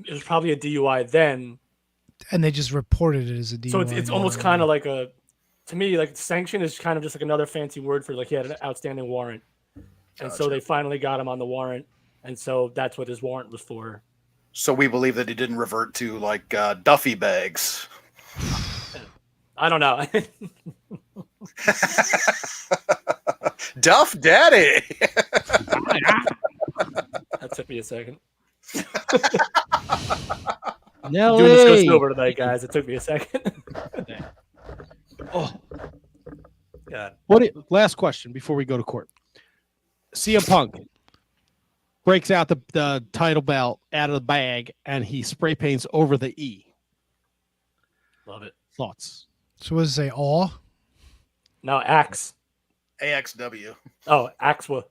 It was probably a DUI then. and they just reported it as a DUI. So it's almost kind of like to me, like sanction is kind of just like another fancy word for like he had an outstanding warrant. And so Gotcha. they finally got him on the warrant. And so that's what his warrant was for. So we believe that he didn't revert to like Duffy Bags. I don't know. Duff Daddy. That took me a second. Nelly. Doing this goes over tonight, guys. It took me a second. Oh, God. last question before we go to court. CM Punk breaks out the title belt out of the bag and he spray paints over the E. Love it. Thoughts? So what does it say? Awe? Now Axe. AXW. Oh, Axwa.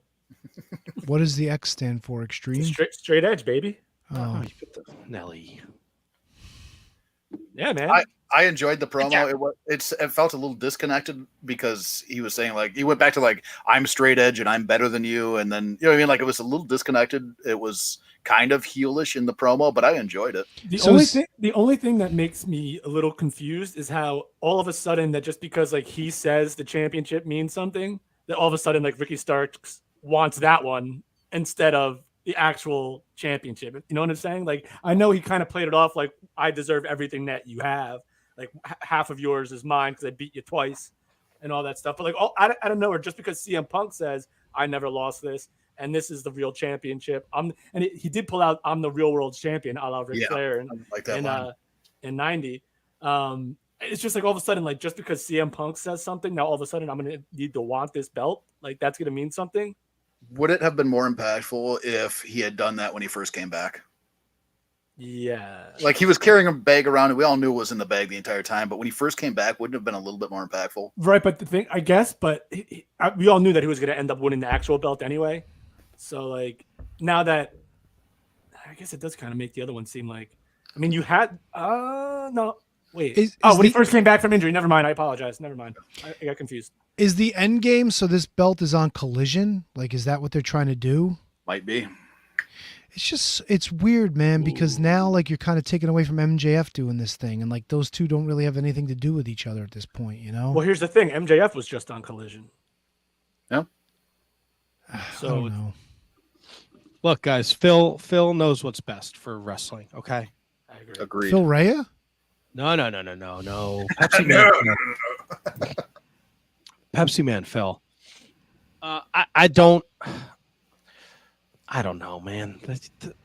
What does the X stand for? Extreme? Straight edge, baby. Oh. you put the Nelly. Yeah, man. I enjoyed the promo. It felt a little disconnected because he was saying like he went back to like I'm straight edge and I'm better than you, and then you know what I mean. Like it was a little disconnected. It was kind of heelish in the promo, but I enjoyed it. The only thing that makes me a little confused is how all of a sudden that just because like he says the championship means something, that all of a sudden like Ricky Starks wants that one instead of the actual championship. You know what I'm saying? Like I know he kind of played it off like I deserve everything that you have. Like half of yours is mine because I beat you twice and all that stuff. But like I don't know, or just because CM Punk says I never lost this and this is the real championship. He did pull out I'm the real world champion, a la Ric Flair I like that line. in 90. It's just like all of a sudden, like just because CM Punk says something, now all of a sudden I'm gonna need to want this belt. Like that's gonna mean something. Would it have been more impactful if he had done that when he first came back? Yeah. Like, he was carrying a bag around, and we all knew it was in the bag the entire time. But when he first came back, wouldn't it have been a little bit more impactful? Right, but the thing, I guess, but we all knew that he was going to end up winning the actual belt anyway. So, like, now that, I guess it does kind of make the other one seem like, I mean, you had, no, wait. When he first came back from injury, never mind. I apologize. Never mind. I got confused. Is the end game so this belt is on Collision? Like, is that what they're trying to do? Might be. It's weird, man, because now, like, you're kind of taking away from MJF doing this thing, and, like, those two don't really have anything to do with each other at this point, you know? Well, here's the thing. MJF was just on Collision. Yeah. So, I don't know. Look, guys, Phil knows what's best for wrestling, okay? I agree. Agreed. Phil Rhea? No. Pepsi Man. Pepsi Man, Phil. I don't know, man.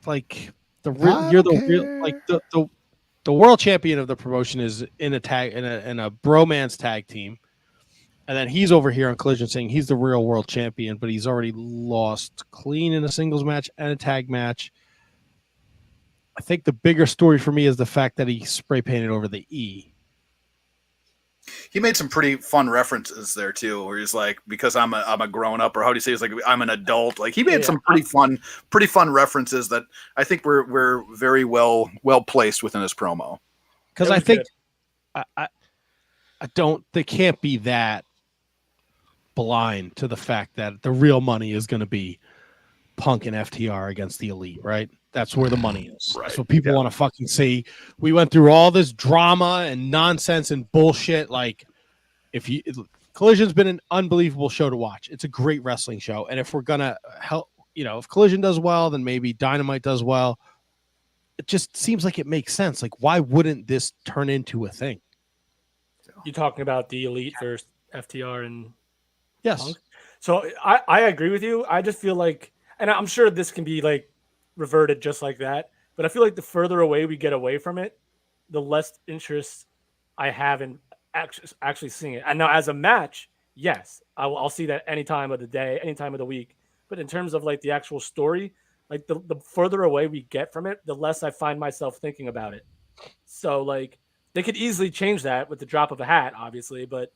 Like you're the real, like the world champion of the promotion is in a bromance tag team, and then he's over here on Collision saying he's the real world champion, but he's already lost clean in a singles match and a tag match. I think the bigger story for me is the fact that he spray painted over the E. He made some pretty fun references there too, where he's like, "Because I'm a grown up," or how do you say? It's like, "I'm an adult." Like, he made some pretty fun references that I think were very well placed within his promo. Because I think I don't. They can't be that blind to the fact that the real money is going to be Punk and FTR against the Elite, right? That's where the money is. Right. So people want to fucking see. We went through all this drama and nonsense and bullshit. Like, Collision's been an unbelievable show to watch. It's a great wrestling show. And if we're gonna help, if Collision does well, then maybe Dynamite does well. It just seems like it makes sense. Like, why wouldn't this turn into a thing? You talking about the Elite versus FTR and Yes. Punk? So I agree with you. I just feel like, and I'm sure this can be like reverted just like that, but I feel like the further away we get away from it, the less interest I have in actually seeing it. And now, as a match, yes, I'll see that any time of the day, any time of the week. But in terms of like the actual story, like the further away we get from it, the less I find myself thinking about it. So like, they could easily change that with the drop of a hat, obviously. But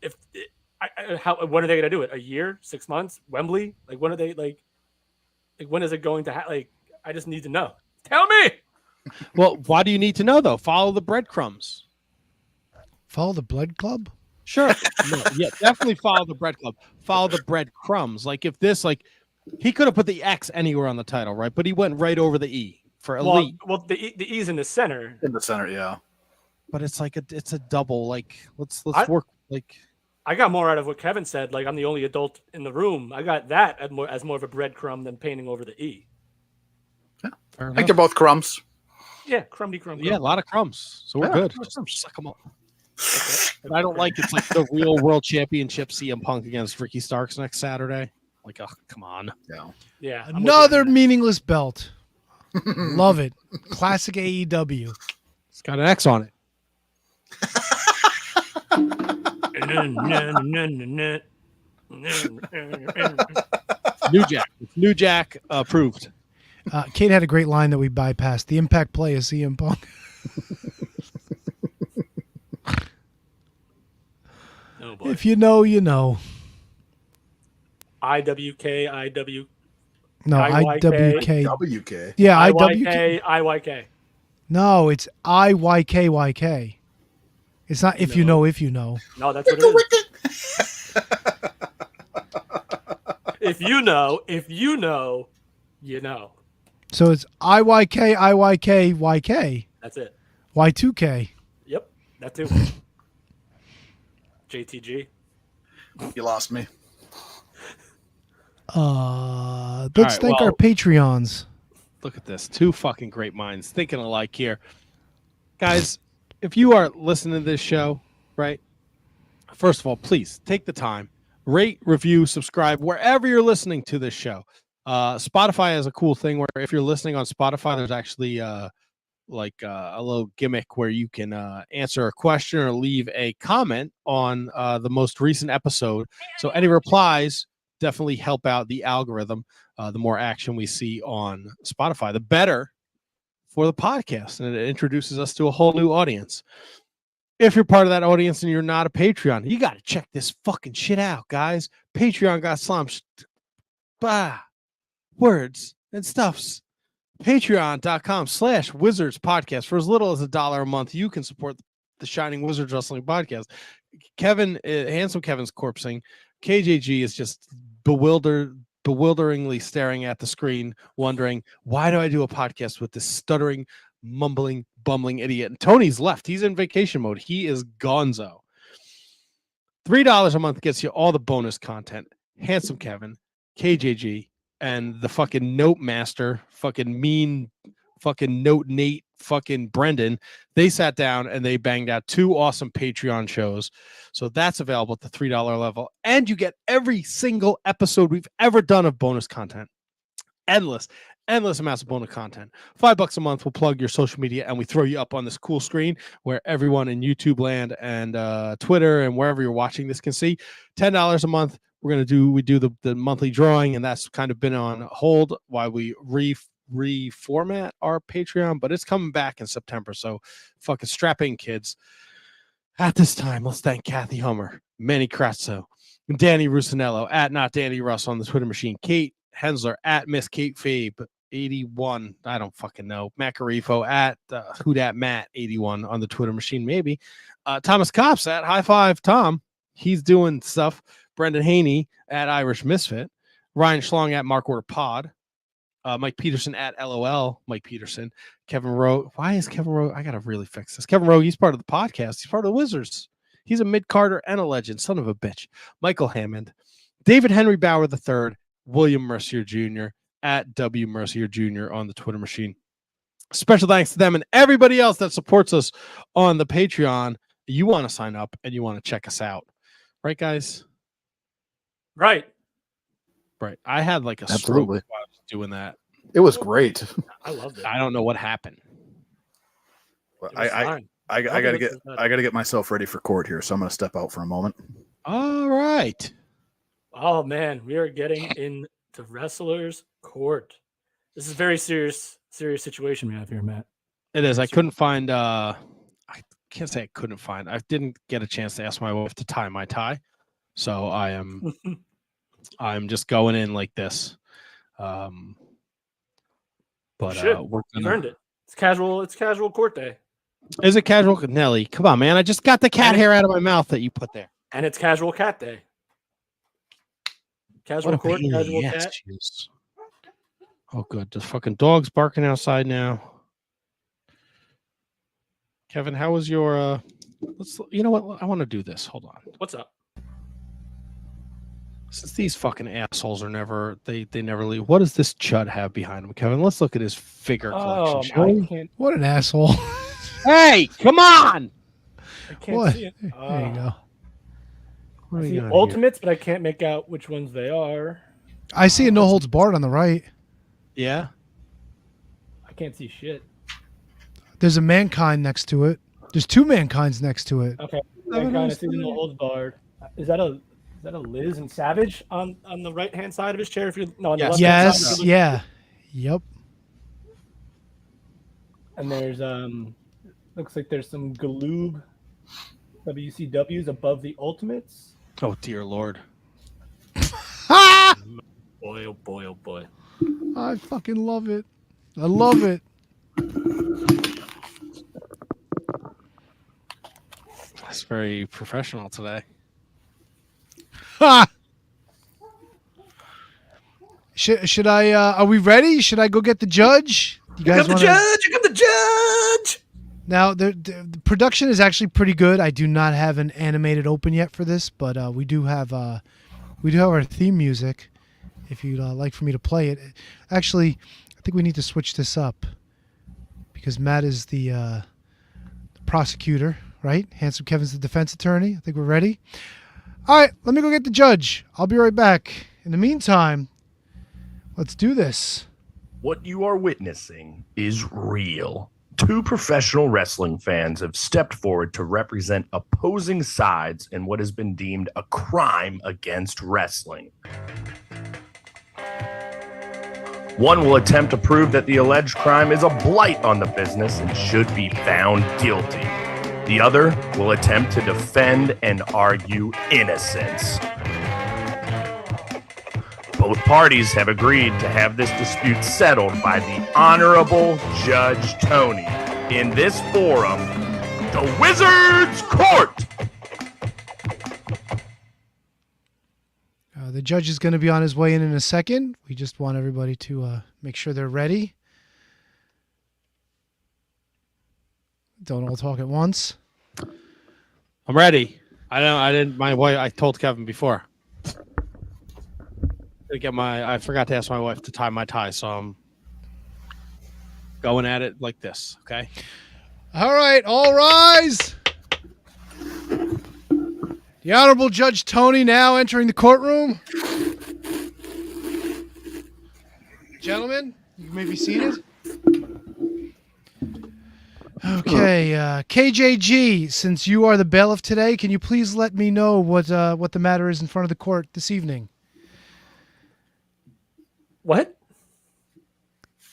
when are they going to do it? A year, 6 months, Wembley? Like, when are they like when is it going to happen? Like, I just need to know. Tell me. Well, why do you need to know though? Follow the breadcrumbs. Follow the Blood Club? Sure. No, yeah, definitely follow the bread club. Follow the breadcrumbs. Like, if this, like, he could have put the X anywhere on the title, right? But he went right over the E for Elite. Well, the E's in the center. In the center, yeah. But it's like it's a double. Like, let's work. Like, I got more out of what Kevin said. Like, I'm the only adult in the room. I got that as more of a breadcrumb than painting over the E. I think they're both crumbs. Yeah, crumby crumb. Yeah, a lot of crumbs. So we're good. Just suck them up. But I don't like it's like the real world championship CM Punk against Ricky Starks next Saturday. Like, oh, come on. Yeah. Another meaningless belt. Love it. Classic AEW. It's got an X on it. New Jack approved. Kate had a great line that we bypassed. The Impact play is CM Punk. Oh boy. If you know, you know. IWK. No, IYK. WK. Yeah, IYK. IYK. No, it's IYKYK. It's not if you know, if you know. No, that's what it is. If you know, you know. So it's IYK, IYK, YK. That's it. Y2K. Yep, that too. JTG. You lost me. Let's thank our Patreons. Look at this. Two fucking great minds thinking alike here. Guys, if you are listening to this show, right? First of all, please take the time, rate, review, subscribe, wherever you're listening to this show. Spotify has a cool thing where if you're listening on Spotify, there's actually a little gimmick where you can answer a question or leave a comment on the most recent episode. So any replies definitely help out the algorithm. The more action we see on Spotify, the better for the podcast, and it introduces us to a whole new audience. If you're part of that audience and you're not a Patreon, you got to check this fucking shit out, guys. Patreon got words and stuffs. Patreon.com/Wizards Podcast. For as little as $1 a month, you can support the Shining Wizards Wrestling Podcast. Kevin, handsome Kevin's corpsing. KJG is just bewilderingly staring at the screen, wondering, why do I do a podcast with this stuttering, mumbling, bumbling idiot? And Tony's left. He's in vacation mode. He is gonzo. $3 a month gets you all the bonus content. Handsome Kevin, KJG, and the fucking note master, fucking mean, fucking note Nate, fucking Brendan. They sat down and they banged out 2 awesome Patreon shows. So that's available at the $3 level. And you get every single episode we've ever done of bonus content. Endless amounts of bonus content. $5 a month will plug your social media, and we throw you up on this cool screen where everyone in YouTube land and Twitter and wherever you're watching this can see. $10 a month. We do the monthly drawing, and that's kind of been on hold while we reformat our Patreon, but it's coming back in September. So fucking strap in, kids. At this time, let's thank Kathy Hummer, Manny Crazzo, Danny Rusinello at Not Danny Russ on the Twitter machine, Kate Hensler at Miss Kate Fabe 81. I don't fucking know. Matt Garifo at Who Dat Matt 81 on the Twitter machine, maybe. Thomas Cops at High Five Tom. He's doing stuff. Brendan Haney at Irish Misfit. Ryan Schlong at Mark Order Pod. Mike Peterson at LOL. Mike Peterson. Kevin Rowe. Why is Kevin Rowe? I got to really fix this. Kevin Rowe, he's part of the podcast. He's part of the Wizards. He's a mid-carder and a legend. Son of a bitch. Michael Hammond. David Henry Bauer III. William Mercier Jr. at W. Mercier Jr. on the Twitter machine. Special thanks to them and everybody else that supports us on the Patreon. You want to sign up and you want to check us out. Right, guys? Right. Right. I had like a Absolutely. stroke while I was doing that. It was great. I loved it. I don't know what happened. Well, It was fine. I Nothing gotta was get bad. get myself ready for court here, so I'm gonna step out for a moment. All right. Oh man, we are getting into wrestlers' court. This is a very serious situation we have here, Matt. It is. I couldn't find I can't say I couldn't find. I didn't get a chance to ask my wife to tie my tie. So I'm just going in like this. But we're You've earned it. It's casual court day. Is it casual? Nelly, come on, man. I just got the cat hair out of my mouth that you put there. And it's casual cat day. Casual What a court, pain in the casual ass cat. she is. Oh, good. The fucking dog's barking outside now. Kevin, how was your you know what? I want to do this. Hold on. What's up? Since these fucking assholes are never they never leave. What does this chud have behind him, Kevin? Let's look at his figure collection. shall we? I can't. What an asshole. Hey, come on! I can't What? see it. There you go. What I do see you got here? ultimates, but I can't make out which ones they are. I see a no holds barred on the right. Yeah. I can't see shit. There's a Mankind next to it. There's 2 Mankinds next to it. Okay, I kind of see the no holds barred. Is that a Liz and Savage on the right hand side of his chair? If you no, on the Yes. left Yes. side. Yeah. Yep. And there's looks like there's some Galoob WCWs above the Ultimates. Oh dear Lord. Boy, oh boy, oh boy. I fucking love it. I love it. That's very professional today. Ha! Should I? Are we ready? Should I go get the judge? You guys want Here come the judge. Now the production is actually pretty good. I do not have an animated open yet for this, but we do have our theme music. If you'd like for me to play it, actually, I think we need to switch this up because Matt is the prosecutor, right? Handsome Kevin's the defense attorney. I think we're ready. All right, let me go get the judge. I'll be right back. In the meantime, let's do this. What you are witnessing is real. Two professional wrestling fans have stepped forward to represent opposing sides in what has been deemed a crime against wrestling. One will attempt to prove that the alleged crime is a blight on the business and should be found guilty. The other will attempt to defend and argue innocence. Both parties have agreed to have this dispute settled by the Honorable Judge Tony in this forum, the Wizards Court. The judge is going to be on his way in a second. We just want everybody to make sure they're ready. Don't all talk at once. I'm ready. I told Kevin before. I forgot to ask my wife to tie my tie, so I'm going at it like this. Okay. All right, all rise. The Honorable Judge Tony now entering the courtroom. Gentlemen, you may be seated. Okay, KJG, since you are the bailiff today, can you please let me know what the matter is in front of the court this evening? What?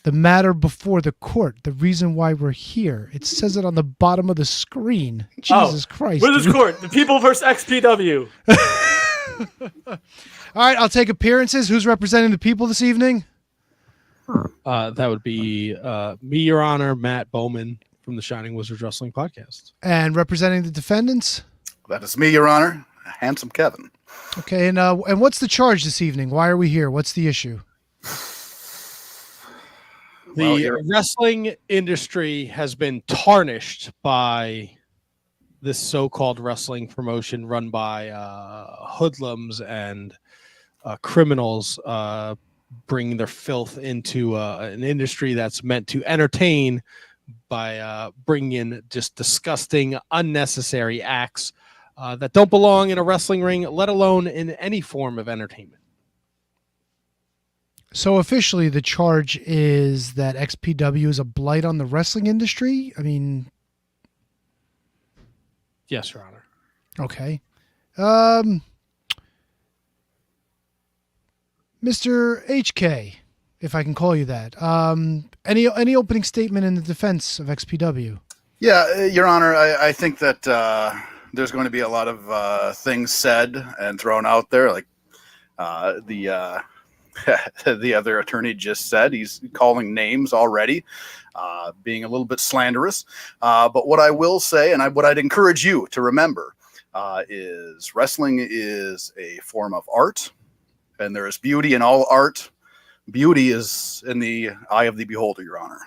The matter before the court, the reason why we're here. It says it on the bottom of the screen. Jesus Christ. Wizards Court, the people versus XPW. All right, I'll take appearances. Who's representing the people this evening? That would be me, Your Honor, Matt Bowman from the Shining Wizards Wrestling Podcast. And representing the defendants? That is me, Your Honor. Handsome Kevin. Okay, and what's the charge this evening? Why are we here? What's the issue? The wrestling industry has been tarnished by this so-called wrestling promotion run by hoodlums and criminals bringing their filth into an industry that's meant to entertain by bringing in just disgusting, unnecessary acts that don't belong in a wrestling ring, let alone in any form of entertainment. So officially, the charge is that XPW is a blight on the wrestling industry? I mean... Yes, Your Honor. Okay. Mr. HK, if I can call you that. Any opening statement in the defense of XPW? Yeah, Your Honor, I think that there's going to be a lot of things said and thrown out there, like the other attorney just said. He's calling names already, being a little bit slanderous. But what I will say, and what I'd encourage you to remember, is wrestling is a form of art, and there is beauty in all art. Beauty is in the eye of the beholder, Your Honor.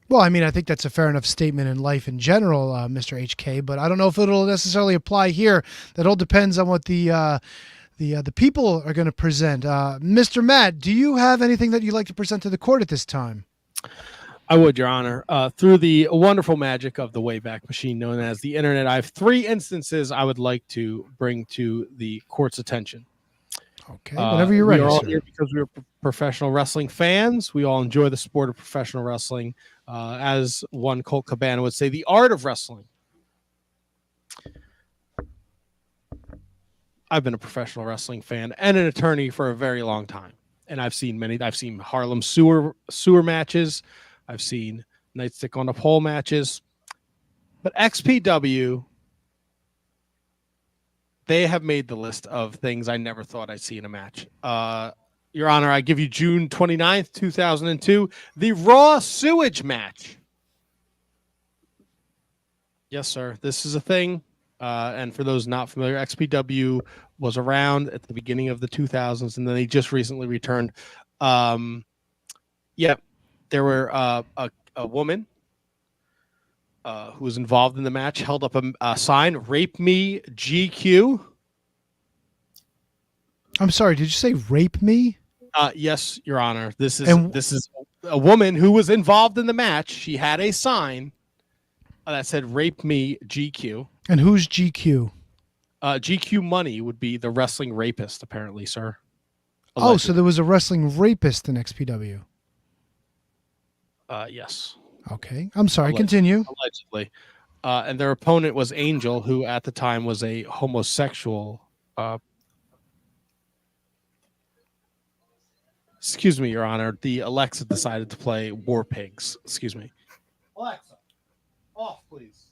Well, I mean, I think that's a fair enough statement in life in general, Mr. HK, but I don't know if it'll necessarily apply here. That all depends on what the people are going to present. Mr. Matt, do you have anything that you'd like to present to the court at this time? I would, Your Honor. Through the wonderful magic of the Wayback Machine known as the Internet, I have 3 instances I would like to bring to the court's attention. Okay, whenever you're ready. We're all sir. here because we're professional wrestling fans. We all enjoy the sport of professional wrestling. As one Colt Cabana would say, the art of wrestling. I've been a professional wrestling fan and an attorney for a very long time. And I've seen Harlem sewer matches. I've seen Nightstick on the Pole matches. But XPW, they have made the list of things I never thought I'd see in a match. Your Honor, I give you June 29th, 2002, the Raw Sewage match. Yes, sir. This is a thing. And for those not familiar, XPW was around at the beginning of the 2000s, and then they just recently returned. There were a woman who was involved in the match, held up a sign, "Rape Me GQ." I'm sorry, did you say rape me? Yes, Your Honor. This is a woman who was involved in the match. She had a sign that said "Rape Me GQ." And who's GQ? GQ Money would be the wrestling rapist, apparently, sir. Allegedly. Oh, so there was a wrestling rapist in XPW. Yes. Okay. I'm sorry. Allegedly. Continue. Allegedly. And their opponent was Angel, who at the time was a homosexual. Excuse me, Your Honor. The Alexa decided to play War Pigs. Excuse me. Alexa, off, please.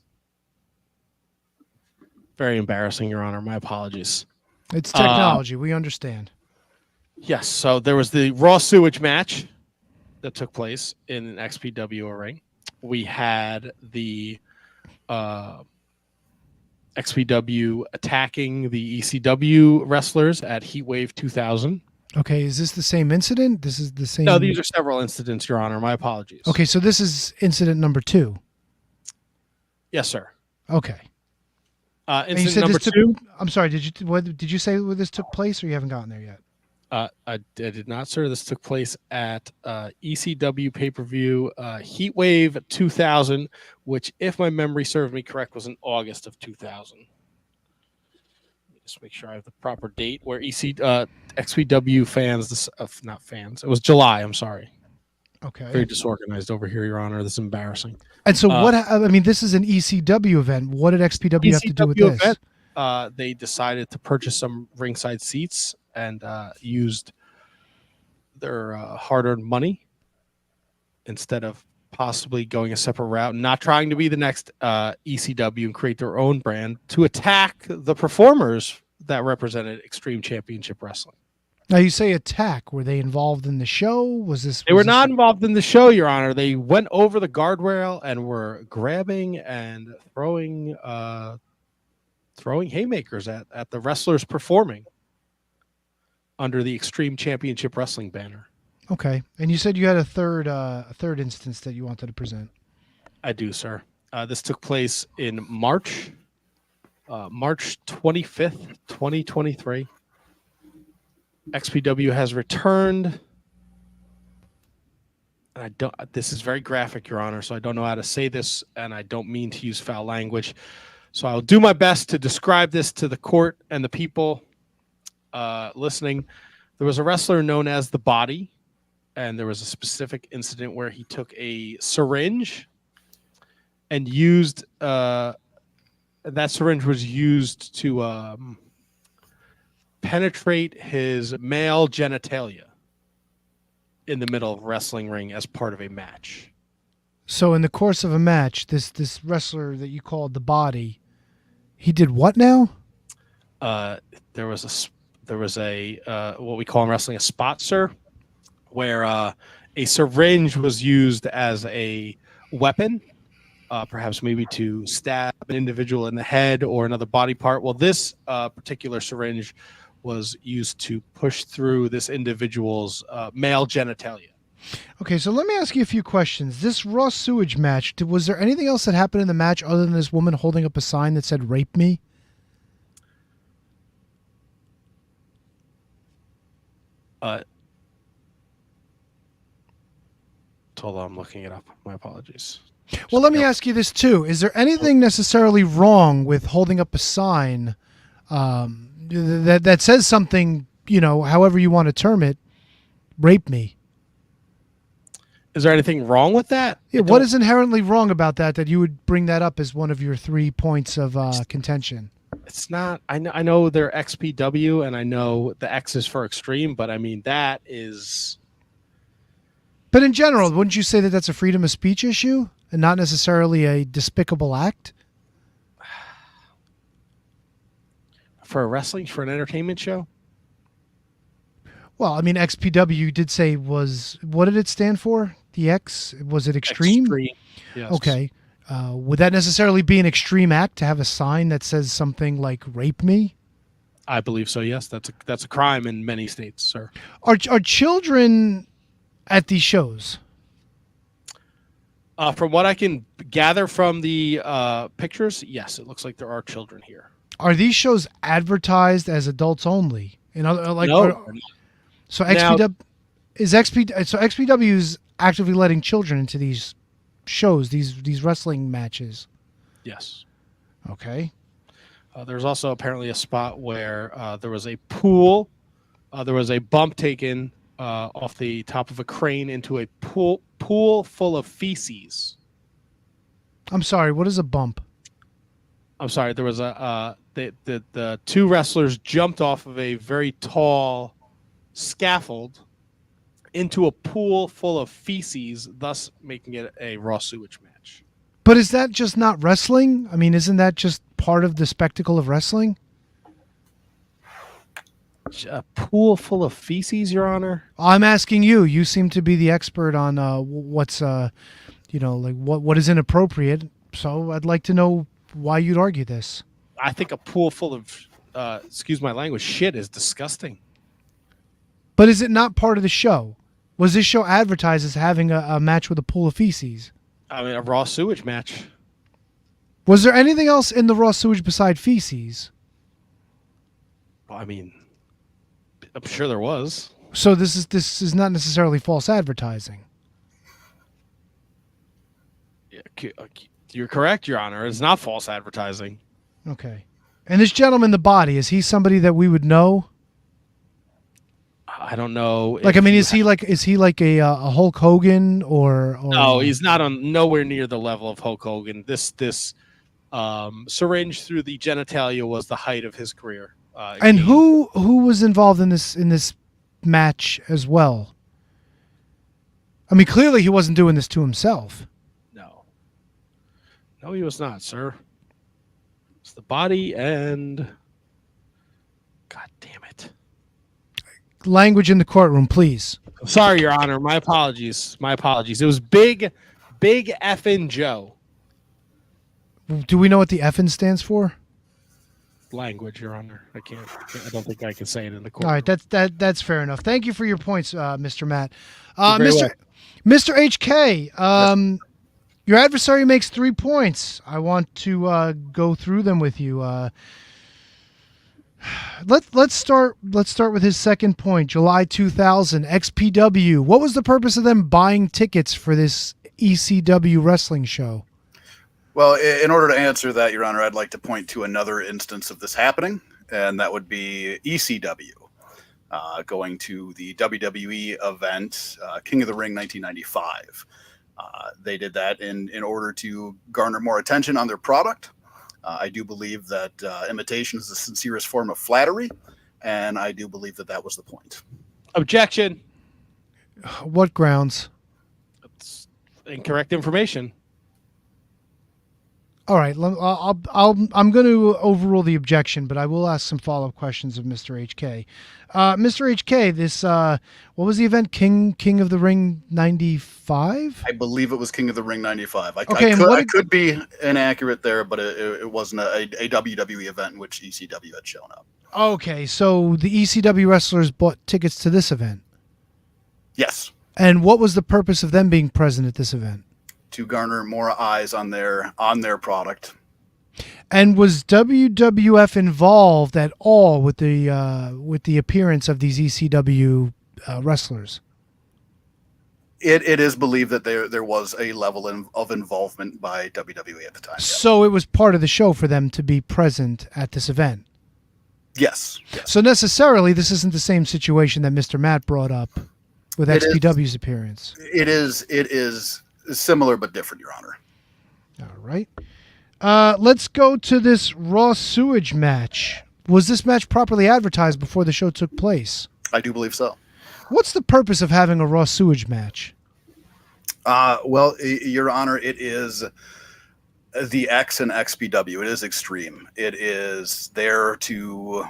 Very embarrassing, Your Honor. My apologies. It's technology. We understand. Yes. So there was the Raw Sewage match that took place in an XPW ring. We had the XPW attacking the ECW wrestlers at Heatwave 2000. Okay. Is this the same incident? This is the same. No, these are several incidents, Your Honor. My apologies. Okay. So this is incident number 2. Yes, sir. Okay. And you Incident said number this took, 2. I'm sorry. Did you say where this took place, or you haven't gotten there yet? I did not, sir. This took place at ECW pay-per-view Heatwave 2000, which, if my memory serves me correct, was in August of 2000. Let me just make sure I have the proper date where XPW fans, not fans, it was July. I'm sorry. Okay. Very disorganized over here, Your Honor. This is embarrassing. And so this is an ECW event. What did XPW have to do with this? Event, they decided to purchase some ringside seats and used their hard-earned money instead of possibly going a separate route, not trying to be the next ECW and create their own brand, to attack the performers that represented Extreme Championship Wrestling. Now you say attack. Were they involved in the show? They were not involved in the show, Your Honor. They went over the guardrail and were grabbing and throwing haymakers at the wrestlers performing under the Extreme Championship Wrestling banner. Okay. And you said you had a third instance that you wanted to present. I do, sir. This took place in March 25th, 2023. XPW has returned. And this is very graphic, Your Honor, so I don't know how to say this, and I don't mean to use foul language. So I'll do my best to describe this to the court and the people listening. There was a wrestler known as The Body, and there was a specific incident where he took a syringe and used that syringe was used to penetrate his male genitalia in the middle of a wrestling ring as part of a match. So in the course of a match, this wrestler that you called The Body, he did what now? There was a what we call in wrestling a spot, sir, where a syringe was used as a weapon, perhaps maybe to stab an individual in the head or another body part. Well, this particular syringe was used to push through this individual's male genitalia. Okay, so let me ask you a few questions. This raw sewage match, was there anything else that happened in the match other than this woman holding up a sign that said "rape me"? Hold on, I'm looking it up. My apologies. Well, let me ask you this too. Is there anything necessarily wrong with holding up a sign that says something, however you want to term it, rape me? Is there anything wrong with that? Yeah, what is inherently wrong about that you would bring that up as one of your 3 points of contention? It's not. I know they're XPW, and I know the X is for extreme, but I mean that is. But in general, wouldn't you say that that's a freedom of speech issue and not necessarily a despicable act? For an entertainment show? Well, I mean, XPW did say what did it stand for? The X? Was it extreme? Extreme, yes. Okay. Would that necessarily be an extreme act to have a sign that says something like "rape me"? I believe so. Yes, that's a crime in many states, sir. Are children at these shows? From what I can gather from the pictures, yes, it looks like there are children here. Are these shows advertised as adults only? No. So XPW is actively letting children into these shows, these wrestling matches. Yes. Okay. There's also apparently a spot where there was a pool. There was a bump taken off the top of a crane into a pool full of feces. I'm sorry. What is a bump? I'm sorry. There was the two wrestlers jumped off of a very tall scaffold into a pool full of feces, thus making it a raw sewage match. But is that just not wrestling? I mean, isn't that just part of the spectacle of wrestling? A pool full of feces, Your Honor? I'm asking you. You seem to be the expert on what's, what is inappropriate. So I'd like to know why you'd argue this. I think a pool full of, excuse my language, shit is disgusting. But is it not part of the show? Was this show advertised as having a match with a pool of feces? I mean, a raw sewage match. Was there anything else in the raw sewage beside feces? Well, I mean, I'm sure there was. So this is not necessarily false advertising. Yeah, you're correct, Your Honor. It's not false advertising. Okay. And this gentleman, the body, is he somebody that we would know? I don't know. Like, I mean, is he like a Hulk Hogan or? No, he's not on nowhere near the level of Hulk Hogan. This syringe through the genitalia was the height of his career. And who was involved in this match as well? I mean, clearly he wasn't doing this to himself. No, he was not, sir. It's the body and... God damn it. Language in the courtroom, please. Sorry, Your Honor. My apologies. It was Big Effin' Joe. Do we know what the effin' stands for? Language, Your Honor. I don't think I can say it in the court. All right, that's fair enough. Thank you for your points, Mr. Matt. Mr. HK, your adversary makes 3 points. I want to go through them with you. Let's start with his second point. July 2000, XPW. What was the purpose of them buying tickets for this ECW wrestling show? Well, in order to answer that, Your Honor, I'd like to point to another instance of this happening, and that would be ECW going to the WWE event, King of the Ring 1995. They did that in order to garner more attention on their product. I do believe that imitation is the sincerest form of flattery, and I do believe that was the point. Objection. What grounds? That's incorrect information. All right, I'm going to overrule the objection, but I will ask some follow-up questions of Mr. HK. Mr. HK, this what was the event? King of the Ring 95? I believe it was King of the Ring 95. I could be inaccurate there, but it wasn't a WWE event in which ECW had shown up. Okay, so the ECW wrestlers bought tickets to this event. Yes. And what was the purpose of them being present at this event? To garner more eyes on their product. And was WWF involved at all with the appearance of these ECW wrestlers? It is believed that there was a level of involvement by WWE at the time. So it was part of the show for them to be present at this event. Yes. So necessarily, this isn't the same situation that Mr. Matt brought up with XPW's appearance. It is similar but different, Your Honor. All right. Let's go to this raw sewage match. Was this match properly advertised before the show took place? I do believe so. What's the purpose of having a raw sewage match? Well, Your Honor, it is the X and XPW. It is extreme. It is there to...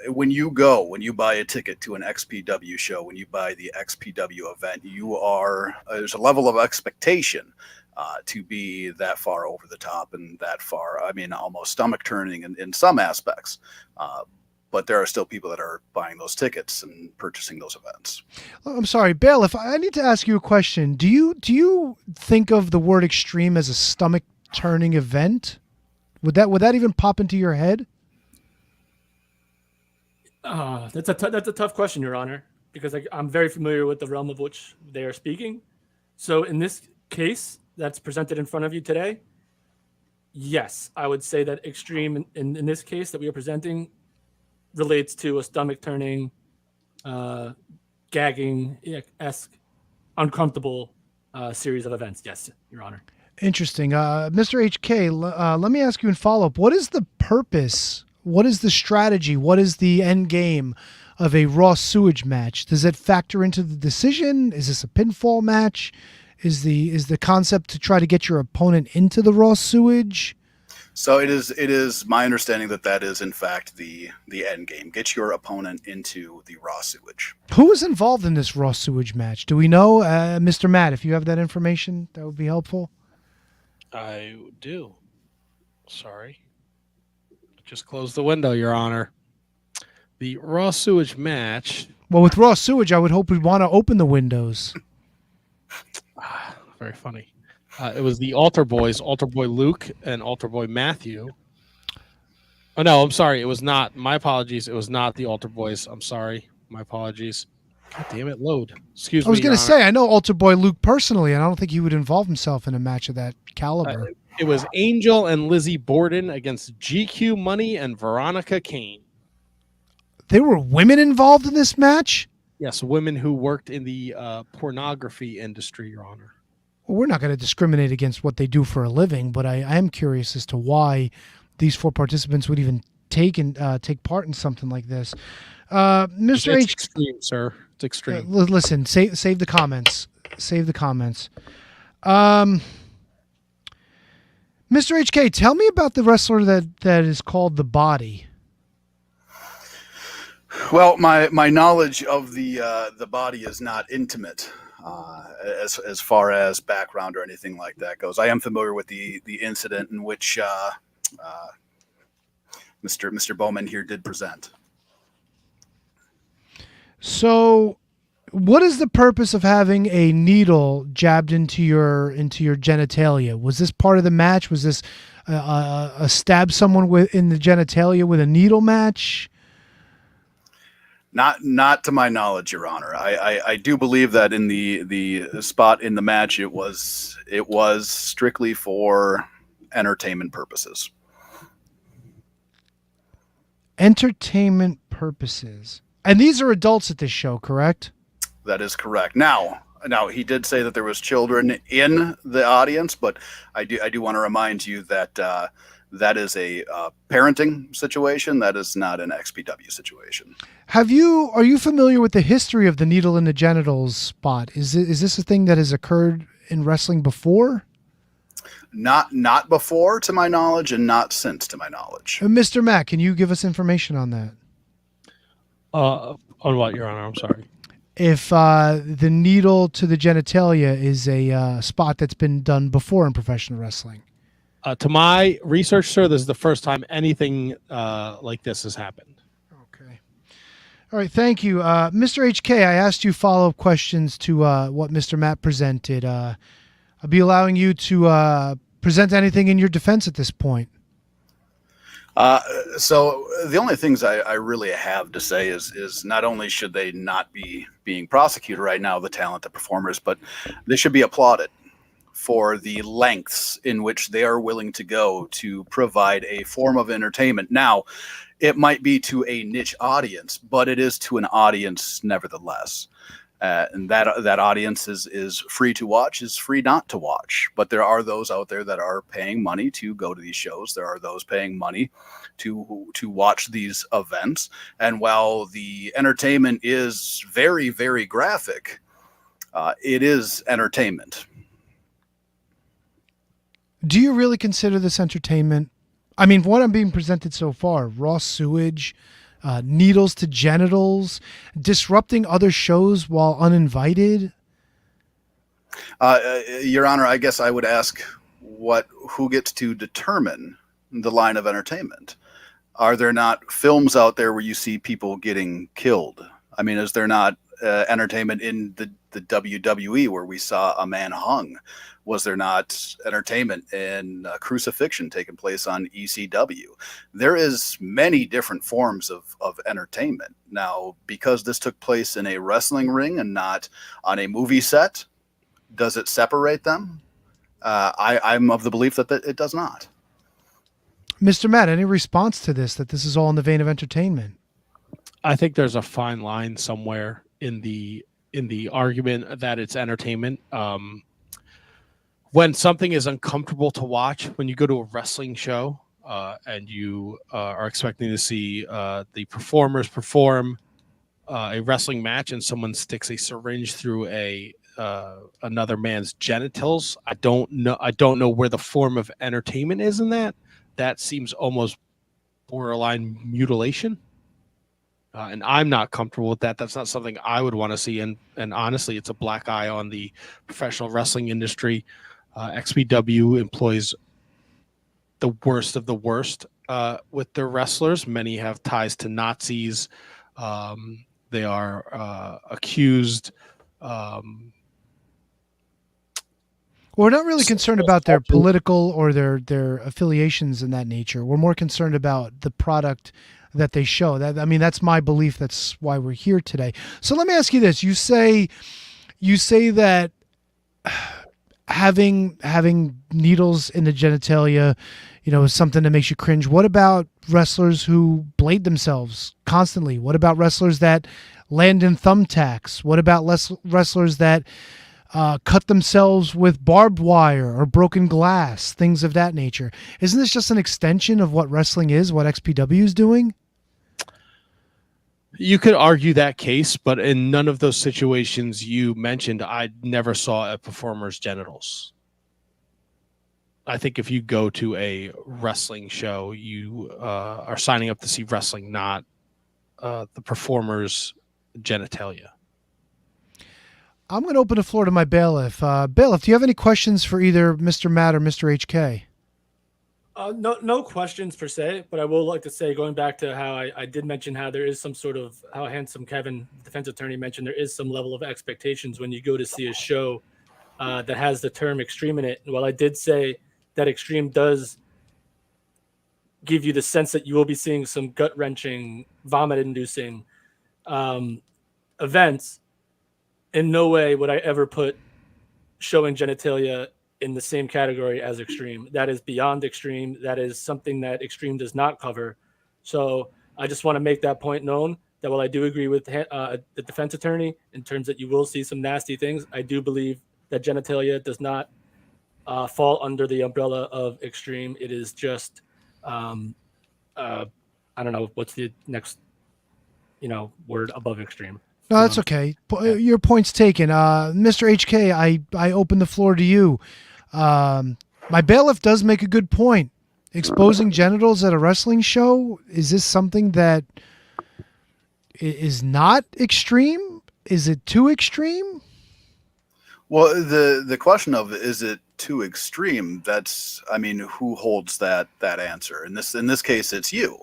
When you buy a ticket to an XPW show, when you buy the XPW event, there's a level of expectation to be that far over the top and that far, I mean, almost stomach turning in some aspects. But there are still people that are buying those tickets and purchasing those events. I'm sorry, Bailiff, I need to ask you a question. Do you think of the word extreme as a stomach turning event? Would that even pop into your head? That's a tough question, Your Honor, because I'm very familiar with the realm of which they are speaking. So in this case that's presented in front of you today, yes, I would say that extreme in this case that we are presenting relates to a stomach turning, gagging-esque, uncomfortable series of events. Yes, Your Honor. Interesting. Mr. HK, let me ask you in follow-up. What is the purpose? What is the strategy? What is the end game of a Raw sewage match? Does it factor into the decision? Is this a pinfall match? Is the concept to try to get your opponent into the Raw sewage? So it is my understanding that is in fact the end game. Get your opponent into the Raw sewage. Who was involved in this Raw sewage match? Do we know? Mr. Matt, if you have that information, that would be helpful. I do. Sorry. Just close the window, Your Honor. The Raw sewage match. Well, with Raw sewage, I would hope we'd want to open the windows. Very funny. It was the Altar Boys, Altar Boy Luke and Altar Boy Matthew. Oh, no, I'm sorry. It was not. My apologies. It was not the Altar Boys. I'm sorry. My apologies. God damn it, load. Excuse me. I was going to say, I know Altar Boy Luke personally, and I don't think he would involve himself in a match of that caliber. It was Angel and Lizzie Borden against GQ Money and Veronica Kane. There were women involved in this match? Yes, women who worked in the pornography industry, Your Honor. Well, we're not going to discriminate against what they do for a living, but I am curious as to why these 4 participants would even take part in something like this. Mr. It's extreme, sir. It's extreme. Listen, save the comments. Save the comments. Mr. HK, tell me about the wrestler that is called The Body. Well, my knowledge of the Body is not intimate as far as background or anything like that goes. I am familiar with the incident in which Mr. Bowman here did present. So, what is the purpose of having a needle jabbed into your genitalia? Was this part of the match? Was this a stab someone in the genitalia with a needle match? Not to my knowledge, Your Honor. I do believe that in the spot in the match, it was strictly for entertainment purposes. Entertainment purposes. And these are adults at this show, correct? That is correct. Now he did say that there was children in the audience, but I do want to remind you that that is a parenting situation. That is not an XPW situation. Are you familiar with the history of the needle in the genitals spot? Is this a thing that has occurred in wrestling before? Not before, to my knowledge, and not since, to my knowledge. Mr. Mack, can you give us information on that? On what, Your Honor? I'm sorry. If the needle to the genitalia is a spot that's been done before in professional wrestling. To my research, sir, this is the first time anything like this has happened. Okay. All right. Thank you. Mr. HK, I asked you follow-up questions to what Mr. Matt presented. I'll be allowing you to present anything in your defense at this point. So the only things I really have to say is not only should they not be being prosecuted right now, the talented performers, but they should be applauded for the lengths in which they are willing to go to provide a form of entertainment. Now, it might be to a niche audience, but it is to an audience nevertheless. And that audience is free to watch, is free not to watch. But there are those out there that are paying money to go to these shows. There are those paying money to watch these events. And while the entertainment is very, very graphic, it is entertainment. Do you really consider this entertainment? I mean, what I'm being presented so far, raw sewage, needles to genitals, disrupting other shows while uninvited. Your Honor, I guess I would ask who gets to determine the line of entertainment? Are there not films out there where you see people getting killed? I mean, is there not entertainment in the WWE where we saw a man hung? Was there not entertainment in crucifixion taking place on ECW? There is many different forms of entertainment. Now, because this took place in a wrestling ring and not on a movie set, does it separate them? I'm of the belief that it does not. Mr. Matt, any response to this, that this is all in the vein of entertainment? I think there's a fine line somewhere in the argument that it's entertainment. when something is uncomfortable to watch, when you go to a wrestling show and you are expecting to see the performers perform a wrestling match, and someone sticks a syringe through another man's genitals, I don't know where the form of entertainment is in that. That seems almost borderline mutilation. And I'm not comfortable with that. That's not something I would want to see. And honestly, it's a black eye on the professional wrestling industry. XPW employs the worst of the worst with their wrestlers. Many have ties to Nazis. They are accused. We're not really concerned about their political or their affiliations in that nature. We're more concerned about the product that they show. That's my belief. That's why we're here today. So let me ask you this. You say that having needles in the genitalia, is something that makes you cringe. What about wrestlers who blade themselves constantly? What about wrestlers that land in thumbtacks? What about wrestlers that cut themselves with barbed wire or broken glass, things of that nature? Isn't this just an extension of what wrestling is, what XPW is doing? You could argue that case, but in none of those situations you mentioned, I never saw a performer's genitals. I think if you go to a wrestling show, you are signing up to see wrestling, not the performer's genitalia. I'm going to open the floor to my bailiff. Bailiff, do you have any questions for either Mr. Matt or Mr. HK? No questions per se, but I will like to say, going back to how I did mention how there is some sort of, how handsome Kevin, defense attorney, mentioned there is some level of expectations when you go to see a show that has the term extreme in it. And while I did say that extreme does give you the sense that you will be seeing some gut-wrenching, vomit-inducing events, in no way would I ever put showing genitalia in the same category as extreme. That is beyond extreme. That is something that extreme does not cover. So I just want to make that point known, that while I do agree with the defense attorney in terms that you will see some nasty things, I do believe that genitalia does not fall under the umbrella of extreme. It is just, I don't know, what's the next, word above extreme. No, that's okay. Your point's taken. Mr. HK, I open the floor to you. My bailiff does make a good point. Exposing genitals at a wrestling show, is this something that is not extreme? Is it too extreme? Well, the question of is it too extreme? That's, who holds that answer? In this case, it's you.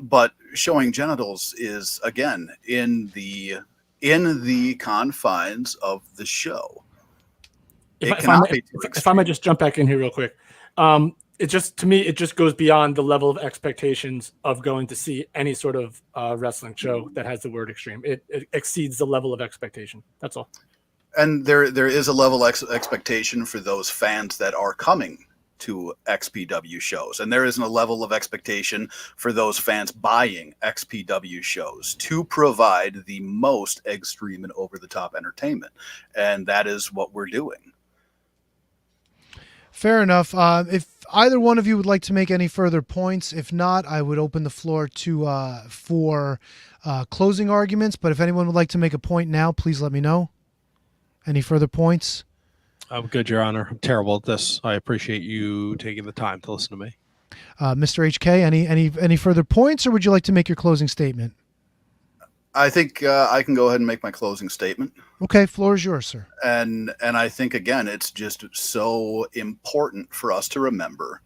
But showing genitals is, again, in the confines of the show. If I might just jump back in here real quick. It just, to me, it just goes beyond the level of expectations of going to see any sort of wrestling show that has the word extreme. It exceeds the level of expectation. That's all. And there is a level of expectation for those fans that are coming to XPW shows, and there isn't a level of expectation for those fans buying XPW shows to provide the most extreme and over-the-top entertainment, and that is what we're doing. Fair enough. If either one of you would like to make any further points, if not, I would open the floor to for closing arguments. But if anyone would like to make a point now, please let me know. Any further points? I'm good, Your Honor. I'm terrible at this. I appreciate you taking the time to listen to me. Mr. HK, any further points, or would you like to make your closing statement? I think I can go ahead and make my closing statement. Okay, floor is yours, sir. And I think, again, it's just so important for us to remember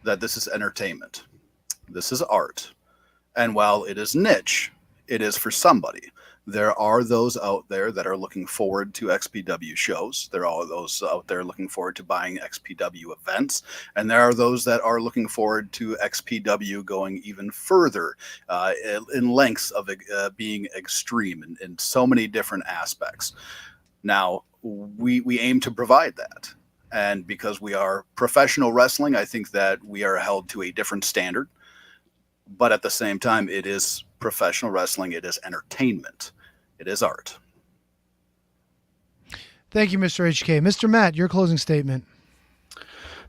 that this is entertainment. This is art. And while it is niche, it is for somebody. There are those out there that are looking forward to XPW shows. There are those out there looking forward to buying XPW events. And there are those that are looking forward to XPW going even further in lengths of being extreme in so many different aspects. Now, we aim to provide that. And because we are professional wrestling, I think that we are held to a different standard. But at the same time, it is professional wrestling. It is entertainment. It is art. Thank you, Mr. HK. Mr. Matt, your closing statement.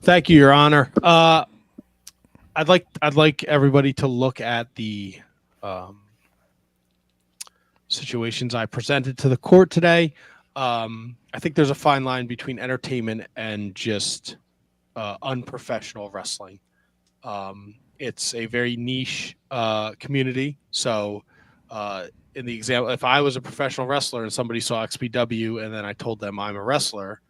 Thank you, Your Honor. I'd like everybody to look at the situations I presented to the court today. I think there's a fine line between entertainment and just unprofessional wrestling. It's a very niche community. So in the example, if I was a professional wrestler and somebody saw XPW and then I told them I'm a wrestler,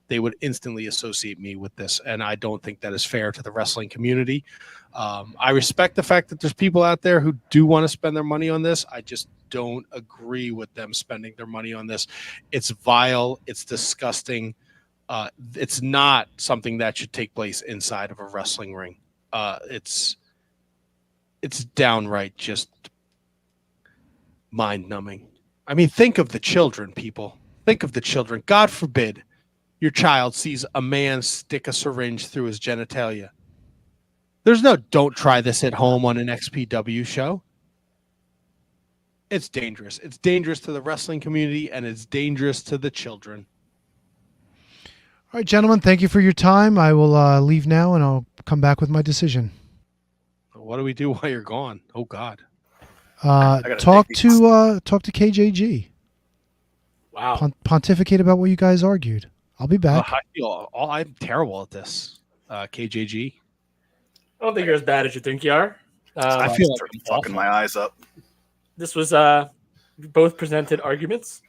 they would instantly associate me with this. And I don't think that is fair to the wrestling community. I respect the fact that there's people out there who do want to spend their money on this. I just don't agree with them spending their money on this. It's vile. It's disgusting. It's not something that should take place inside of a wrestling ring. It's downright just mind-numbing. I mean, think of the children, people. Think of the children. God forbid your child sees a man stick a syringe through his genitalia. There's no don't try this at home on an XPW show. It's dangerous. It's dangerous to the wrestling community, and it's dangerous to the children. All right, gentlemen, thank you for your time. I will leave now, and I'll come back with my decision. What do we do while you're gone? Oh, God. Talk to KJG. Wow. Pontificate about what you guys argued. I'll be back. I'm terrible at this, KJG. I don't think you're as bad as you think you are. I feel like I'm fucking my eyes up. This was both presented arguments.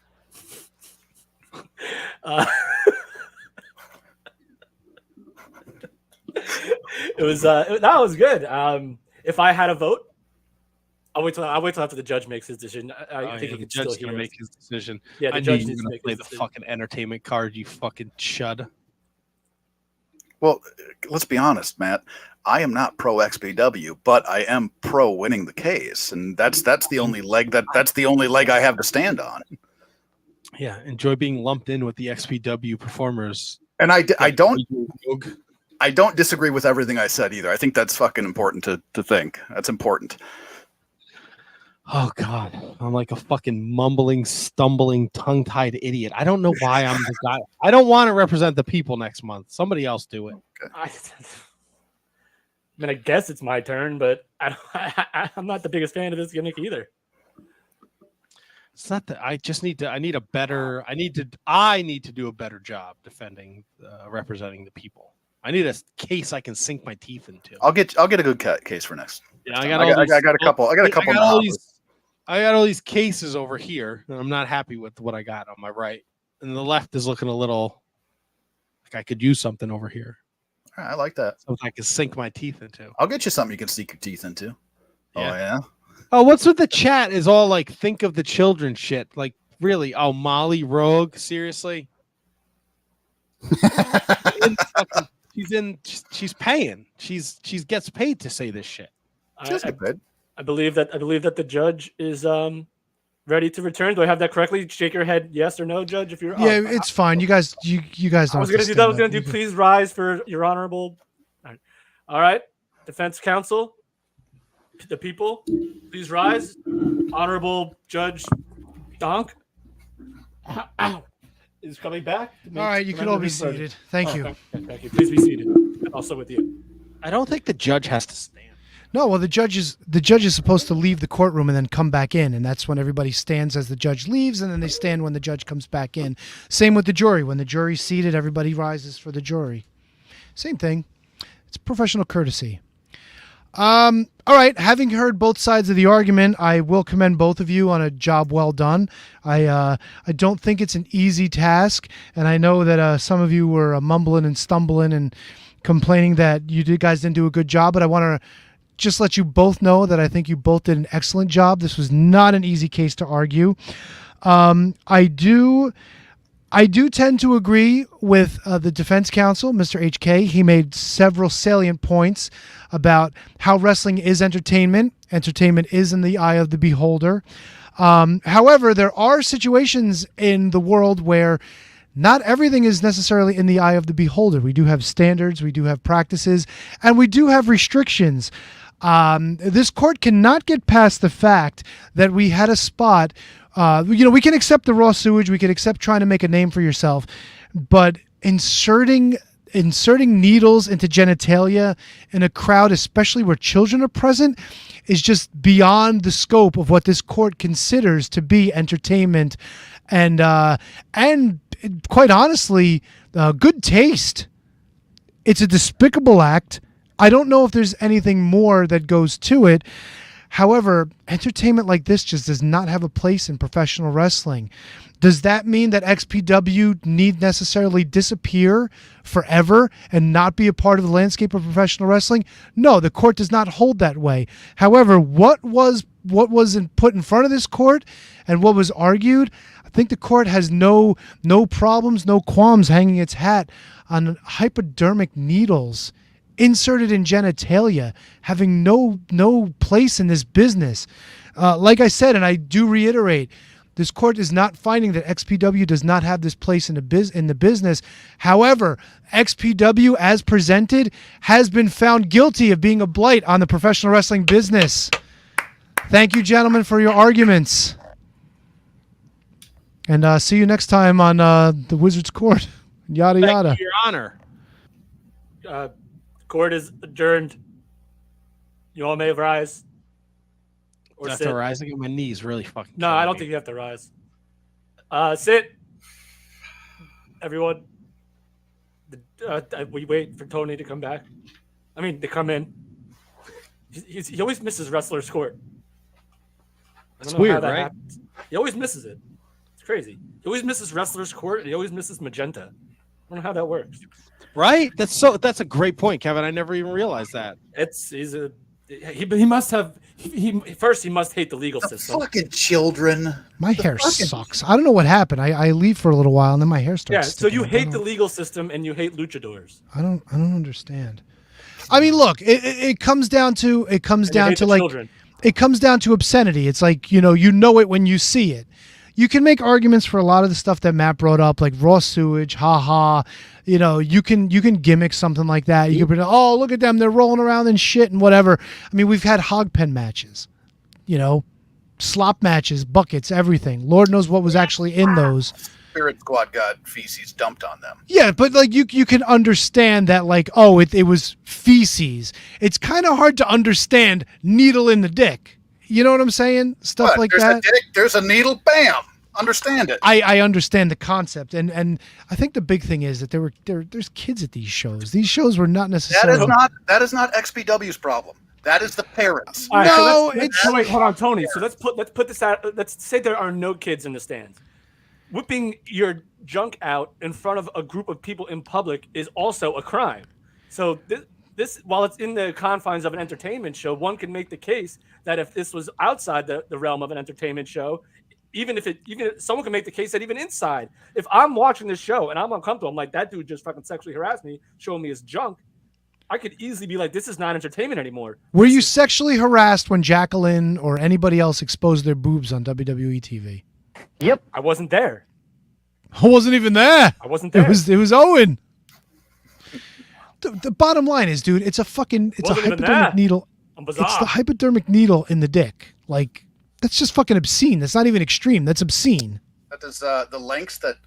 It was that was good. If I had a vote, I'll wait till after the judge makes his decision. I think the judge is gonna make his decision. Yeah, the I judge knew needs you to were make gonna play his the decision. fucking entertainment card, you fucking chud. Well, let's be honest, Matt. I am not pro XPW, but I am pro winning the case, and that's the only leg that's the only leg I have to stand on. Yeah, enjoy being lumped in with the XPW performers. And I don't disagree with everything I said either. I think that's fucking important to think. That's important. Oh, God. I'm like a fucking mumbling, stumbling, tongue-tied idiot. I don't know why I'm the guy. I don't want to represent the people next month. Somebody else do it. I mean, I guess it's my turn, but I'm not the biggest fan of this gimmick either. It's not that I need to do a better job defending, representing the people. I need a case I can sink my teeth into. I'll get a good case for next. Yeah, I got a couple. I got all these cases over here, and I'm not happy with what I got on my right, and the left is looking a little like I could use something over here. All right, I like that. Something I can sink my teeth into. I'll get you something you can sink your teeth into. Yeah. Oh yeah. Oh, what's with the chat? Is all like think of the children shit. Like really? Oh, Molly Rogue, seriously? She's paying. She's gets paid to say this shit. I believe that the judge is ready to return. Do I have that correctly? Shake your head, yes or no, Judge. If you're It's fine. You guys don't. I was gonna do that. I was gonna do. Please rise for your honorable. All right. Defense counsel, the people, please rise. Honorable Judge Donk is coming back. All right, you can all be seated. Thank you. Thank you. Please be seated. Also with you. I don't think the judge has to stand. No, well, the judge is supposed to leave the courtroom and then come back in, and that's when everybody stands as the judge leaves, and then they stand when the judge comes back in. Same with the jury. When the jury's seated, everybody rises for the jury. Same thing. It's professional courtesy. All right. Having heard both sides of the argument, I will commend both of you on a job well done. I don't think it's an easy task, and I know that some of you were mumbling and stumbling and complaining that you guys didn't do a good job, but I want to just let you both know that I think you both did an excellent job. This was not an easy case to argue. I do tend to agree with the defense counsel, Mr. HK. He made several salient points about how wrestling is entertainment. Entertainment is in the eye of the beholder. However, there are situations in the world where not everything is necessarily in the eye of the beholder. We do have standards, we do have practices, and we do have restrictions. This court cannot get past the fact that we had a spot. We can accept the raw sewage, we can accept trying to make a name for yourself, but inserting inserting needles into genitalia in a crowd, especially where children are present, is just beyond the scope of what this court considers to be entertainment and quite honestly, good taste. It's a despicable act. I don't know if there's anything more that goes to it. However, entertainment like this just does not have a place in professional wrestling. Does that mean that XPW need necessarily disappear forever and not be a part of the landscape of professional wrestling? No, the court does not hold that way. However, what was put in front of this court and what was argued, I think the court has no problems, no qualms hanging its hat on hypodermic needles inserted in genitalia, having no place in this business. Like I said, and I do reiterate, this court is not finding that XPW does not have this place in the business. However, XPW, as presented, has been found guilty of being a blight on the professional wrestling business. Thank you, gentlemen, for your arguments. And see you next time on the Wizards Court. Yada, yada. Thank you, Your Honor. Court is adjourned. You all may rise. Or I have sit. to rise again. My knees really fucking. No, I don't think you have to rise. Sit. Everyone. We wait for Tony to come back. I mean, to come in. He always misses Wrestler's Court. It's weird, right? Happens. He always misses it. It's crazy. He always misses Wrestler's Court, and he always misses Magenta. I don't know how that works. Right? That's a great point, Kevin. I never even realized that. He must have he must hate the legal system. Fucking children. My hair sucks. I don't know what happened. I leave for a little while and then my hair starts. Yeah, so you sticking. hate the legal system and you hate luchadors. I don't understand. I mean, look, it comes down to like children. It comes down to obscenity. It's like, you know it when you see it. You can make arguments for a lot of the stuff that Matt brought up, like raw sewage, haha. You can gimmick something like that. You can pretend, oh, look at them, they're rolling around in shit and whatever. I mean, we've had hog pen matches, slop matches, buckets, everything. Lord knows what was actually in those. Spirit Squad got feces dumped on them. Yeah, but like you can understand that, like, oh, it was feces. It's kind of hard to understand needle in the dick. You know what I'm saying? Stuff like there's that. A dick, there's a needle, bam. Understand it. I understand the concept, and I think the big thing is that there's kids at these shows. These shows were not necessarily. That is not XPW's problem. That is the parents. All right, no, wait, hold on, Tony. So let's put this out. Let's say there are no kids in the stands. Whipping your junk out in front of a group of people in public is also a crime. So this while it's in the confines of an entertainment show, one can make the case that if this was outside the realm of an entertainment show, even if someone can make the case that even inside, if I'm watching this show and I'm uncomfortable, I'm like, that dude just fucking sexually harassed me, showing me his junk. I could easily be like, this is not entertainment anymore. Were you sexually harassed when Jacqueline or anybody else exposed their boobs on WWE TV? Yep. I wasn't there. I wasn't even there. I wasn't there. It was Owen. The bottom line is, dude, it's a hypodermic needle. It's the hypodermic needle in the dick. Like, that's just fucking obscene. That's not even extreme. That's obscene. That is the lengths that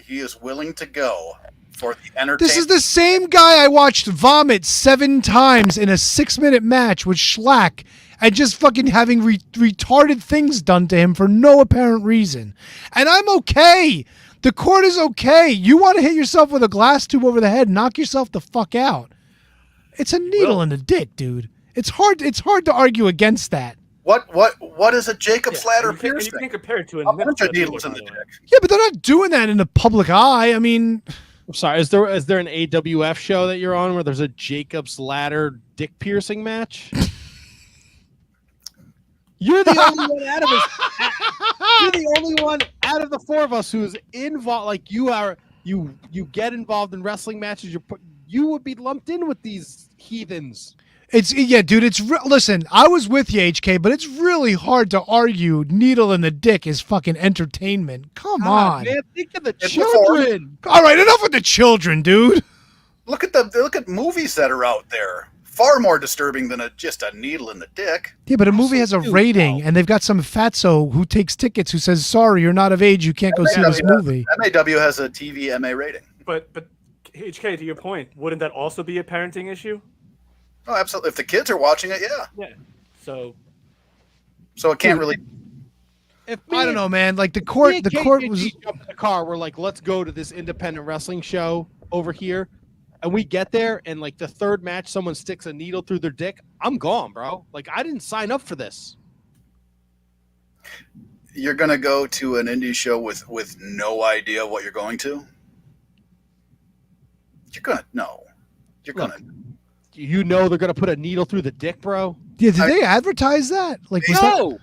he is willing to go for the entertainment. This is the same guy I watched vomit 7 times in a 6-minute match with Schlack and just fucking having retarded things done to him for no apparent reason. And I'm okay. The court is okay. You want to hit yourself with a glass tube over the head, knock yourself the fuck out. It's a needle in the dick, dude. It's hard to argue against that. What is a Jacob's ladder piercing? You can compare it to a bunch of needles in the dick. Yeah, but they're not doing that in the public eye. I mean, I'm sorry. Is there an AWF show that you're on where there's a Jacob's ladder dick piercing match? You're the only one out of us. You're the only one out of the 4 of us who is involved. Like you are, you get involved in wrestling matches. You would be lumped in with these heathens. Dude. Listen, I was with you, HK, but it's really hard to argue needle in the dick is fucking entertainment. Come on, man. Think of the children. All right, enough with the children, dude. Look at movies that are out there. Far more disturbing than just a needle in the dick. Yeah, but a movie has a rating, and they've got some fatso who takes tickets who says, sorry, you're not of age, you can't go see this movie. MAW has a TV MA rating. But HK, to your point, wouldn't that also be a parenting issue? Oh, absolutely. If the kids are watching it, yeah. Yeah. So it can't really. If I don't know, man. Like the court was. Jumped in the car. We're like, let's go to this independent wrestling show over here, and we get there, and like the third match, someone sticks a needle through their dick. I'm gone, bro. Like I didn't sign up for this. You're gonna go to an indie show with no idea what you're going to. You're gonna no. You're Look, gonna. You know they're gonna put a needle through the dick, bro. Yeah, did they advertise that? Like, was that, No.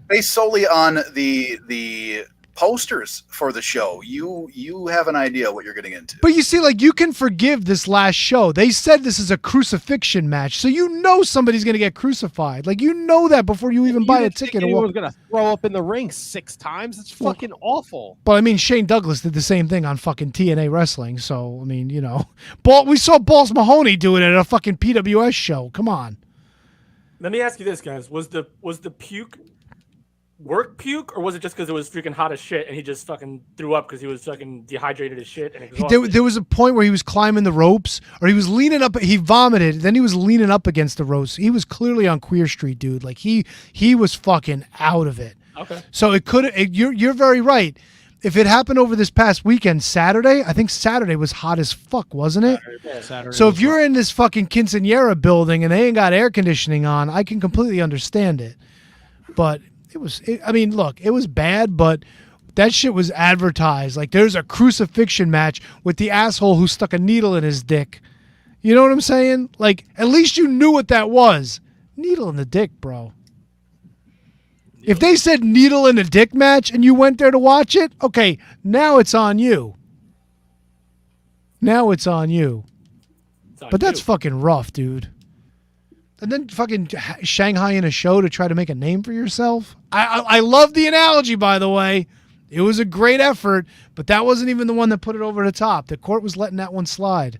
Based solely on the posters for the show, you have an idea what you're getting into. but you see, like, you can forgive this last show. They said this is a crucifixion match, so you know somebody's gonna get crucified. Like, you know that before you even buy a ticket. Anyone was gonna throw up in the ring 6 times. It's fucking awful. But I mean, Shane Douglas did the same thing on fucking TNA Wrestling. So I mean, you know, we saw Balls Mahoney do it at a fucking PWS show. Come on. let me ask you this, guys: was the puke work puke, or was it just because it was freaking hot as shit and he just fucking threw up because he was fucking dehydrated as shit and exhausted? There was a point where he was climbing the ropes, or he was leaning up. He vomited. Then he was leaning up against the ropes. He was clearly on Queer Street, dude. Like he was fucking out of it. Okay. So it could. You're very right. If it happened over this past weekend, Saturday, I think Saturday was hot as fuck, wasn't it? Saturday So was if you're in this fucking quinceañera building and they ain't got air conditioning on, I can completely understand it. But I mean, look, it was bad, but that shit was advertised. Like, there's a crucifixion match with the asshole who stuck a needle in his dick. You know what I'm saying? Like, at least you knew what that was. Needle in the dick, bro. If they said needle in the dick match and you went there to watch it, okay, now it's on you. Now it's on you. But that's fucking rough, dude. And then fucking Shanghai in a show to try to make a name for yourself. I love the analogy, by the way. It was a great effort, but that wasn't even the one that put it over the top. The court was letting that one slide.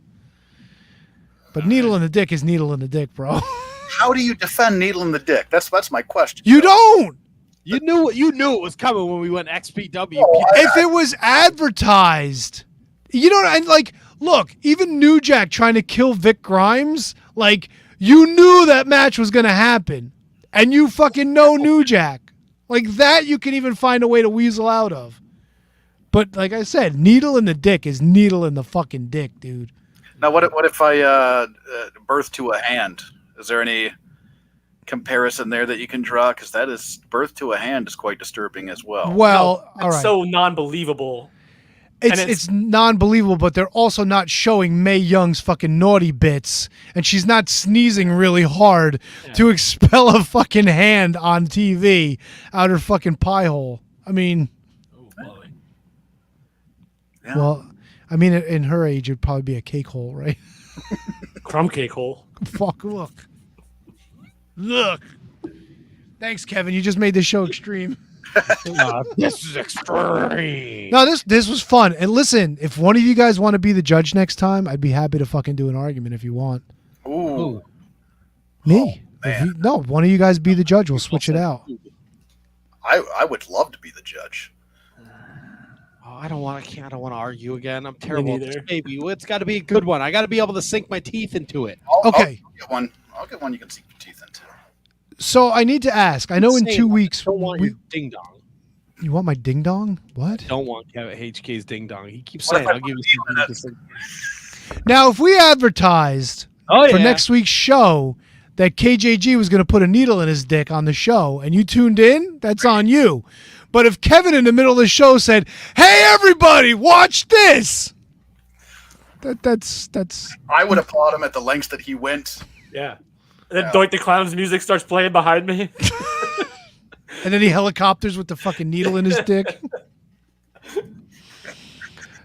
But needle in the dick is needle in the dick, bro. How do you defend needle in the dick? That's my question. You don't. You knew it was coming when we went XPW. If it was advertised, you know, and like, look, even New Jack trying to kill Vic Grimes, like, you knew that match was going to happen, and you fucking know New Jack. Like, that you can even find a way to weasel out of. But like I said, needle in the dick is needle in the fucking dick, dude. Now, what if I birth to a hand? Is there any comparison there that you can draw? Because that is, birth to a hand is quite disturbing as well. Well, all It's right. so non-believable. It's non-believable, but they're also not showing Mae Young's fucking naughty bits, and she's not sneezing really hard to expel a fucking hand on TV out her fucking pie hole. I mean, Yeah. well, I mean, in her age, it'd probably be a cake hole, right? Crumb cake hole. Fuck, look. Thanks, Kevin. You just made this show extreme. This is extreme. No, this was fun. And listen, if one of you guys want to be the judge next time, I'd be happy to fucking do an argument if you want. Ooh. Me? No, one of you guys be the judge. We'll switch it out. I would love to be the judge. Oh, I don't want to argue again. I'm terrible at this, neither. baby. It's got to be a good one. I got to be able to sink my teeth into it. Okay. I'll get one you can sink your teeth into. So I need to ask. I know in 2 weeks. I don't want your ding dong. You want my ding dong? What? Don't want Kevin HK's ding dong. He keeps What saying, if I "I'll give you something." Now, if we advertised Oh for next week's show that KJG was going to put a needle in his dick on the show, and you tuned in, that's on you. But if Kevin in the middle of the show said, "Hey, everybody, watch this," that's. I would applaud him at the lengths that he went. Yeah. And then Doink the Clown's music starts playing behind me. And then he helicopters with the fucking needle in his dick. Do,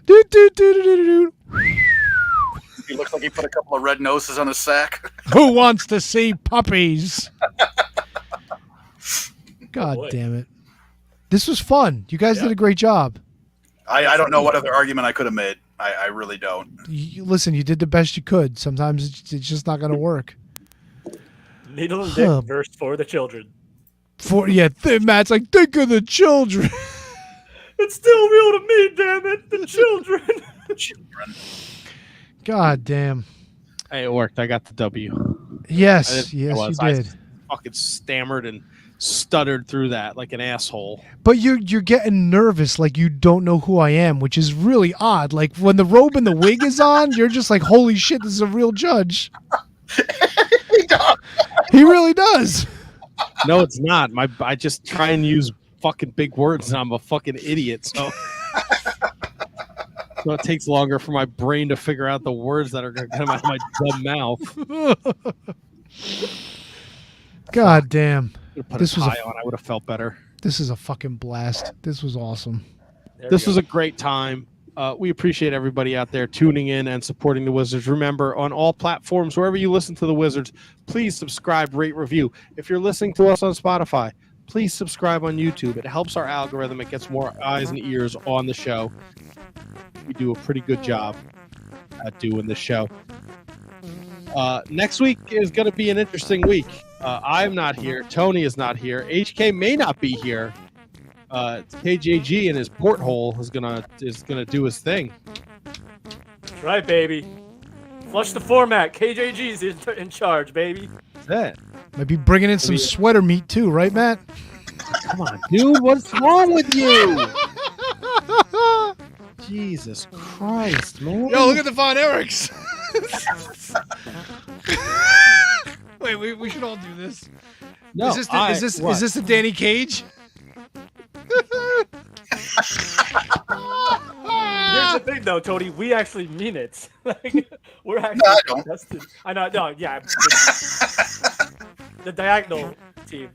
do, do, do, do, do. He looks like he put a couple of red noses on his sack. Who wants to see puppies? God boy. damn it. This was fun. You guys did a great job. I don't know what other argument I could have made. I really don't. Listen, you did the best you could. Sometimes it's just not going to work. Needle and dick verse for the children. Matt's like, think of the children. It's still real to me, damn it. The children. Children. God damn. Hey, it worked. I got the W. Yes, yes, you I did. fucking stammered and stuttered through that like an asshole. But you're getting nervous, like you don't know who I am, which is really odd. Like when the robe and the wig is on, you're just like, holy shit, this is a real judge. He really does. No, it's not. I just try and use fucking big words, and I'm a fucking idiot. So, so it takes longer for my brain to figure out the words that are going to come out of my dumb mouth. God damn. Put This a was tie on. I would have felt better. This is a fucking blast. This was awesome. This was a great time. We appreciate everybody out there tuning in and supporting the Wizards. Remember, on all platforms, wherever you listen to the Wizards, please subscribe, rate, review. If you're listening to us on Spotify, please subscribe on YouTube. It helps our algorithm. It gets more eyes and ears on the show. We do a pretty good job at doing the show. Next week is going to be an interesting week. I'm not here. Tony is not here. HK may not be here. KJG in his porthole is gonna do his thing. That's right, baby. Flush the format. KJG's in charge, baby. That's it. Might be bringing in some sweater meat too, right, Matt? Come on, dude. What's wrong with you? Jesus Christ, man. Yo, look at the Von Erichs. Wait, we should all do this. No, is this the Danny Cage? Here's the thing, though, Tony. We actually mean it. Like, we're actually I don't. contested. I know. No, yeah. The diagonal team.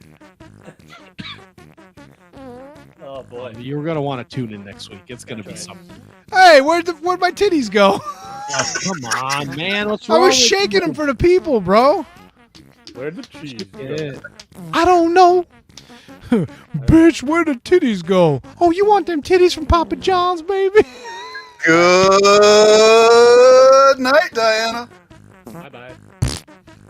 Oh boy. You're gonna want to tune in next week. It's gonna be something. Hey, where'd my titties go? Oh, come on, man. What's I wrong? was shaking them for the people, bro. Where'd the cheese go? Yeah. I don't know. Bitch, where'd the titties go? Oh, you want them titties from Papa John's, baby? Good night, Diana. Bye bye.